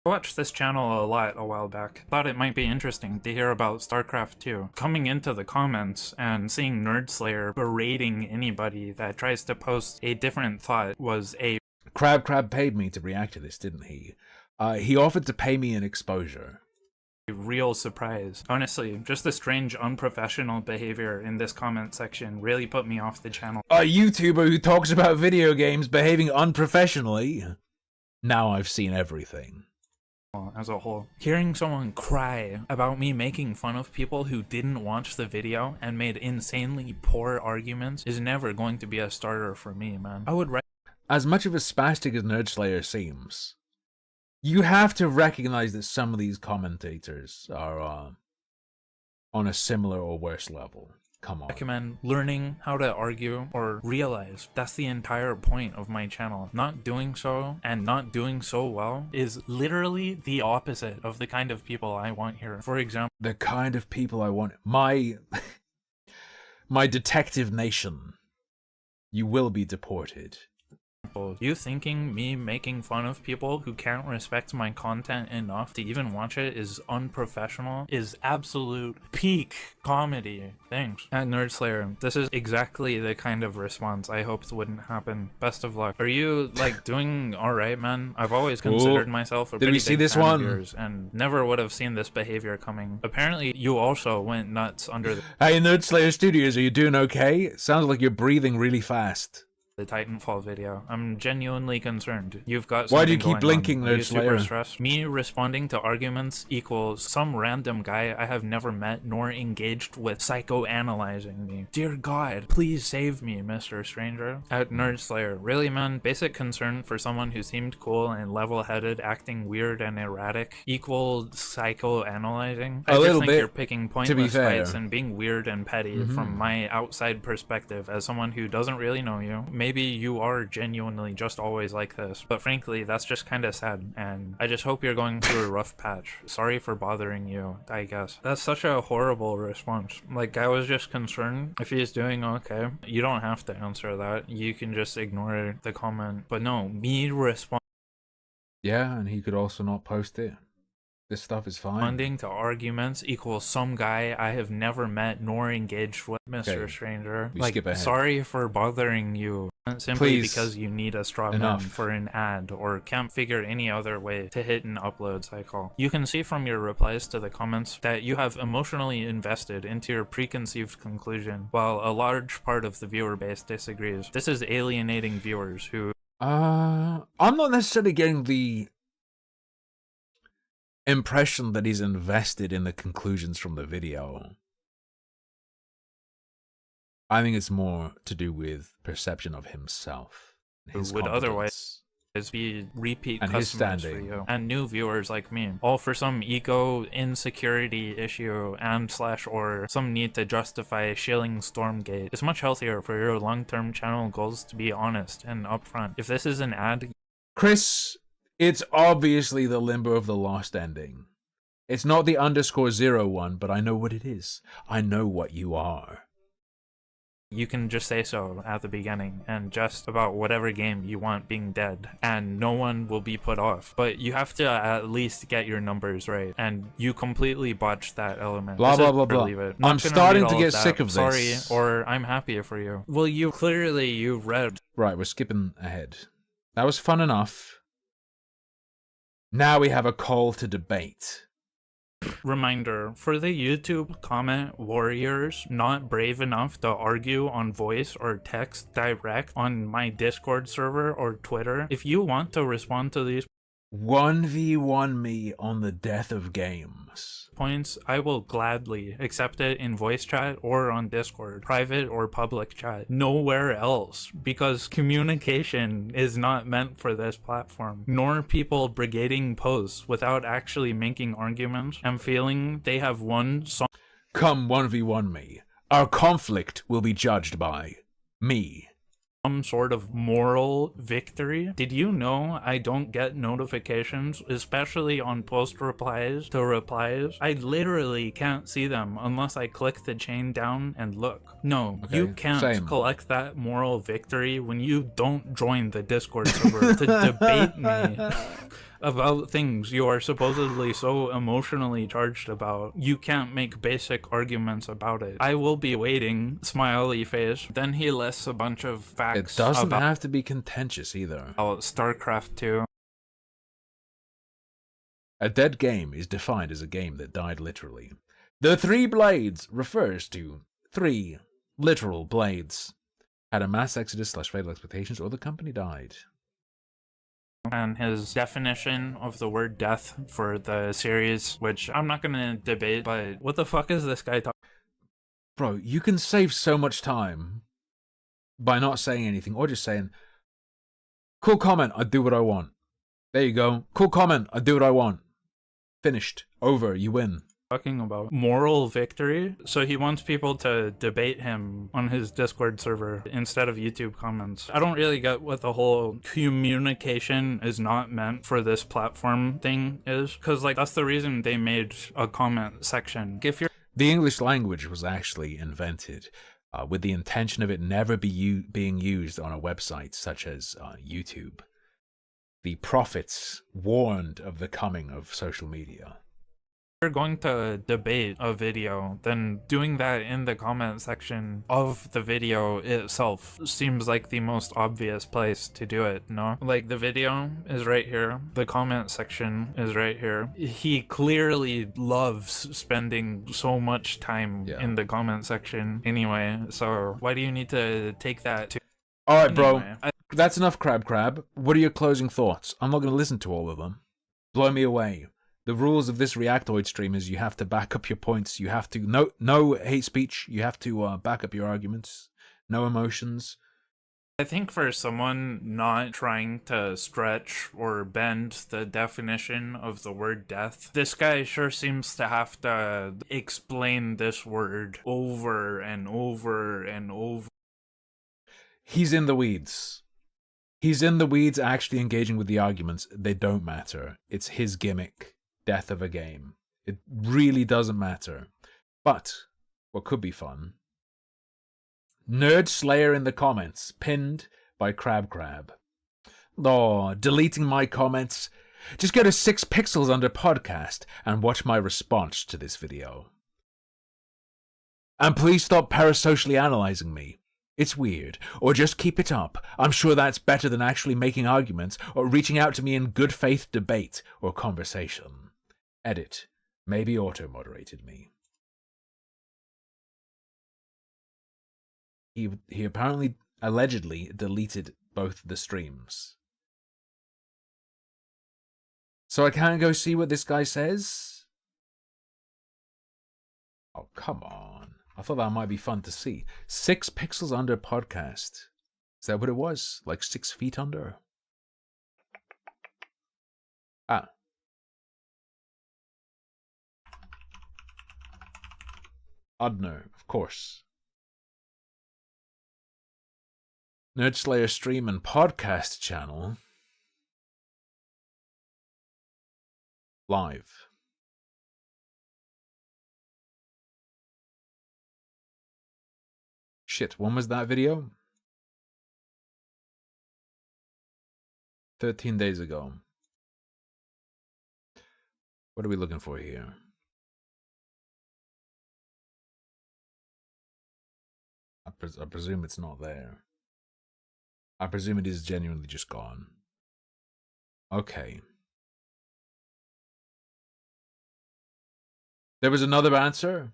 I watched this channel a lot a while back. Thought it might be interesting to hear about StarCraft 2. Coming into the comments and seeing Nerdslayer berating anybody that tries to post a different thought was a... Crab paid me to react to this, didn't he? He offered to pay me an exposure. Real surprise. Honestly, just the strange unprofessional behavior in this comment section really put me off the channel. A YouTuber who talks about video games behaving unprofessionally? Now I've seen everything. As a whole. Hearing someone cry about me making fun of people who didn't watch the video and made insanely poor arguments is never going to be a starter for me, man. I would... As much of a spastic as Nerdslayer seems, you have to recognize that some of these commentators are on a similar or worse level. Come on. Recommend learning how to argue or realize that's the entire point of my channel. Not doing so and not doing so well is literally the opposite of the kind of people I want here. For example, the kind of people I want. My detective nation. You will be deported. You thinking me making fun of people who can't respect my content enough to even watch it is unprofessional is absolute peak comedy. Thanks. At Nerdslayer, this is exactly the kind of response I hoped wouldn't happen. Best of luck. Are you, like, doing alright, man? I've always considered myself a pretty big fan of yours and never would have seen this behavior coming. Apparently, you also went nuts under the... Hey, Nerdslayer Studios, are you doing okay? Sounds like you're breathing really fast. The Titanfall video. I'm genuinely concerned. You've got Why do you something keep going blinking, on. Are you Nerdslayer? super stressed? Me responding to arguments equals some random guy I have never met nor engaged with psychoanalyzing me. Dear God, please save me, Mr. Stranger. At Nerdslayer, really, man? Basic concern for someone who seemed cool and level-headed, acting weird and erratic equals psychoanalyzing? I just think you're picking pointless fights and being weird and petty from my outside perspective as someone who doesn't really know you. Maybe you are genuinely just always like this, but frankly, that's just kind of sad, and I just hope you're going through a rough patch. Sorry for bothering you, I guess. That's such a horrible response. Like, I was just concerned if he's doing okay. You don't have to answer that. You can just ignore the comment. But no, me respond. Yeah, and he could also not post it. This stuff is fine. Responding to arguments equals some guy I have never met nor engaged with, Mr. Stranger. We like, skip ahead. sorry for bothering you. Simply Please. because you need a straw man for an ad or can't figure any other way to hit an upload cycle. You can see from your replies to the comments that you have emotionally invested into your preconceived conclusion, while a large part of the viewer base disagrees. This is alienating viewers who... I'm not necessarily getting the impression that he's invested in the conclusions from the video. I think it's more to do with perception of himself. His would otherwise be repeat customers for you and new viewers like me, all for some ego insecurity issue and / or some need to justify shilling Stormgate. It's much healthier for your long-term channel goals to be honest and upfront. If this is an ad, Chris, it's obviously the Limbo of the Lost ending. It's not the _01, but I know what it is. I know what you are. you can just say so at the beginning and just about whatever game you want being dead, and no one will be put off. But you have to at least get your numbers right, and you completely botched that element. Blah, blah, blah, blah. I'm starting to get sick of Sorry, this. or I'm happy for you. Well, you read. Right, we're skipping ahead. That was fun enough. Now we have a call to debate. Reminder, for the YouTube comment warriors not brave enough to argue on voice or text direct on my Discord server or Twitter, if you want to respond to these 1v1 me on the death of games. Points, I will gladly accept it in voice chat or on Discord, private or public chat, nowhere else, because communication is not meant for this platform, nor people brigading posts without actually making arguments and feeling they have won some. Come 1v1 me. Our conflict will be judged by me. Some sort of moral victory. Did you know I don't get notifications, especially on post replies to replies? I literally can't see them unless I click the chain down and look. No, Okay, you can't same. collect that moral victory when you don't join the Discord server to debate me about things you are supposedly so emotionally charged about. You can't make basic arguments about it. I will be waiting, smiley face. Then he lists a bunch of facts. It doesn't about have to be contentious either. StarCraft 2. A dead game is defined as a game that died literally. The 3 blades refers to 3 literal blades. Had a mass exodus / fatal expectations, or the company died. And his definition of the word death for the series, which I'm not gonna debate, but what the fuck is this guy talking? Bro, you can save so much time by not saying anything, or just saying, cool comment, I do what I want. There you go. Cool comment, I do what I want. Finished. Over. You win. Talking about moral victory. So he wants people to debate him on his Discord server instead of YouTube comments. I don't really get what the whole communication is not meant for this platform thing is, because like that's the reason they made a comment section. If you're The English language was actually invented with the intention of it never being used on a website such as YouTube. The prophets warned of the coming of social media. you're going to debate a video, then doing that in the comment section of the video itself seems like the most obvious place to do it, no? Like, the video is right here, the comment section is right here. He clearly loves spending so much time in the comment section anyway, so why do you need to take that to... Alright, bro, that's enough crab. What are your closing thoughts? I'm not going to listen to all of them. Blow me away. The rules of this Reactoid stream is you have to back up your points. You have to no hate speech. You have to back up your arguments. No emotions. I think for someone not trying to stretch or bend the definition of the word death, this guy sure seems to have to explain this word over and over and over. He's in the weeds. He's in the weeds actually engaging with the arguments. They don't matter. It's his gimmick. Death of a game. It really doesn't matter. But what could be fun? Nerd Slayer in the comments, pinned by Crab. Oh, deleting my comments. Just go to 6 pixels under podcast and watch my response to this video. And please stop parasocially analyzing me. It's weird. Or just keep it up. I'm sure that's better than actually making arguments or reaching out to me in good faith debate or conversation. Edit. Maybe auto-moderated me. He apparently, allegedly, deleted both the streams. So I can't go see what this guy says? Oh, come on. I thought that might be fun to see. 6 pixels under podcast. Is that what it was? Like 6 feet under? Ah. Udner, of course. Nerdslayer stream and podcast channel. Live. Shit, when was that video? 13 days ago. What are we looking for here? I presume it's not there. I presume it is genuinely just gone. Okay. There was another answer?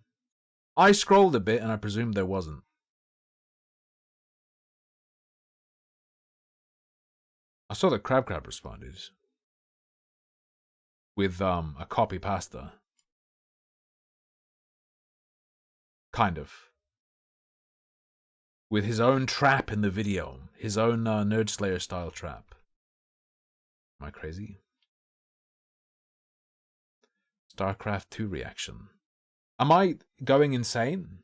I scrolled a bit and I presumed there wasn't. I saw that Crab responded. with a copy pasta. Kind of. With his own trap in the video. His own Nerd Slayer style trap. Am I crazy? StarCraft 2 reaction. Am I going insane?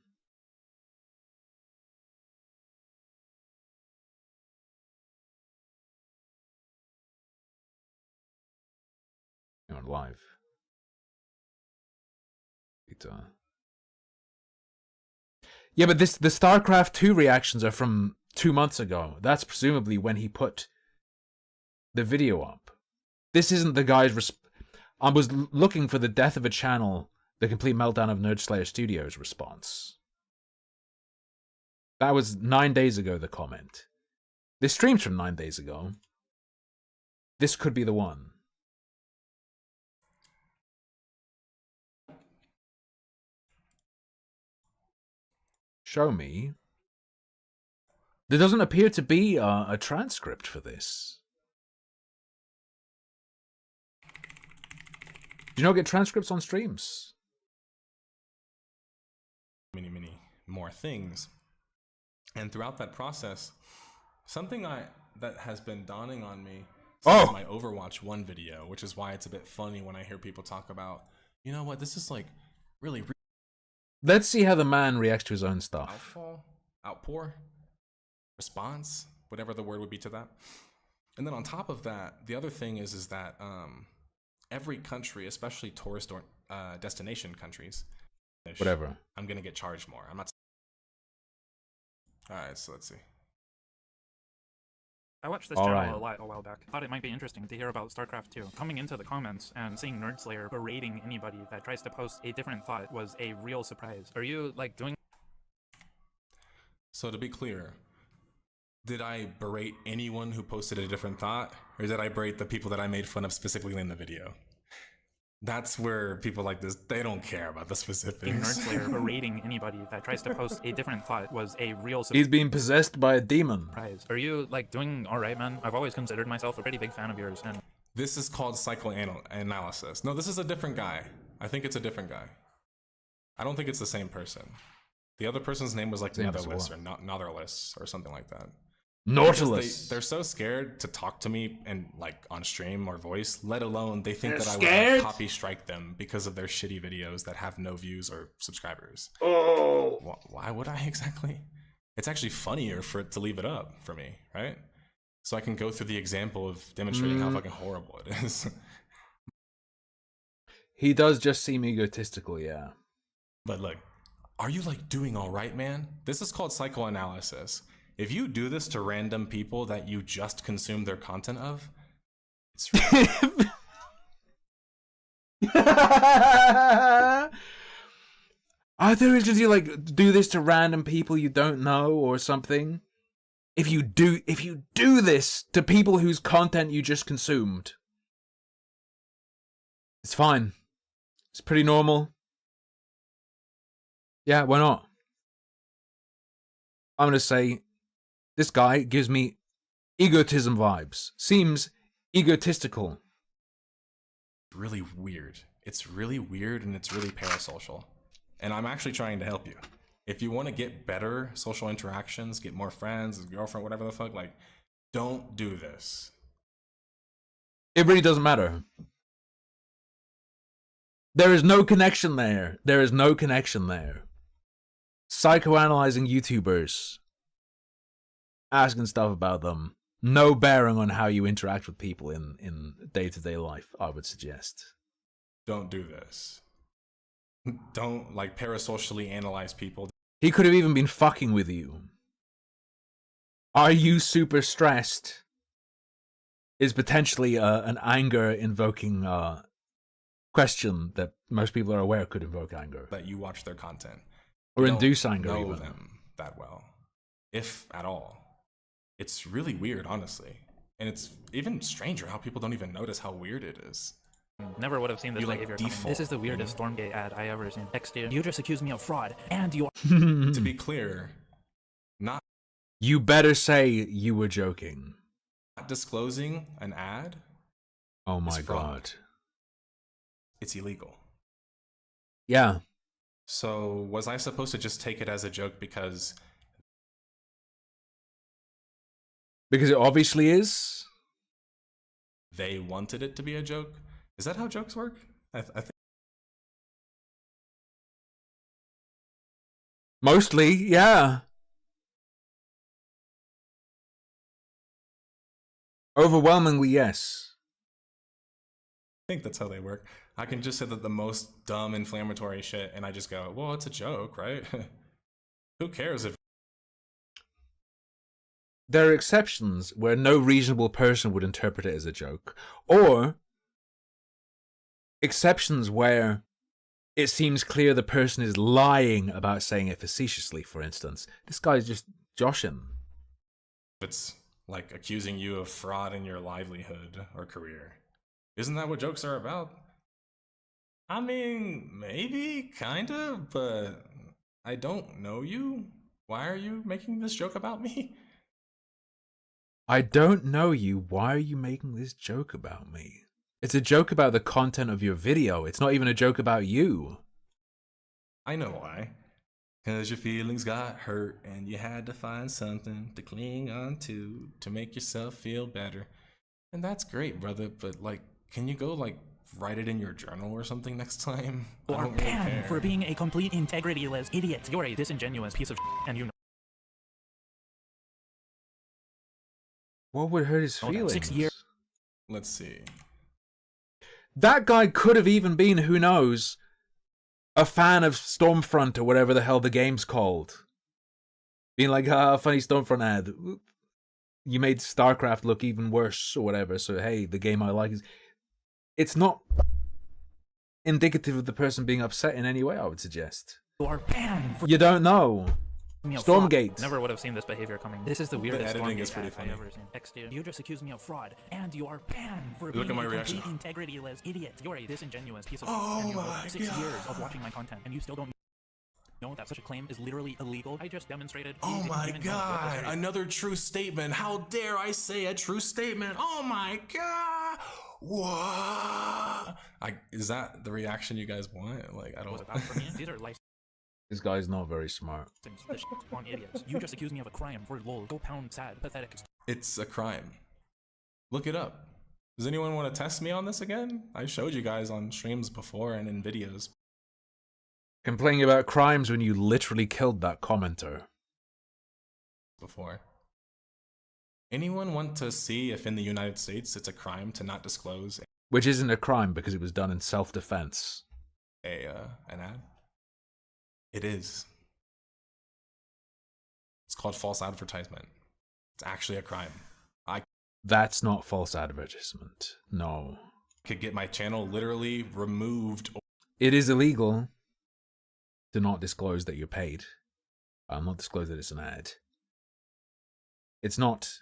You're on live. Yeah, but the StarCraft 2 reactions are from 2 months ago. That's presumably when he put the video up. This isn't the guy's... I was looking for the death of a channel, the complete meltdown of Nerd Slayer Studios response. That was 9 days ago, the comment. This stream's from 9 days ago. This could be the one. Show me. There doesn't appear to be a transcript for this. Do you not get transcripts on streams? Many more things. And throughout that process, something that has been dawning on me since my Overwatch 1 video, which is why it's a bit funny when I hear people talk about, you know what, this is like really... Let's see how the man reacts to his own stuff. Outpour, response, whatever the word would be to that. And then on top of that, the other thing is that every country, especially tourist or destination countries, whatever, I'm gonna get charged more. I'm not. All right, so let's see. I watched this channel a lot a while back. Thought it might be interesting to hear about StarCraft 2. Coming into the comments and seeing Nerd Slayer berating anybody that tries to post a different thought was a real surprise. Are you, like, doing... So to be clear, did I berate anyone who posted a different thought? Or did I berate the people that I made fun of specifically in the video? That's where people like this, they don't care about the specifics. Nerd Slayer berating anybody that tries to post a different thought was a real surprise. He's being possessed by a demon. Are you, like, doing alright, man? I've always considered myself a pretty big fan of yours, and... This is called psychoanalysis. No, this is a different guy. I think it's a different guy. I don't think it's the same person. The other person's name was like Netherless or Notherless or something like that. Nautilus. They're so scared to talk to me and like on stream or voice, let alone they think that I would copy strike them because of their shitty videos that have no views or subscribers. Oh, why would I exactly? It's actually funnier for it to leave it up for me, right? So I can go through the example of demonstrating how fucking horrible it is. He does just seem egotistical, yeah. But look, are you like doing all right, man? This is called psychoanalysis. If you do this to random people that you just consume their content of, it's really... I thought it was just you like do this to random people you don't know or something. If you do this to people whose content you just consumed, it's fine. It's pretty normal. Yeah, why not? I'm gonna say this guy gives me egotism vibes. Seems egotistical. Really weird. It's really weird and it's really parasocial. And I'm actually trying to help you. If you want to get better social interactions, get more friends, girlfriend, whatever the fuck, like, don't do this. It really doesn't matter. There is no connection there. There is no connection there. Psychoanalyzing YouTubers, asking stuff about them, no bearing on how you interact with people in day-to-day life, I would suggest. Don't do this. Don't, like, parasocially analyze people. He could have even been fucking with you. Are you super stressed? Is potentially an anger-invoking question that most people are aware could invoke anger. That you watch their content. Or induce anger, know even. Them that well, if at all. It's really weird, honestly, and it's even stranger how people don't even notice how weird it is. Never would have seen this behavior coming. This is the weirdest Stormgate ad I ever seen. Next year, you just accused me of fraud, and you. To be clear, not. You better say you were joking. Not disclosing an ad. Oh my god. it's illegal. Yeah. So was I supposed to just take it as a joke because... Because it obviously is? They wanted it to be a joke? Is that how jokes work? I think... Mostly, yeah. Overwhelmingly, yes. I think that's how they work. I can just say that the most dumb, inflammatory shit, and I just go, well, it's a joke, right? Who cares if... There are exceptions where no reasonable person would interpret it as a joke. Or exceptions where it seems clear the person is lying about saying it facetiously, for instance. This guy's just joshing. It's like accusing you of fraud in your livelihood or career. Isn't that what jokes are about? I mean, maybe, kinda, but I don't know you. Why are you making this joke about me? I don't know you. Why are you making this joke about me? It's a joke about the content of your video. It's not even a joke about you. I know why. Because your feelings got hurt and you had to find something to cling on to make yourself feel better. And that's great, brother, but like, can you go like write it in your journal or something next time? You are banned for being a complete integrity-less idiot. You're a disingenuous piece of shit, and you know. What would hurt his feelings? 6 years. Let's see. That guy could have even been, who knows, a fan of Stormfront or whatever the hell the game's called. Being like, funny Stormfront ad. You made StarCraft look even worse or whatever, so hey, the game I like is... It's not indicative of the person being upset in any way, I would suggest. You are banned for... You don't know. Stormgate. Never would have seen this behavior coming. This is the weirdest editing is Stormgate pretty ad funny. I've ever seen. X2. You just accused me of fraud, and you are banned for Look being at my a reaction. complete integrity-less idiot. You're a disingenuous piece of Oh shit, and you my have 6 God. years of watching my content, and you still don't know that such a claim is literally illegal. I just demonstrated. You Oh didn't my even know what was god, real. another true statement. How dare I say a true statement? Oh my god. What? Is that the reaction you guys want? Like, I don't... Was it bad for me? These are licensed This guy's not very smart. on idiots. You just accused me of a crime for lol. Go pound sad, pathetic. It's a crime. Look it up. Does anyone want to test me on this again? I showed you guys on streams before and in videos. Complaining about crimes when you literally killed that commenter. Before. Anyone want to see if in the United States it's a crime to not disclose Which isn't a crime because it was done in self-defense. an ad? It is. It's called false advertisement. It's actually a crime. That's not false advertisement. No. Could get my channel literally removed. It is illegal to not disclose that you're paid. I'll not disclose that it's an ad. It's not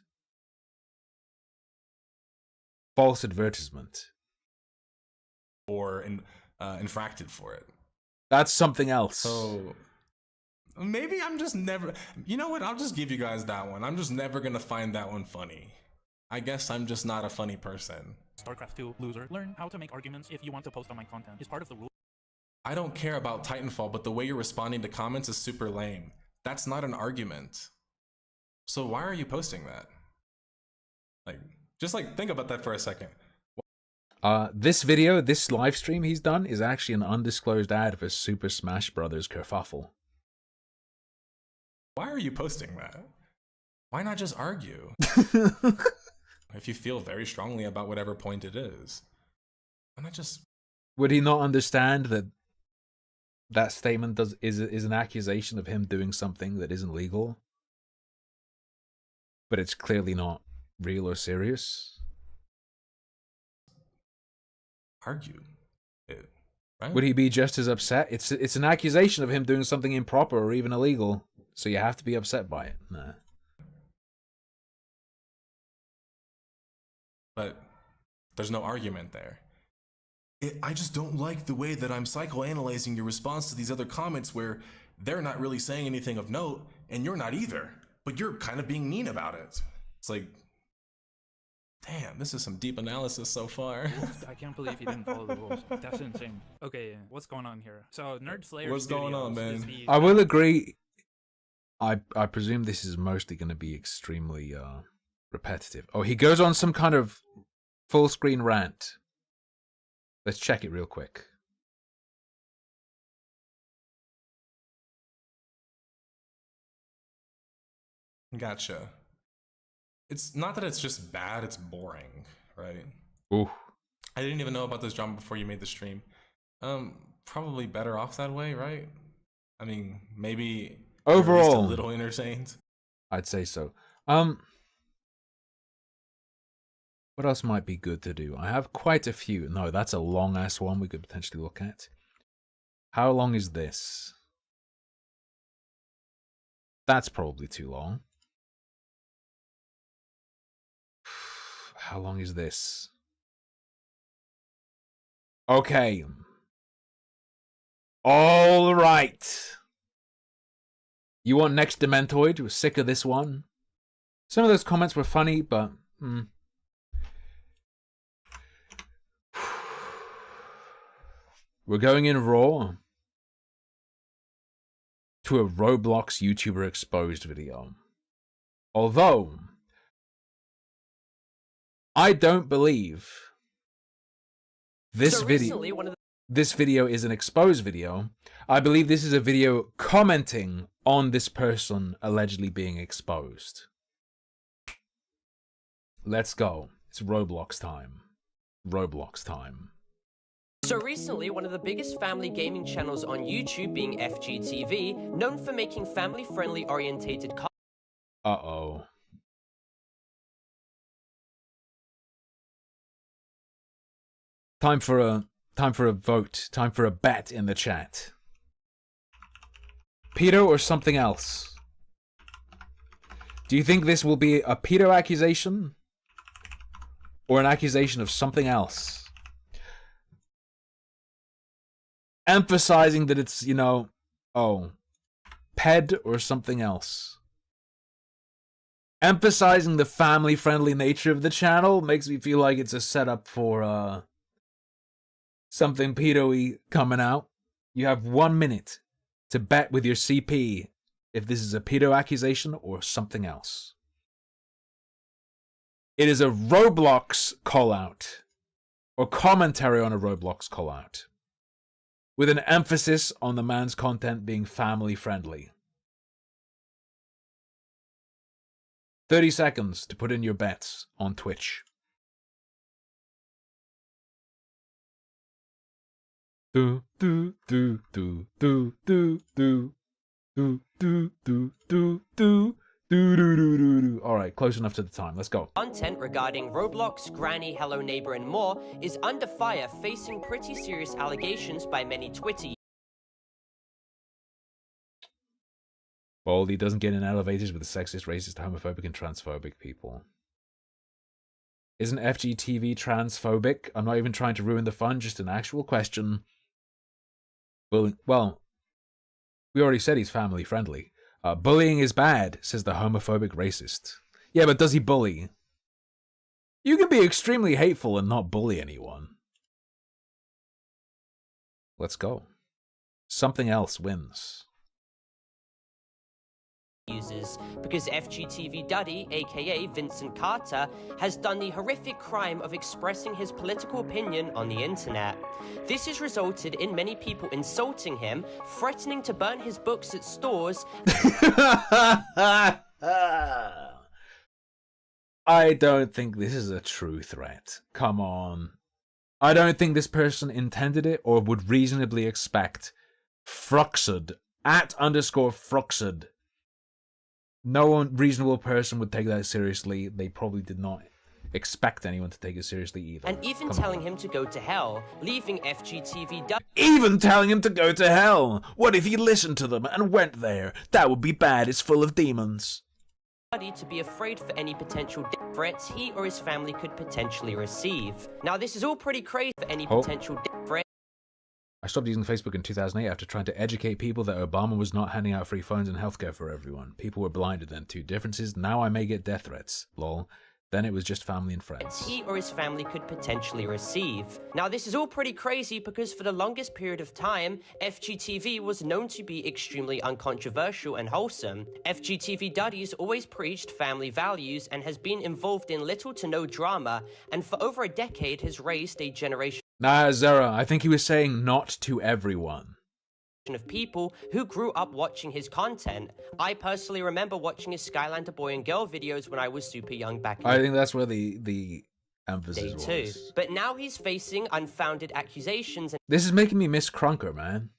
false advertisement. Or infracted for it. That's something else. So maybe I'm just never... You know what? I'll just give you guys that one. I'm just never going to find that one funny. I guess I'm just not a funny person. StarCraft 2 loser. Learn how to make arguments if you want to post on my content. It's part of the rule. I don't care about Titanfall, but the way you're responding to comments is super lame. That's not an argument. So why are you posting that? Like, just like think about that for a second. This video, this live stream he's done, is actually an undisclosed ad for Super Smash Bros. Kerfuffle. Why are you posting that? Why not just argue? If you feel very strongly about whatever point it is, why not just... Would he not understand that that statement is an accusation of him doing something that isn't legal? But it's clearly not real or serious? Argue it, right? Would he be just as upset? It's an accusation of him doing something improper or even illegal, so you have to be upset by it. Nah. But there's no argument there. I just don't like the way that I'm psychoanalyzing your response to these other comments where they're not really saying anything of note and you're not either, but you're kind of being mean about it. It's like, Damn, this is some deep analysis so far. I can't believe he didn't follow the rules. That's insane. Okay, what's going on here? So Nerd Slayer What's going on, man? I will agree. I presume this is mostly going to be extremely repetitive. Oh, he goes on some kind of full screen rant. Let's check it real quick. Gotcha. It's not that it's just bad, it's boring, right? Ooh. I didn't even know about this drama before you made the stream. Probably better off that way, right? I mean, maybe overall at least a little entertained. I'd say so. What else might be good to do? I have quite a few. No, that's a long ass one we could potentially look at. How long is this? That's probably too long. How long is this? Okay. All right. You want Next Dementoid? We're sick of this one. Some of those comments were funny, but... We're going in raw to a Roblox YouTuber exposed video. Although, I don't believe this video is an exposed video. I believe this is a video commenting on this person allegedly being exposed. Let's go. It's Roblox time. Roblox time. So recently, one of the biggest family gaming channels on YouTube, being FGTV, known for making family-friendly orientated Uh-oh. Time for a vote. Time for a bet in the chat. Pedo or something else? Do you think this will be a pedo accusation? Or an accusation of something else? Emphasizing that it's, you know, ped or something else. Emphasizing the family-friendly nature of the channel makes me feel like it's a setup for, something pedo-y coming out. You have 1 minute to bet with your CP if this is a pedo accusation or something else. It is a Roblox call-out, or commentary on a Roblox call-out, with an emphasis on the man's content being family-friendly. 30 seconds to put in your bets on Twitch. Do do do do do do do do do do do do do. All right, close enough to the time. Let's go. Content regarding Roblox, Granny, Hello Neighbor, and more is under fire, facing pretty serious allegations by many Twitter. Baldy doesn't get in elevators with sexist, racist, homophobic, and transphobic people. Isn't FGTV transphobic? I'm not even trying to ruin the fun, just an actual question. Well, we already said he's family friendly. Bullying is bad, says the homophobic racist. Yeah, but does he bully? You can be extremely hateful and not bully anyone. Let's go. Something else wins. Users, because FGTV Duddy, aka Vincent Carter, has done the horrific crime of expressing his political opinion on the internet. This has resulted in many people insulting him, threatening to burn his books at stores. I don't think this is a true threat. Come on. I don't think this person intended it or would reasonably expect Fruxed, @_Fruxed. No reasonable person would take that seriously. They probably did not expect anyone to take it seriously either. And even telling him to go to hell, leaving FGTV Duddy. Even telling him to go to hell! What if he listened to them and went there? That would be bad, it's full of demons. To be afraid for any potential threats he or his family could potentially receive. Now this is all pretty crazy for any potential threat. I stopped using Facebook in 2008 after trying to educate people that Obama was not handing out free phones and healthcare for everyone. People were blinded then. Two differences. Now I may get death threats. Lol. Then it was just family and friends. He or his family could potentially receive. Now, this is all pretty crazy because for the longest period of time, FGTV was known to be extremely uncontroversial and wholesome. FGTV Duddy's always preached family values and has been involved in little to no drama, and for over a decade has raised a generation Nah, Zara, I think he was saying not to everyone. of people who grew up watching his content. I personally remember watching his Skylander boy and girl videos when I was super young back in I think that's where the emphasis was. too. But now he's facing unfounded accusations This is making me miss Crunker, man.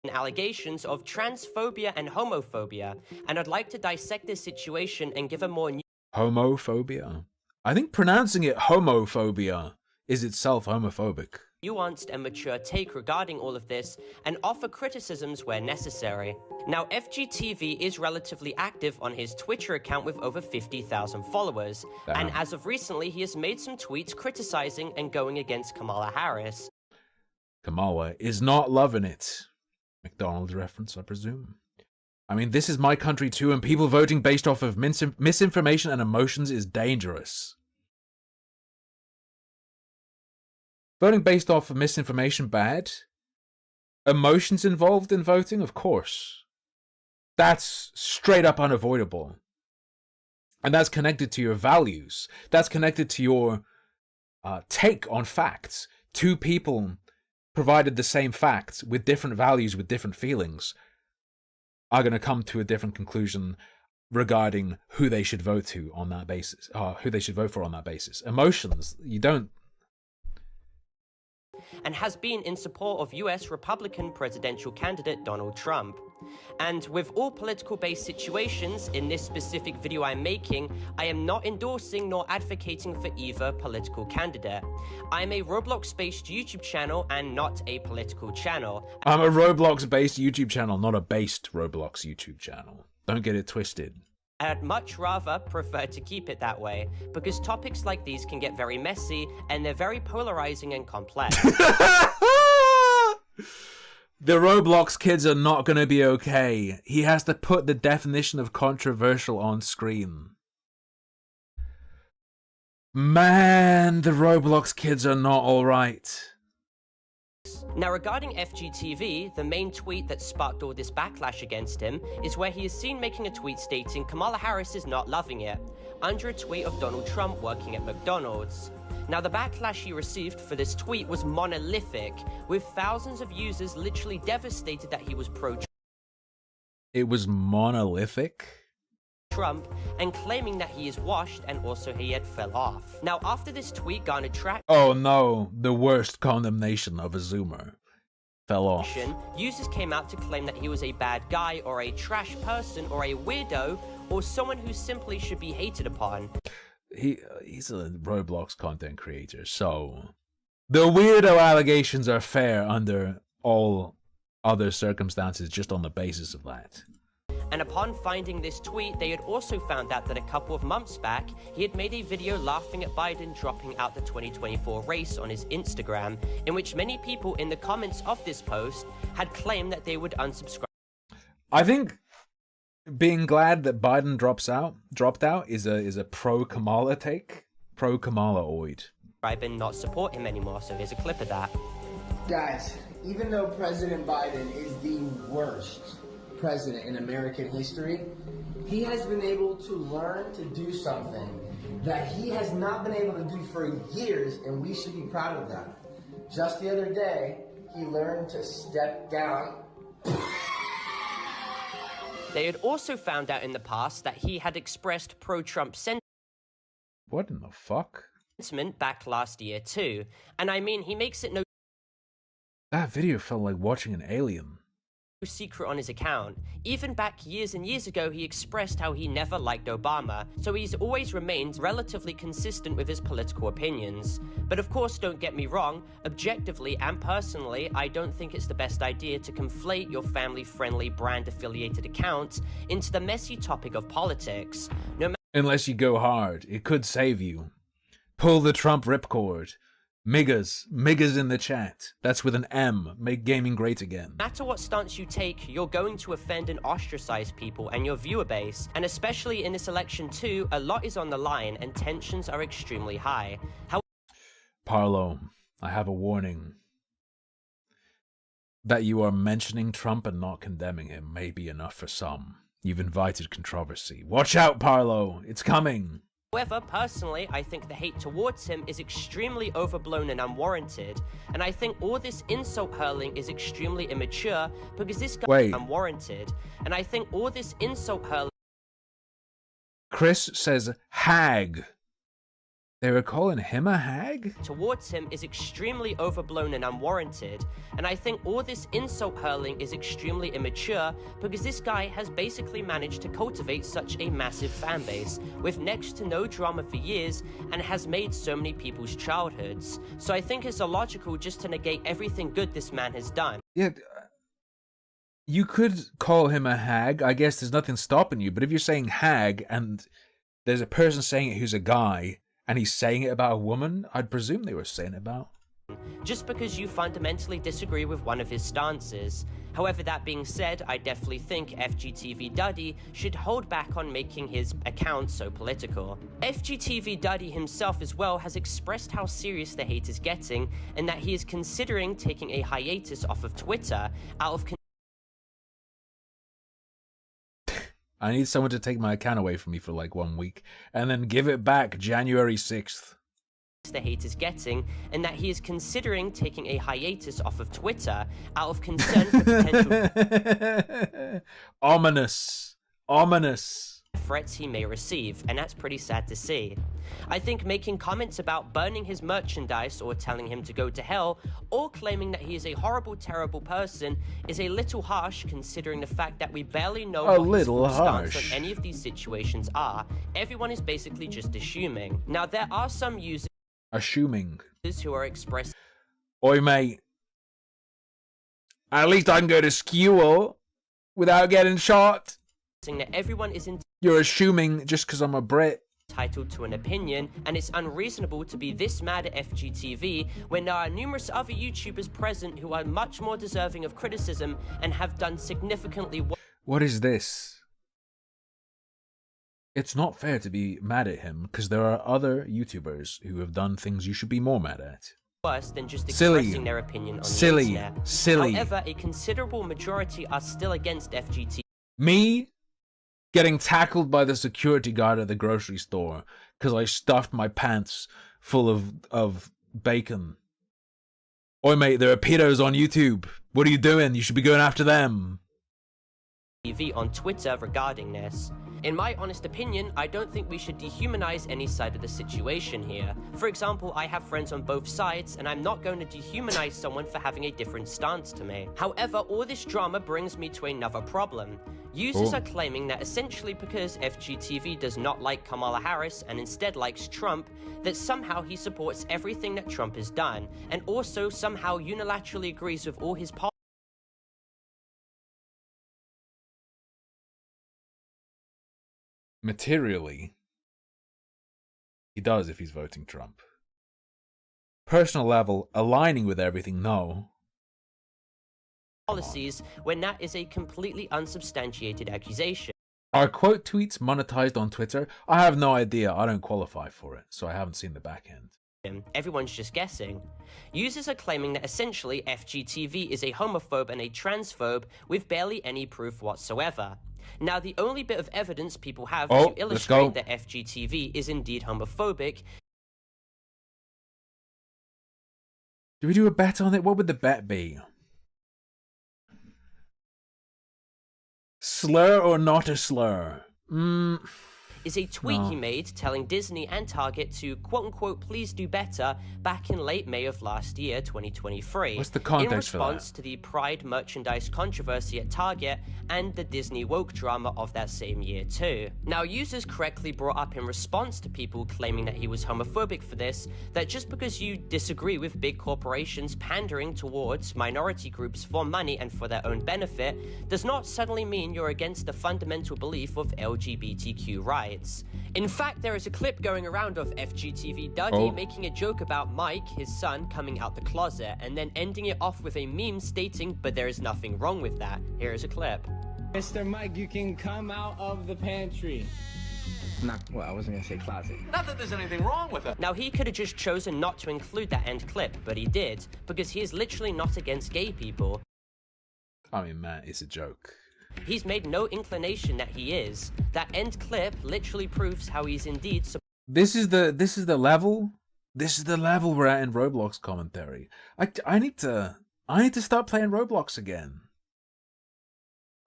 and allegations of transphobia and homophobia, and I'd like to dissect this situation and give a more Homophobia? I think pronouncing it homophobia is itself homophobic. nuanced and mature take regarding all of this and offer criticisms where necessary. Now, FGTV is relatively active on his Twitter account with over 50,000 followers, and as of recently, he has made some tweets criticizing and going against Kamala Harris. Kamala is not loving it. McDonald's reference, I presume. I mean, this is my country too, and people voting based off of misinformation and emotions is dangerous. Voting based off of misinformation, bad. Emotions involved in voting, of course. That's straight up unavoidable. And that's connected to your values. That's connected to your take on facts. Two people provided the same facts with different values, with different feelings, are going to come to a different conclusion regarding who they should vote to on that basis, who they should vote for on that basis. Emotions, you don't. And has been in support of US Republican presidential candidate Donald Trump. And with all political-based situations, in this specific video I'm making, I am not endorsing nor advocating for either political candidate. I'm a Roblox-based YouTube channel and not a political channel. I'm a Roblox-based YouTube channel, not a based Roblox YouTube channel. Don't get it twisted. I'd much rather prefer to keep it that way, because topics like these can get very messy, and they're very polarizing and complex. The Roblox kids are not going to be okay. He has to put the definition of controversial on screen. Man, the Roblox kids are not alright. Now, regarding FGTV, the main tweet that sparked all this backlash against him is where he is seen making a tweet stating Kamala Harris is not loving it, under a tweet of Donald Trump working at McDonald's. Now, the backlash he received for this tweet was monolithic, with thousands of users literally devastated that he was pro-Trump. It was monolithic? Trump, and claiming that he is washed and also he had fell off. Now, after this tweet garnered traction, oh no, the worst condemnation of a Zoomer. Fell off. Users came out to claim that he was a bad guy or a trash person or a weirdo or someone who simply should be hated upon. He's a Roblox content creator, so the weirdo allegations are fair under all other circumstances just on the basis of that. And upon finding this tweet, they had also found out that a couple of months back, he had made a video laughing at Biden dropping out the 2024 race on his Instagram, in which many people in the comments of this post had claimed that they would unsubscribe. I think being glad that Biden dropped out is a pro-Kamala take. Pro-Kamala-oid. And not support him anymore, so here's a clip of that. Guys, even though President Biden is the worst president in American history, he has been able to learn to do something that he has not been able to do for years, and we should be proud of that. Just the other day, he learned to step down. They had also found out in the past that he had expressed pro-Trump sentiment. What in the fuck? Back last year too, and I mean, he makes it no That video felt like watching an alien. Secret on his account. Even back years and years ago, he expressed how he never liked Obama, so he's always remained relatively consistent with his political opinions. But of course, don't get me wrong, objectively and personally, I don't think it's the best idea to conflate your family-friendly, brand-affiliated accounts into the messy topic of politics. Unless you go hard, it could save you. Pull the Trump ripcord. Miggers in the chat. That's with an M. Make gaming great again. No matter what stance you take, you're going to offend and ostracize people and your viewer base. And especially in this election too, a lot is on the line and tensions are extremely high. Parlo, I have a warning. That you are mentioning Trump and not condemning him may be enough for some. You've invited controversy. Watch out, Parlo. It's coming. However, personally, I think the hate towards him is extremely overblown and unwarranted, and I think all this insult hurling is extremely immature because this guy is unwarranted, and I think all this insult hurling... Chris says hag. They were calling him a hag? Towards him is extremely overblown and unwarranted, and I think all this insult hurling is extremely immature because this guy has basically managed to cultivate such a massive fan base with next to no drama for years and has made so many people's childhoods. So I think it's illogical just to negate everything good this man has done. Yeah, you could call him a hag. I guess there's nothing stopping you, but if you're saying hag and there's a person saying it who's a guy, and he's saying it about a woman, I'd presume they were saying it about. Just because you fundamentally disagree with one of his stances. However, that being said, I definitely think FGTV Duddy should hold back on making his account so political. FGTV Duddy himself as well has expressed how serious the hate is getting and that he is considering taking a hiatus off of Twitter out of I need someone to take my account away from me for like 1 week and then give it back January 6th. The hate is getting, and that he is considering taking a hiatus off of Twitter out of concern for potential ominous threats he may receive, and that's pretty sad to see. I think making comments about burning his merchandise or telling him to go to hell or claiming that he is a horrible, terrible person is a little harsh considering the fact that we barely know what his full stance on any of these situations are. Everyone is basically just assuming. Now, there are some users who are expressing... Oi, mate. At least I can go to school without getting shot. That everyone is You're assuming just because I'm a Brit. Entitled to an opinion, and it's unreasonable to be this mad at FGTV when there are numerous other YouTubers present who are much more deserving of criticism and have done significantly worse. What is this? It's not fair to be mad at him because there are other YouTubers who have done things you should be more mad at. Worse than just expressing their opinion on the internet. Silly. However, a considerable majority are still against FGTV. Me? Getting tackled by the security guard at the grocery store because I stuffed my pants full of bacon. Oi, mate, there are pedos on YouTube. What are you doing? You should be going after them. On Twitter regarding this. In my honest opinion, I don't think we should dehumanize any side of the situation here. For example, I have friends on both sides, and I'm not going to dehumanize someone for having a different stance to me. However, all this drama brings me to another problem. Users are claiming that essentially because FGTV does not like Kamala Harris and instead likes Trump, that somehow he supports everything that Trump has done, and also somehow unilaterally agrees with all his policies. Materially, he does if he's voting Trump. Personal level, aligning with everything, no. Policies when that is a completely unsubstantiated accusation. Are quote tweets monetized on Twitter? I have no idea. I don't qualify for it, so I haven't seen the back end. Everyone's just guessing. Users are claiming that essentially FGTV is a homophobe and a transphobe with barely any proof whatsoever. Now, the only bit of evidence people have to illustrate that FGTV is indeed homophobic. Do we do a bet on it? What would the bet be? Slur or not a slur? Is a tweet he made telling Disney and Target to quote-unquote please do better back in late May of last year, 2023. What's the context for that? In response to the Pride merchandise controversy at Target and the Disney woke drama of that same year too. Now, users correctly brought up in response to people claiming that he was homophobic for this, that just because you disagree with big corporations pandering towards minority groups for money and for their own benefit does not suddenly mean you're against the fundamental belief of LGBTQ rights. rights. In fact, there is a clip going around of FGTV Duddy making a joke about Mike, his son, coming out the closet, and then ending it off with a meme stating, "But there is nothing wrong with that." Here is a clip. Mr. Mike, you can come out of the pantry. I wasn't gonna say closet. Not that there's anything wrong with it. Now, he could have just chosen not to include that end clip, but he did, because he is literally not against gay people. I mean, man, it's a joke. He's made no inclination that he is. That end clip literally proves how he's indeed. This is the level. This is the level we're at in Roblox commentary. I need to start playing Roblox again.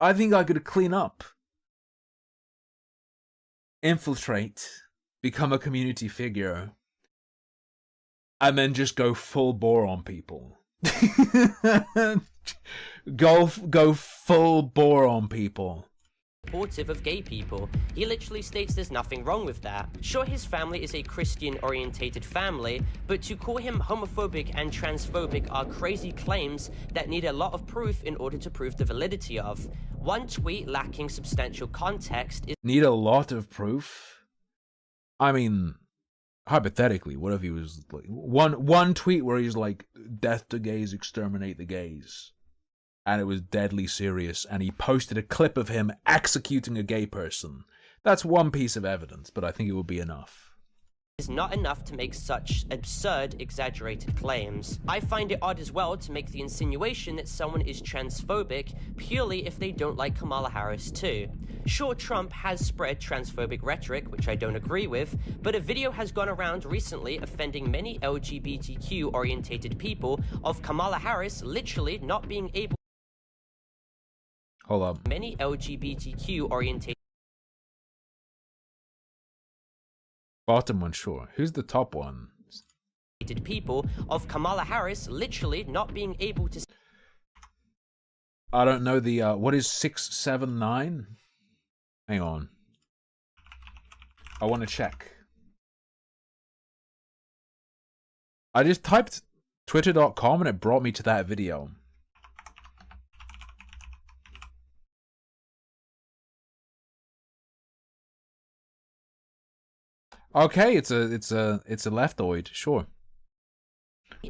I think I could clean up, infiltrate, become a community figure, and then just go full bore on people. go full bore on people. Supportive of gay people. He literally states there's nothing wrong with that. Sure, his family is a Christian-orientated family, but to call him homophobic and transphobic are crazy claims that need a lot of proof in order to prove the validity of. One tweet lacking substantial context is— Need a lot of proof? I mean, hypothetically, what if he was like one tweet where he's like, "Death to gays, exterminate the gays," and it was deadly serious, and he posted a clip of him executing a gay person. That's one piece of evidence, but I think it would be enough. Is not enough to make such absurd, exaggerated claims. I find it odd as well to make the insinuation that someone is transphobic purely if they don't like Kamala Harris too. Sure, Trump has spread transphobic rhetoric, which I don't agree with, but a video has gone around recently offending many LGBTQ-orientated people of Kamala Harris literally not being able— Hold up. Many LGBTQ-orientated Bottom one, sure. Who's the top one? people of Kamala Harris literally not being able to— I don't know the, what is 679? Hang on. I want to check. I just typed twitter.com and it brought me to that video. Okay, it's a leftoid, sure.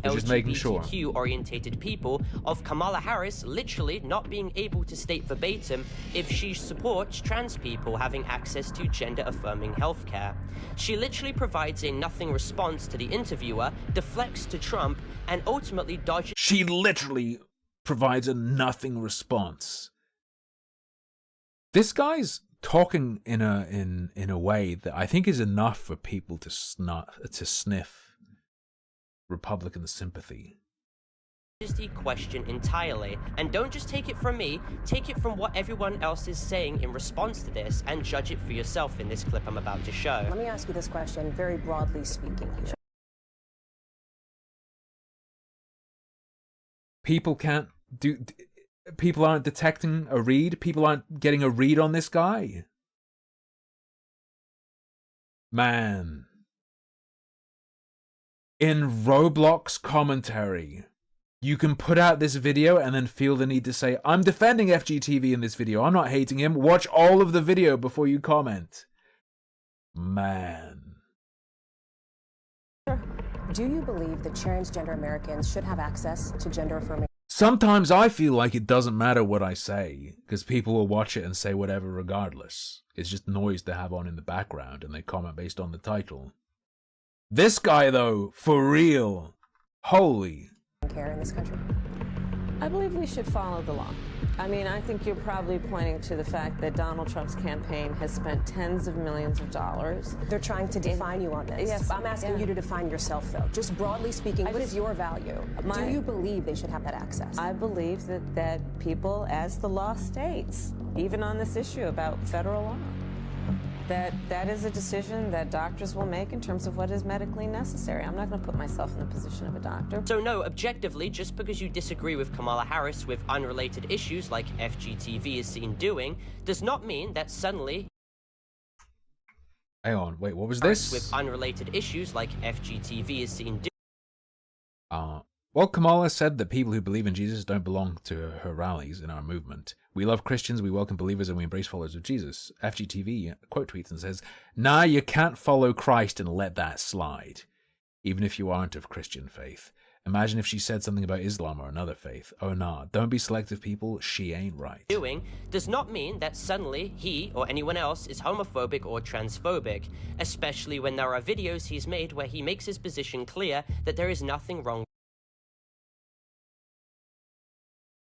Just making sure. LGBTQ-orientated people of Kamala Harris literally not being able to state verbatim if she supports trans people having access to gender-affirming healthcare. She literally provides a nothing response to the interviewer, deflects to Trump, and ultimately dodges— She literally provides a nothing response. This guy's talking in a way that I think is enough for people to sniff Republican sympathy. the question entirely. And don't just take it from me, take it from what everyone else is saying in response to this and judge it for yourself in this clip I'm about to show. Let me ask you this question, very broadly speaking here. People can't do... People aren't detecting a read? People aren't getting a read on this guy? Man. In Roblox commentary, you can put out this video and then feel the need to say, I'm defending FGTV in this video. I'm not hating him. Watch all of the video before you comment. Man. Do you believe that transgender Americans should have access to gender-affirming... Sometimes I feel like it doesn't matter what I say, because people will watch it and say whatever regardless. It's just noise to have on in the background, and they comment based on the title. This guy, though, for real. Holy. ...care in this country? I believe we should follow the law. I mean, I think you're probably pointing to the fact that Donald Trump's campaign has spent tens of millions of dollars. They're trying to define you on this. Yes, I'm asking you to define yourself, though. Just broadly speaking, what is your value? Do you believe they should have that access? I believe that people, as the law states, even on this issue about federal law, that is a decision that doctors will make in terms of what is medically necessary. I'm not going to put myself in the position of a doctor. So no, objectively, just because you disagree with Kamala Harris with unrelated issues like FGTV is seen doing, does not mean that suddenly... Hang on, wait, what was this? With unrelated issues like FGTV is seen doing... Well, Kamala said that people who believe in Jesus don't belong to her rallies in our movement. We love Christians, we welcome believers, and we embrace followers of Jesus. FGTV quote tweets and says, "Nah, you can't follow Christ and let that slide, even if you aren't of Christian faith. Imagine if she said something about Islam or another faith. Oh nah, don't be selective, people, she ain't right." Doing does not mean that suddenly he or anyone else is homophobic or transphobic, especially when there are videos he's made where he makes his position clear that there is nothing wrong.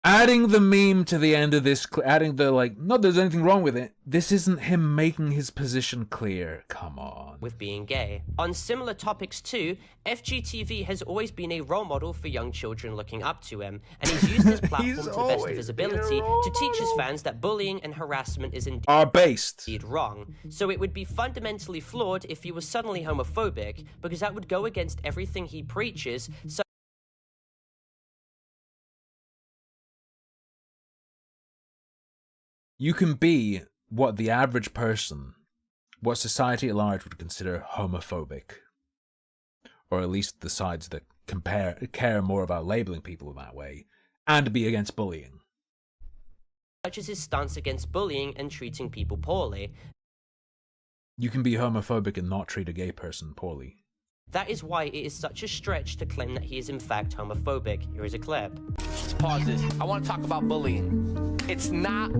Adding the meme to the end of this, adding the not there's anything wrong with it, this isn't him making his position clear. Come on. With being gay. On similar topics too, FGTV has always been a role model for young children looking up to him, and he's used his platform to the best of his ability to teach his fans that bullying and harassment is indeed wrong. So it would be fundamentally flawed if he was suddenly homophobic, because that would go against everything he preaches. So you can be what the average person, what society at large would consider homophobic. Or at least the sides that care more about labeling people in that way, and be against bullying. Such as his stance against bullying and treating people poorly. You can be homophobic and not treat a gay person poorly. That is why it is such a stretch to claim that he is in fact homophobic. Here is a clip. Let's pause this. I want to talk about bullying. It's not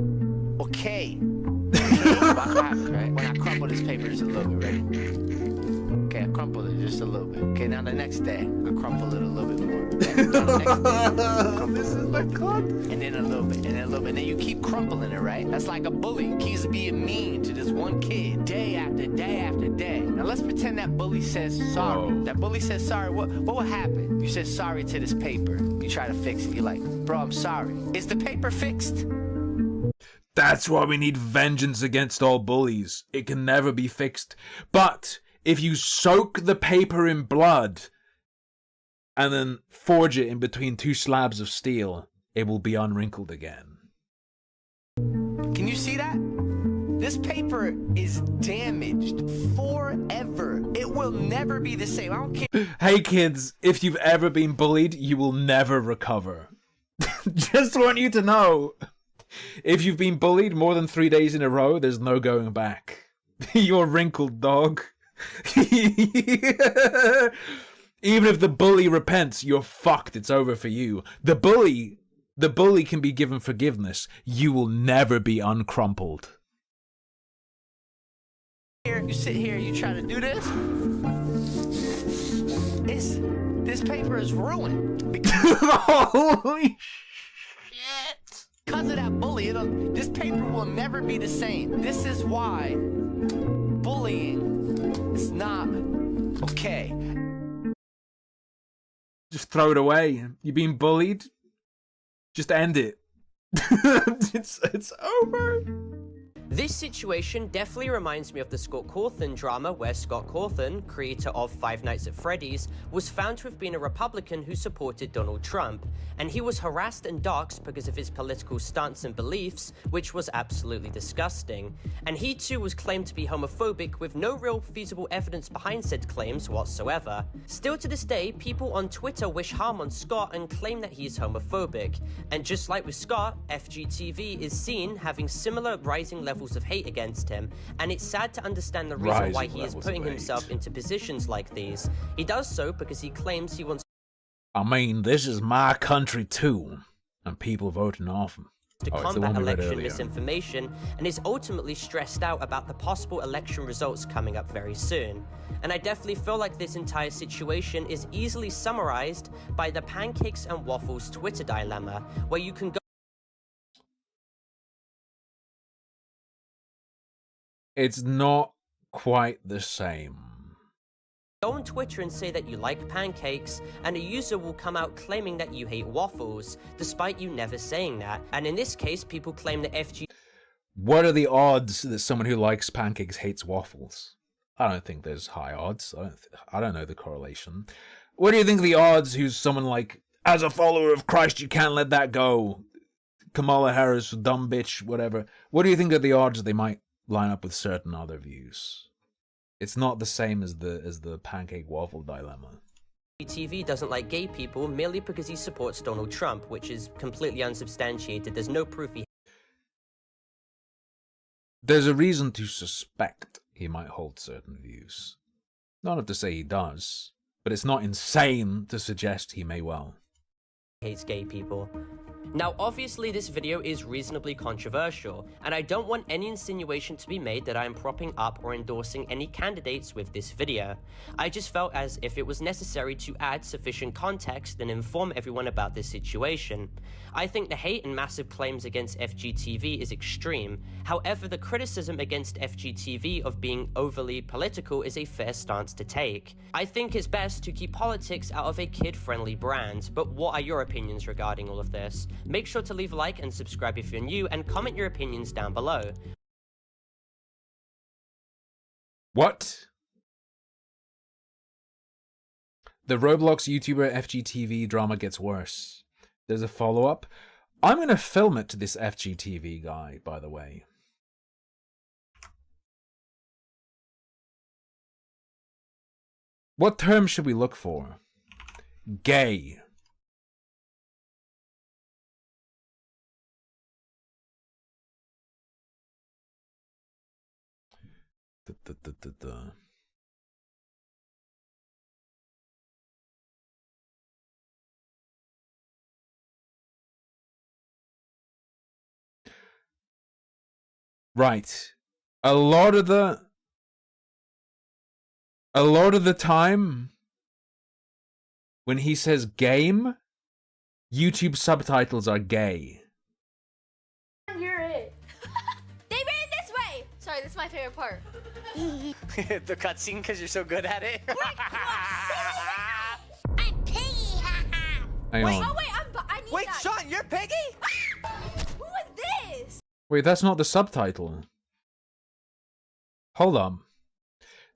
okay. Watch what happens, right? When I crumple this paper just a little bit, right? Okay, I crumple it just a little bit. Okay, now the next day, I crumple it a little bit more. Okay, now the next day, this is my content. And then a little bit, and then a little bit. And then you keep crumpling it, right? That's like a bully. He keeps being mean to this one kid day after day after day. Now let's pretend that bully says sorry. Whoa. That bully says sorry. What would happen? You said sorry to this paper. You try to fix it. You're like, bro, I'm sorry. Is the paper fixed? That's why we need vengeance against all bullies. It can never be fixed. But if you soak the paper in blood and then forge it in between two slabs of steel, it will be unwrinkled again. Can you see that? This paper is damaged forever. It will never be the same. I don't care. Hey kids, if you've ever been bullied, you will never recover. Just want you to know. If you've been bullied more than 3 days in a row, there's no going back. You're wrinkled, dog. Even if the bully repents, you're fucked. It's over for you. The bully can be given forgiveness. You will never be uncrumpled. You sit here, you try to do this. This paper is ruined. Holy shit. Because of that bully, this paper will never be the same. This is why bullying is not okay. Just throw it away. You're being bullied? Just end it. It's over. This situation definitely reminds me of the Scott Cawthon drama, where Scott Cawthon, creator of Five Nights at Freddy's, was found to have been a Republican who supported Donald Trump, and he was harassed and doxxed because of his political stance and beliefs, which was absolutely disgusting. And he too was claimed to be homophobic with no real feasible evidence behind said claims whatsoever. Still to this day, people on Twitter wish harm on Scott and claim that he is homophobic. And just like with Scott, FGTV is seen having similar rising levels of hate against him, and it's sad to understand the reason why he is putting himself into positions like these. He does so because he claims he wants I mean, this is my country too, and people voting off him. To combat election misinformation, and is ultimately stressed out about the possible election results coming up very soon. And I definitely feel like this entire situation is easily summarized by the pancakes and waffles Twitter dilemma, where you can go It's not quite the same. Go on Twitter and say that you like pancakes, and a user will come out claiming that you hate waffles, despite you never saying that. And in this case, people claim that FG... What are the odds that someone who likes pancakes hates waffles? I don't think there's high odds. I don't know the correlation. What do you think the odds who's someone like, as a follower of Christ, you can't let that go? Kamala Harris, dumb bitch, whatever. What do you think are the odds they might line up with certain other views? It's not the same as the pancake waffle dilemma. FGTV doesn't like gay people merely because he supports Donald Trump, which is completely unsubstantiated. There's no proof he... There's a reason to suspect he might hold certain views. Not enough to say he does, but it's not insane to suggest he may well. hates gay people. Now, obviously this video is reasonably controversial, and I don't want any insinuation to be made that I am propping up or endorsing any candidates with this video. I just felt as if it was necessary to add sufficient context and inform everyone about this situation. I think the hate and massive claims against FGTV is extreme. However, the criticism against FGTV of being overly political is a fair stance to take. I think it's best to keep politics out of a kid-friendly brand, but what are your opinions regarding all of this? Make sure to leave a like and subscribe if you're new, and comment your opinions down below. What? The Roblox YouTuber FGTV drama gets worse. There's a follow-up. I'm going to film it to this FGTV guy, by the way. What term should we look for? Gay. Right. A lot of the time when he says game, YouTube subtitles are gay. You're it. They ran this way. Sorry, this is my favorite part. The cutscene because you're so good at it. I'm Piggy. Hang wait, on. oh wait, I need Wait, that. Sean, you're Piggy? Who is this? Wait, that's not the subtitle. Hold on.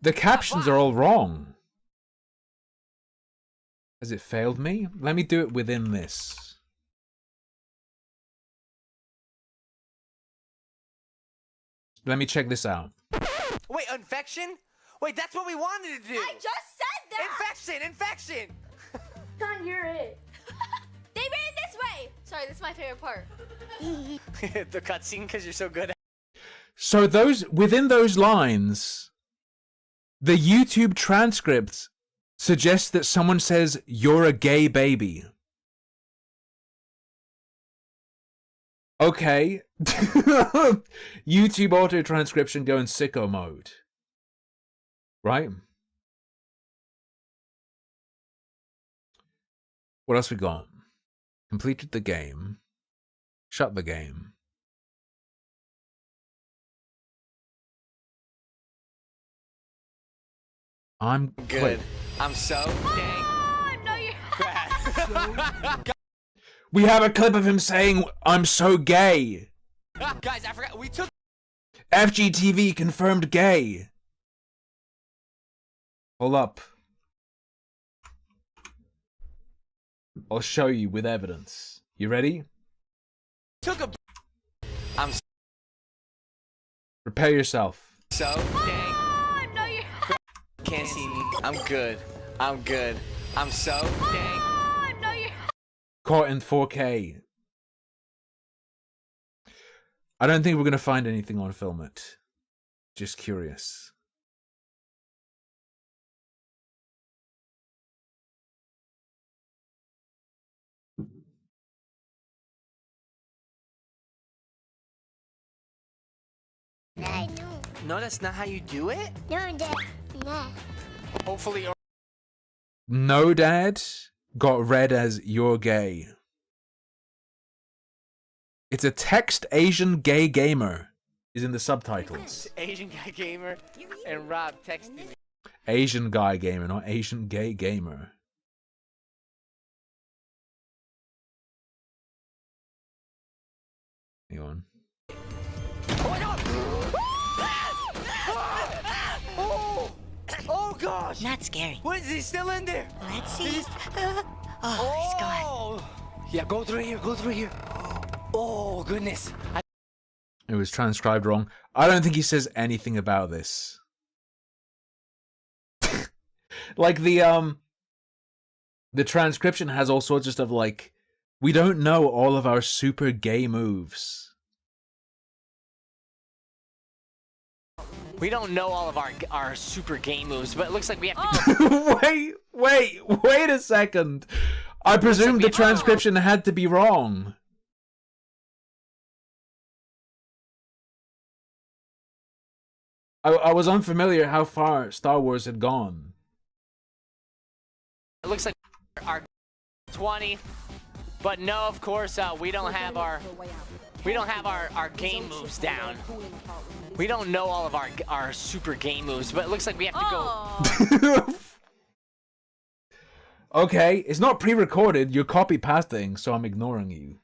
The captions are all wrong. Has it failed me? Let me do it within this. Let me check this out. Wait, infection? Wait, that's what we wanted to do. I just said that. Infection. Sean, you're it. They ran this way. Sorry, this is my favorite part. The cutscene because you're so good at it. So within those lines, the YouTube transcript suggests that someone says, "You're a gay baby." Okay. YouTube auto transcription go in sicko mode. Right? What else we got? Completed the game. Shut the game. I'm good. Wait. I'm so dang. No, you're. We have a clip of him saying, "I'm so gay." Guys, I forgot. We took. FGTV confirmed gay. Hold up. I'll show you with evidence. You ready? Took a. I'm Prepare yourself. so dang. No, you're. Can't see me. I'm good. I'm so dang. No, you're. Caught in 4K. I don't think we're going to find anything on Film It. Just curious. No, that's not how you do it. No, no. Hopefully. No, Dad got read as "you're gay." It's a text Asian gay gamer is in the subtitles. Asian guy gamer and Rob texted me. Asian guy gamer, not Asian gay gamer. Hang on. Oh gosh! Not scary. What is he still in there? Let's see. He's He's gone. Yeah, go through here. Oh goodness. It was transcribed wrong. I don't think he says anything about this. Like The transcription has all sorts of stuff like, we don't know all of our super gay moves. We don't know all of our super game moves, but it looks like we have to go. Wait a second. I presume the transcription had to be wrong. I was unfamiliar how far Star Wars had gone. It looks like our 20, but no, of course, we don't have our game moves down. We don't know all of our super game moves, but it looks like we have to go. Okay, it's not pre-recorded. You're copy-pasting, so I'm ignoring you.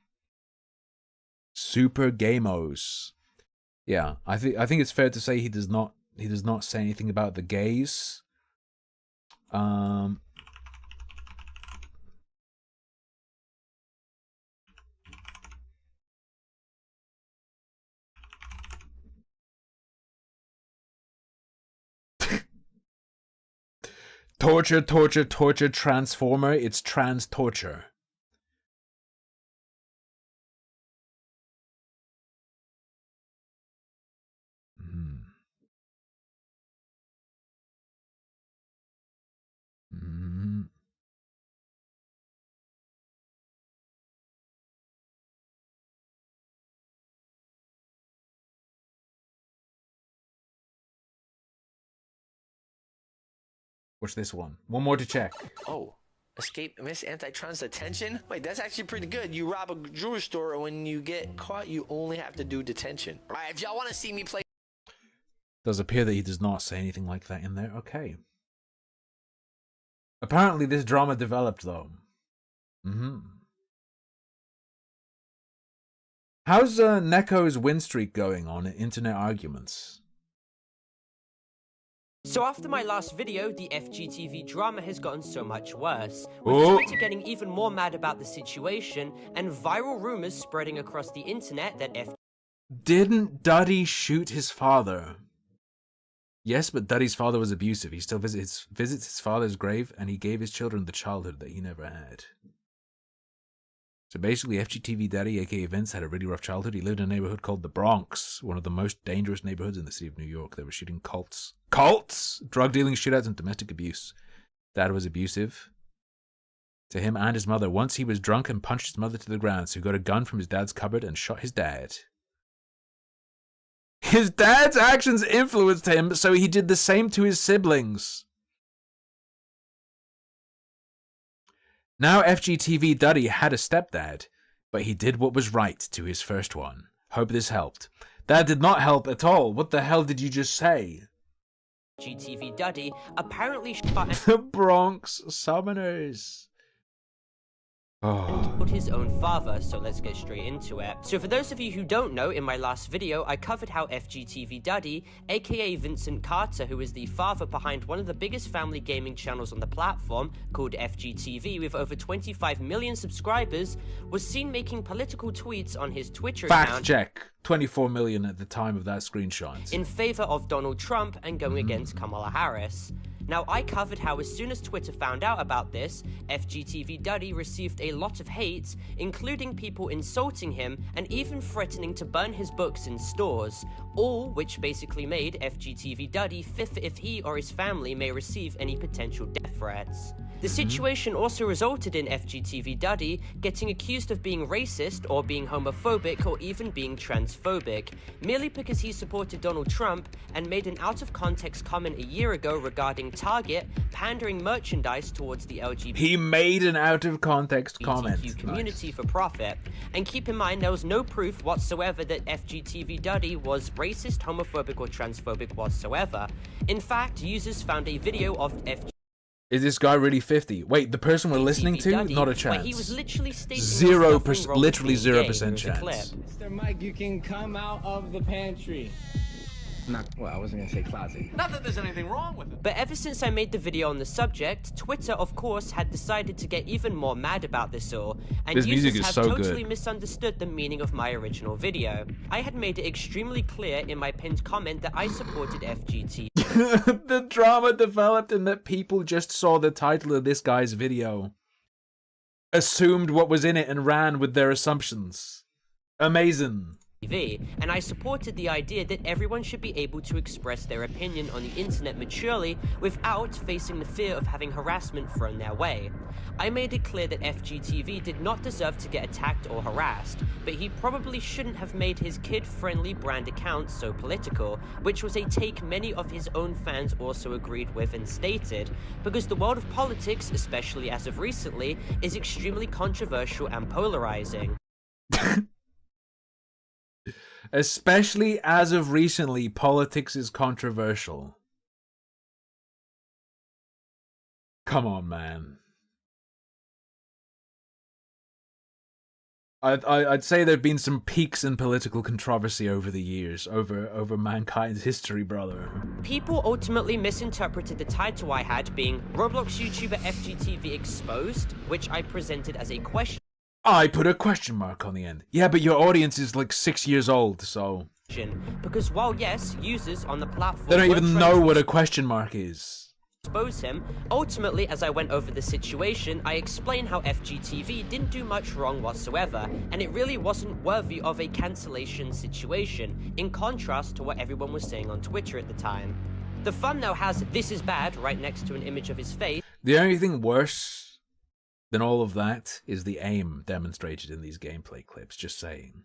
Super gamos. Yeah, I think it's fair to say he does not say anything about the gays. Torture, transformer. It's trans torture. Watch this one. One more to check. Oh, escape miss anti-trans detention? Wait, that's actually pretty good. You rob a jewelry store, and when you get caught, you only have to do detention. All right, if y'all want to see me play. Does appear that he does not say anything like that in there. Okay. Apparently this drama developed though. How's Neko's win streak going on internet arguments? So after my last video, the FGTV drama has gotten so much worse, with Twitter getting even more mad about the situation, and viral rumors spreading across the internet that Didn't Duddy shoot his father? Yes, but Duddy's father was abusive. He still visits his father's grave, and he gave his children the childhood that he never had. So basically, FGTV Daddy, aka Vince, had a really rough childhood. He lived in a neighborhood called the Bronx, one of the most dangerous neighborhoods in the city of New York. They were shooting cults, drug dealing, shootouts, and domestic abuse. Dad was abusive to him and his mother. Once he was drunk and punched his mother to the ground, so he got a gun from his dad's cupboard and shot his dad. His dad's actions influenced him, so he did the same to his siblings. Now FGTV Duddy had a stepdad, but he did what was right to his first one. Hope this helped. That did not help at all. What the hell did you just say? FGTV Duddy apparently shot the Bronx Summoners. and killed his own father, so let's get straight into it. So for those of you who don't know, in my last video, I covered how FGTV Duddy, aka Vincent Carter, who is the father behind one of the biggest family gaming channels on the platform, called FGTV, with over 25 million subscribers, was seen making political tweets on his Twitter account. Fact check. 24 million at the time of that screenshot. In favor of Donald Trump and going against Kamala Harris. Now, I covered how as soon as Twitter found out about this, FGTV Duddy received a lot of hate, including people insulting him and even threatening to burn his books in stores, all which basically made FGTV Duddy fit if he or his family may receive any potential death threats. The situation also resulted in FGTV Duddy getting accused of being racist or being homophobic or even being transphobic, merely because he supported Donald Trump and made an out-of-context comment a year ago regarding Target pandering merchandise towards the LGBT. He made an out-of-context comment. Community for profit. And keep in mind, there was no proof whatsoever that FGTV Duddy was racist, homophobic, or transphobic whatsoever. In fact, users found a video of FGTV. Is this guy really 50? Wait, the person we're listening to? Duddy, not a chance. He was literally stating 0%, literally 0% chance. Mr. Mike, you can come out of the pantry. Well, I wasn't gonna say closet. Not that there's anything wrong with it. But ever since I made the video on the subject, Twitter, of course, had decided to get even more mad about this all, and this users music is have so totally good. misunderstood the meaning of my original video. I had made it extremely clear in my pinned comment that I supported FGT. The drama developed in that people just saw the title of this guy's video. assumed what was in it and ran with their assumptions. Amazing. And I supported the idea that everyone should be able to express their opinion on the internet maturely without facing the fear of having harassment thrown their way. I made it clear that FGTV did not deserve to get attacked or harassed, but he probably shouldn't have made his kid-friendly brand account so political, which was a take many of his own fans also agreed with and stated, because the world of politics, especially as of recently, is extremely controversial and polarizing. Especially as of recently, politics is controversial. Come on, man. I'd say there've been some peaks in political controversy over the years, over mankind's history, brother. People ultimately misinterpreted the title I had being Roblox YouTuber FGTV Exposed, which I presented as a question. I put a question mark on the end. Yeah, but your audience is like 6 years old, so... Because while yes, users on the platform... They don't even know what a question mark is. Expose him. Ultimately, as I went over the situation, I explained how FGTV didn't do much wrong whatsoever, and it really wasn't worthy of a cancellation situation, in contrast to what everyone was saying on Twitter at the time. The thumbnail has "This is bad" right next to an image of his face. The only thing worse than all of that is the aim demonstrated in these gameplay clips, just saying.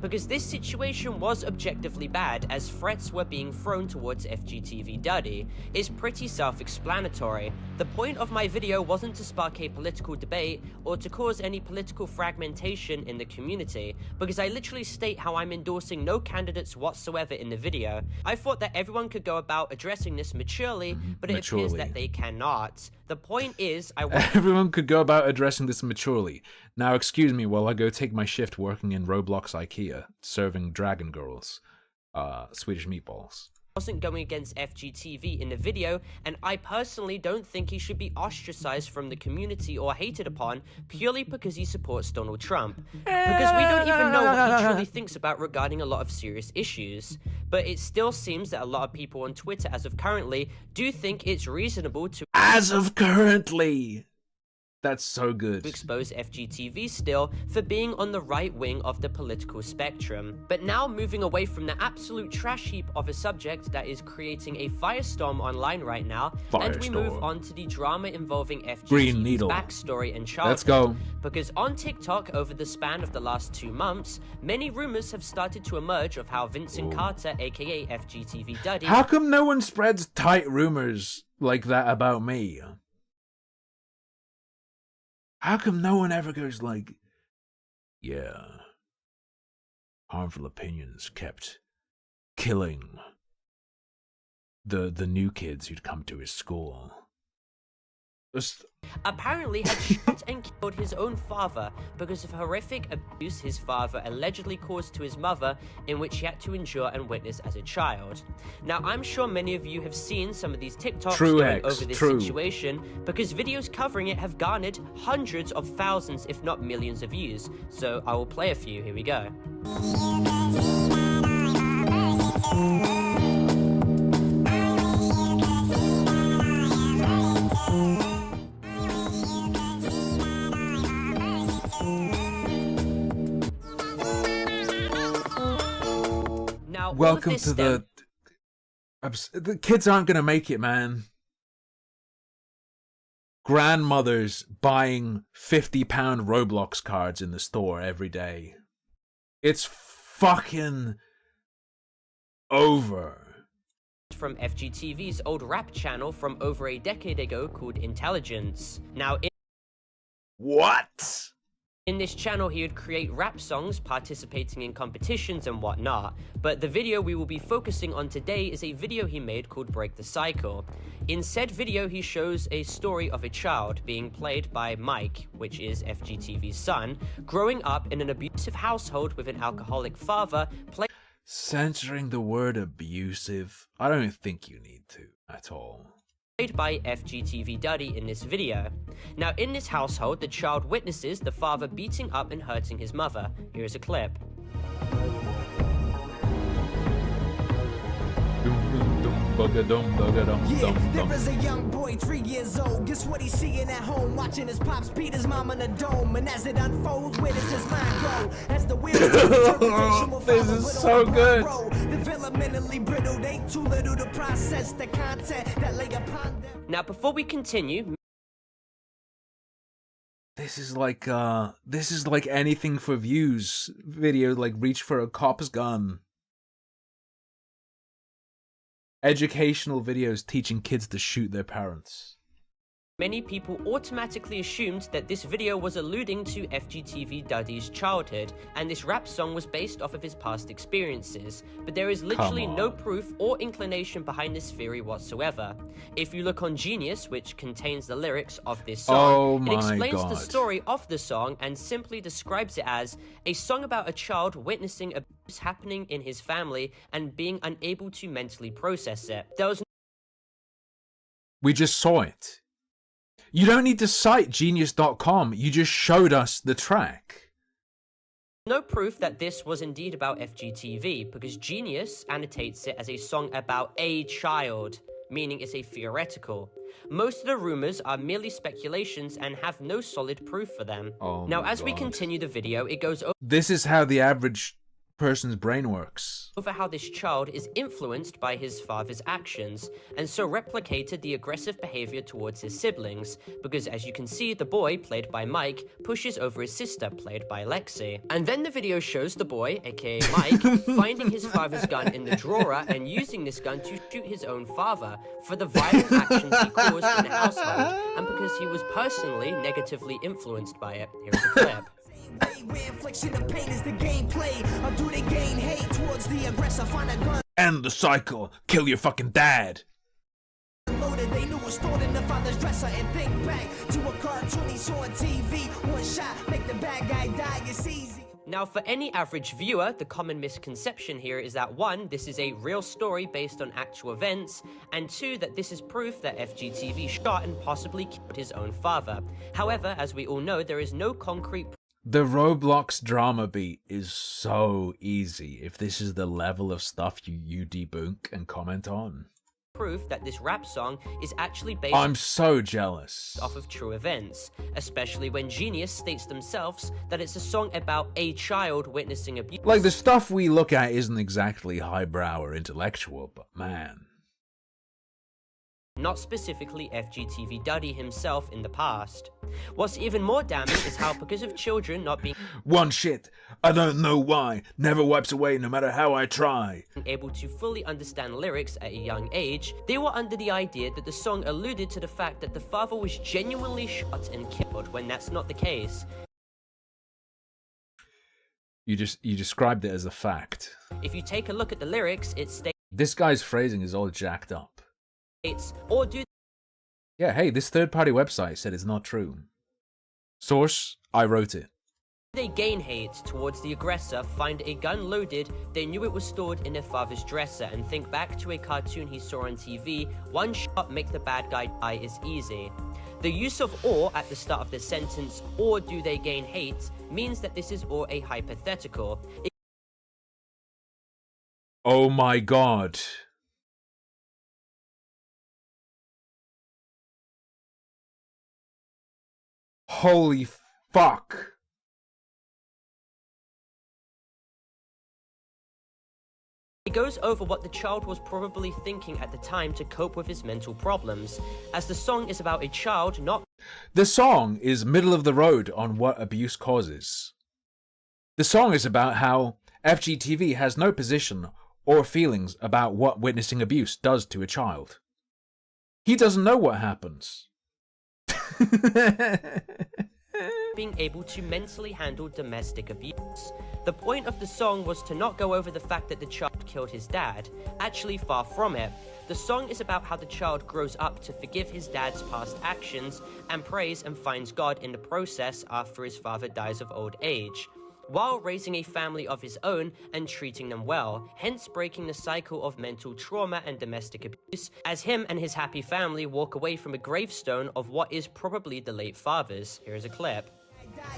Because this situation was objectively bad, as threats were being thrown towards FGTV Duddy, is pretty self-explanatory. The point of my video wasn't to spark a political debate or to cause any political fragmentation in the community, because I literally state how I'm endorsing no candidates whatsoever in the video. I thought that everyone could go about addressing this maturely, but it appears that they cannot. The point is, everyone could go about addressing this maturely. Now excuse me while I go take my shift working in Roblox IKEA, serving dragon girls, Swedish meatballs. Wasn't going against FGTV in the video, and I personally don't think he should be ostracized from the community or hated upon purely because he supports Donald Trump. Because we don't even know what he truly thinks about regarding a lot of serious issues. But it still seems that a lot of people on Twitter as of currently do think it's reasonable to— As of currently! That's so good. Expose FGTV still for being on the right wing of the political spectrum. But now moving away from the absolute trash heap of a subject that is creating a firestorm online right now, and we move on to the drama involving FGTV's backstory and childhood. Let's go. Because on TikTok, over the span of the last 2 months, many rumors have started to emerge of how Vincent Carter, aka FGTV Duddy— How come no one spreads tight rumors like that about me? How come no one ever goes like, yeah, harmful opinions kept killing the new kids who'd come to his school? Apparently had shot and killed his own father because of horrific abuse his father allegedly caused to his mother, in which he had to endure and witness as a child. Now, I'm sure many of you have seen some of these TikToks going over this situation, because videos covering it have garnered hundreds of thousands, if not millions of views. So I will play a few. Here we go. Welcome to the kids aren't gonna make it, man. Grandmothers buying £50 Roblox cards in the store every day. It's fucking over. From FGTV's old rap channel from over a decade ago called Intelligence. Now, what? In this channel, he would create rap songs, participating in competitions and whatnot, but the video we will be focusing on today is a video he made called Break the Cycle. In said video, he shows a story of a child being played by Mike, which is FGTV's son, growing up in an abusive household with an alcoholic father. Censoring the word abusive? I don't think you need to at all. Played by FGTV Duddy in this video. Now, in this household, the child witnesses the father beating up and hurting his mother. Here's a clip. There is a young boy, 3 years old. Guess what he's seeing at home? Watching his pops beat his mom in the dome. And as it unfolds, where does his mind go? As the wheels this is so good. Developmentally brittle, they too little to process the content that lay upon them. Now, before we continue, this is like anything for views video, like reach for a cop's gun. Educational videos teaching kids to shoot their parents. many people automatically assumed that this video was alluding to FGTV Duddy's childhood, and this rap song was based off of his past experiences, but there is literally no proof or inclination behind this theory whatsoever. If you look on Genius, which contains the lyrics of this song, it explains the story of the song and simply describes it as a song about a child witnessing abuse happening in his family and being unable to mentally process it. There was We just saw it. You don't need to cite genius.com, you just showed us the track. no proof that this was indeed about FGTV, because Genius annotates it as a song about a child, meaning it's a theoretical. Most of the rumors are merely speculations and have no solid proof for them. Now, as we continue the video, it goes over This is how the average person's brain works. how this child is influenced by his father's actions, and so replicated the aggressive behavior towards his siblings, because as you can see, the boy, played by Mike, pushes over his sister, played by Lexi. And then the video shows the boy, aka Mike, finding his father's gun in the drawer and using this gun to shoot his own father for the violent actions he caused in the household, and because he was personally negatively influenced by it. Here's a clip. End the cycle. Kill your fucking dad. They knew was stored in the father's dresser, and think back to a cartoon he saw on TV. One shot, make the bad guy die, it's easy. Now, for any average viewer, the common misconception here is that 1, this is a real story based on actual events, and 2, that this is proof that FGTV shot and possibly killed his own father. However, as we all know, there is no concrete The Roblox drama beat is so easy if this is the level of stuff you debunk and comment on. proof that this rap song is actually based I'm so jealous. off of true events, especially when Genius states themselves that it's a song about a child witnessing abuse. Like, the stuff we look at isn't exactly highbrow or intellectual, but man. Not specifically FGTV Duddy himself in the past. What's even more damning is how, because of children not being One shit, I don't know why, never wipes away no matter how I try. able to fully understand lyrics at a young age, they were under the idea that the song alluded to the fact that the father was genuinely shot and killed, when that's not the case. You described it as a fact. If you take a look at the lyrics, it states, This guy's phrasing is all jacked up. or do Yeah, hey, this third-party website said it's not true. Source, I wrote it. they gain hate towards the aggressor, find a gun loaded, they knew it was stored in their father's dresser, and think back to a cartoon he saw on TV, one shot make the bad guy die is easy. The use of or at the start of the sentence, or do they gain hate, means that this is or a hypothetical. Oh my god. Holy fuck. It goes over what the child was probably thinking at the time to cope with his mental problems, as the song is about a child not The song is middle of the road on what abuse causes. The song is about how FGTV has no position or feelings about what witnessing abuse does to a child. He doesn't know what happens. being able to mentally handle domestic abuse. The point of the song was to not go over the fact that the child killed his dad. Actually, far from it. The song is about how the child grows up to forgive his dad's past actions and prays and finds God in the process after his father dies of old age, while raising a family of his own and treating them well, hence breaking the cycle of mental trauma and domestic abuse, as him and his happy family walk away from a gravestone of what is probably the late father's. Here's a clip.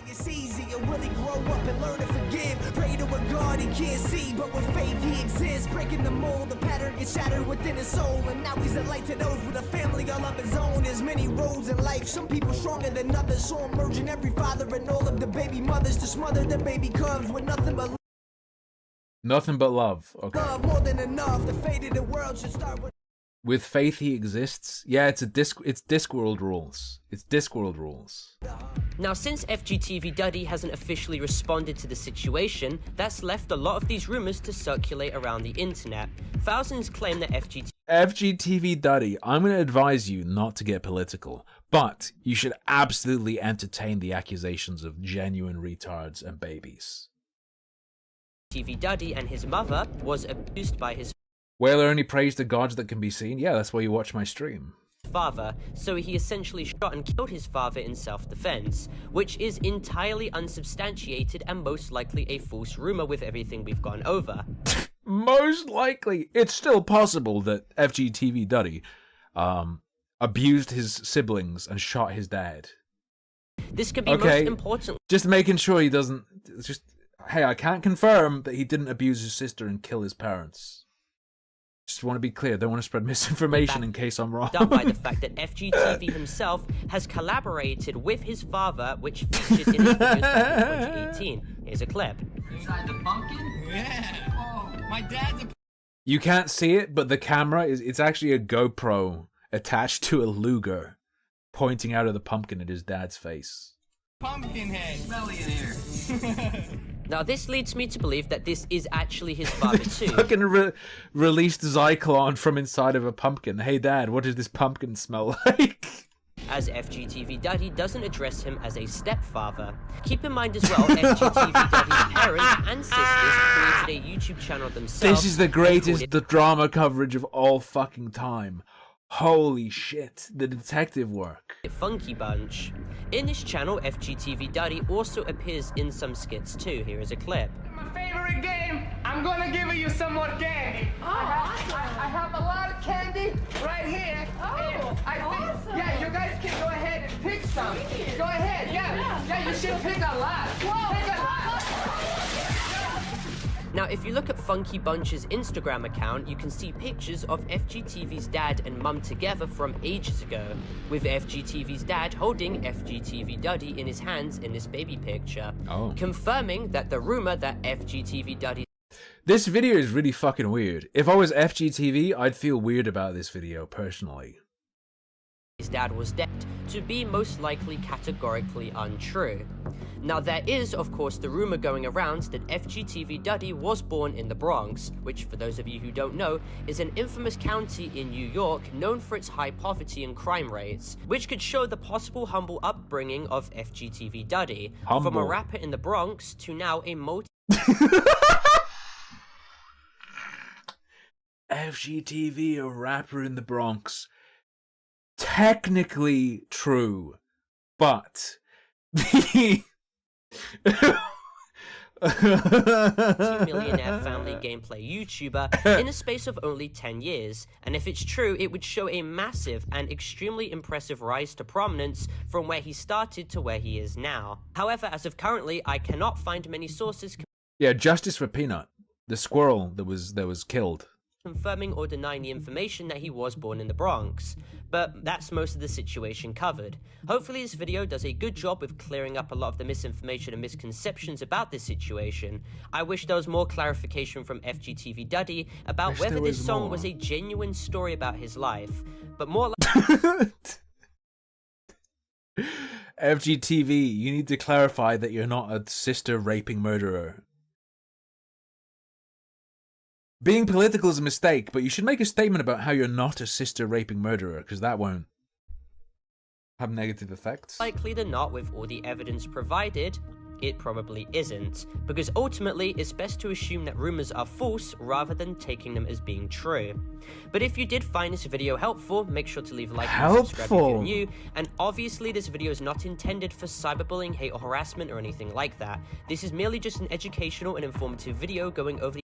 It's easy, or will he grow up and learn to forgive? Pray to a God he can't see, but with faith he exists. Breaking the mold, the pattern gets shattered within his soul. And now he's a light to those with a family all of his own. There's many roads in life, some people stronger than others. So I'm urging every father and all of the baby mothers to smother the baby cubs with nothing but love. Okay. love. More than enough, the fate of the world should start with faith he exists. Yeah, it's Discworld rules. It's Discworld rules. Now, since FGTV Duddy hasn't officially responded to the situation, that's left a lot of these rumors to circulate around the internet. Thousands claim that FGTV Duddy, I'm going to advise you not to get political, but you should absolutely entertain the accusations of genuine retards and babies. TV Duddy and his mother was abused by his Whaler only prays to gods that can be seen. Yeah, that's why you watch my stream. Father, so he essentially shot and killed his father in self-defense, which is entirely unsubstantiated and most likely a false rumor with everything we've gone over. Most likely. It's still possible that FGTV Duddy abused his siblings and shot his dad. This could be most important. Just making sure he doesn't... Hey, I can't confirm that he didn't abuse his sister and kill his parents. Just want to be clear, don't want to spread misinformation in case I'm wrong. Done by the fact that FGTV himself has collaborated with his father, which featured in his videos back in 2018. Here's a clip. Inside the pumpkin? Yeah. Oh, my dad's a... You can't see it, but the camera it's actually a GoPro attached to a Luger pointing out of the pumpkin at his dad's face. Pumpkin head. Smelly in here. Now, this leads me to believe that this is actually his father, too. Fucking released Zyklon from inside of a pumpkin. Hey, Dad, what does this pumpkin smell like? As FGTV Duddy doesn't address him as a stepfather. Keep in mind as well, FGTV Duddy's parents and sisters created a YouTube channel themselves. This is the greatest drama coverage of all fucking time. Holy shit, the detective work. Funky Bunch. In this channel, FGTV Duddy also appears in some skits too. Here is a clip. My favorite game, I'm gonna give you some more candy. Oh, I have a lot of candy right here. Oh, awesome. Yeah, you guys can go ahead and pick some. Go ahead, yeah, you should pick a lot. Whoa. Pick a lot. Now, if you look at Funky Bunch's Instagram account, you can see pictures of FGTV's dad and mum together from ages ago, with FGTV's dad holding FGTV Duddy in his hands in this baby picture, confirming that the rumor that FGTV Duddy... This video is really fucking weird. If I was FGTV, I'd feel weird about this video, personally. His dad was dead to be most likely categorically untrue. Now, there is, of course, the rumor going around that FGTV Duddy was born in the Bronx, which, for those of you who don't know, is an infamous county in New York known for its high poverty and crime rates, which could show the possible humble upbringing of FGTV Duddy, from a rapper in the Bronx to now a FGTV, a rapper in the Bronx. Technically true, but the multi-millionaire family gameplay YouTuber in a space of only 10 years, and if it's true, it would show a massive and extremely impressive rise to prominence from where he started to where he is now. However, as of currently, I cannot find many sources yeah, justice for Peanut, the squirrel that was killed, confirming or denying the information that he was born in the Bronx, but that's most of the situation covered. Hopefully this video does a good job with clearing up a lot of the misinformation and misconceptions about this situation. I wish there was more clarification from FGTV Duddy about whether this song was a genuine story about his life, but more like... FGTV, you need to clarify that you're not a sister-raping murderer. Being political is a mistake, but you should make a statement about how you're not a sister-raping murderer, because that won't have negative effects. Likely than not, with all the evidence provided, it probably isn't, because ultimately it's best to assume that rumors are false rather than taking them as being true. But if you did find this video helpful, make sure to leave a like and subscribe if you're new, and obviously this video is not intended for cyberbullying, hate or harassment or anything like that. This is merely just an educational and informative video going over the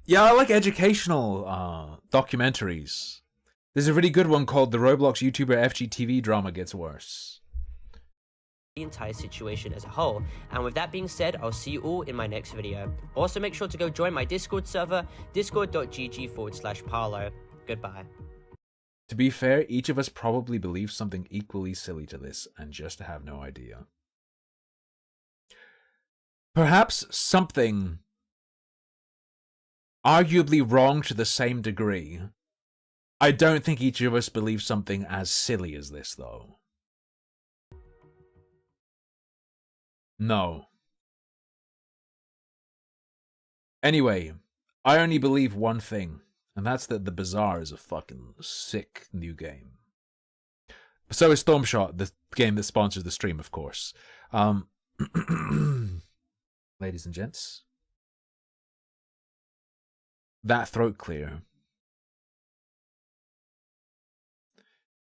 yeah, I like educational documentaries. There's a really good one called The Roblox YouTuber FGTV Drama Gets Worse. The entire situation as a whole. And with that being said, I'll see you all in my next video. Also, make sure to go join my Discord server, discord.gg/Paolo. Goodbye. To be fair, each of us probably believes something equally silly to this and just have no idea. Perhaps something arguably wrong to the same degree. I don't think each of us believes something as silly as this, though. No. Anyway, I only believe one thing, and that's that The Bazaar is a fucking sick new game. So is Stormshot, the game that sponsors the stream, of course. Ladies and gents, that throat clear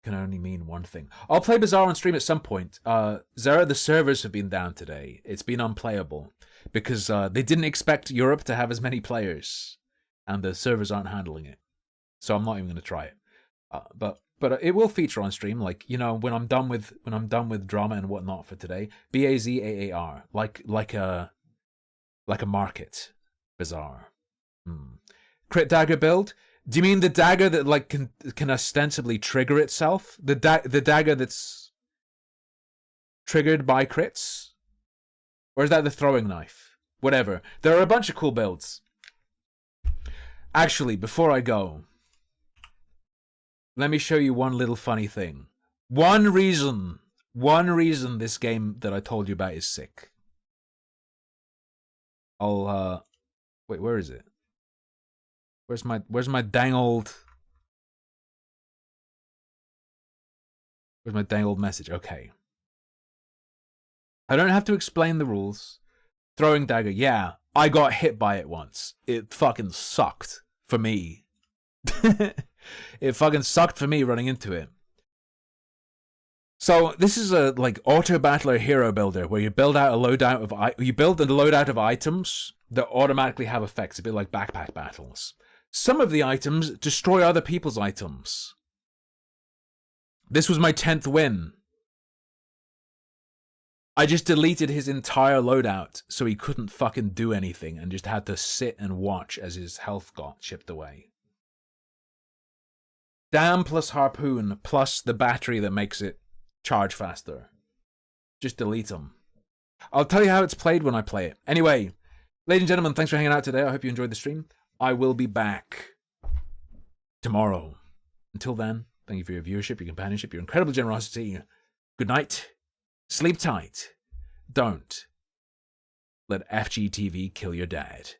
can only mean one thing. I'll play Bazaar on stream at some point. Zara, the servers have been down today. It's been unplayable because they didn't expect Europe to have as many players, and the servers aren't handling it. So I'm not even going to try it. But it will feature on stream, like, you know, when I'm done with drama and whatnot for today. BAZAAR, like a market Bazaar. Crit dagger build. Do you mean the dagger that like can ostensibly trigger itself? The dagger that's triggered by crits? Or is that the throwing knife? Whatever. There are a bunch of cool builds. Actually, before I go, let me show you one little funny thing. One reason this game that I told you about is sick. I'll wait, where is it? Where's my dang old message? Okay. I don't have to explain the rules. Throwing dagger, yeah. I got hit by it once. It fucking sucked for me. It fucking sucked for me running into it. So this is a like auto battler hero builder where you build out a loadout of items that automatically have effects, a bit like backpack battles. Some of the items destroy other people's items. This was my 10th win. I just deleted his entire loadout so he couldn't fucking do anything and just had to sit and watch as his health got chipped away. Dam plus harpoon plus the battery that makes it charge faster. Just delete them. I'll tell you how it's played when I play it. Anyway, ladies and gentlemen, thanks for hanging out today. I hope you enjoyed the stream. I will be back tomorrow. Until then, thank you for your viewership, your companionship, your incredible generosity. Good night. Sleep tight. Don't let FGTV kill your dad.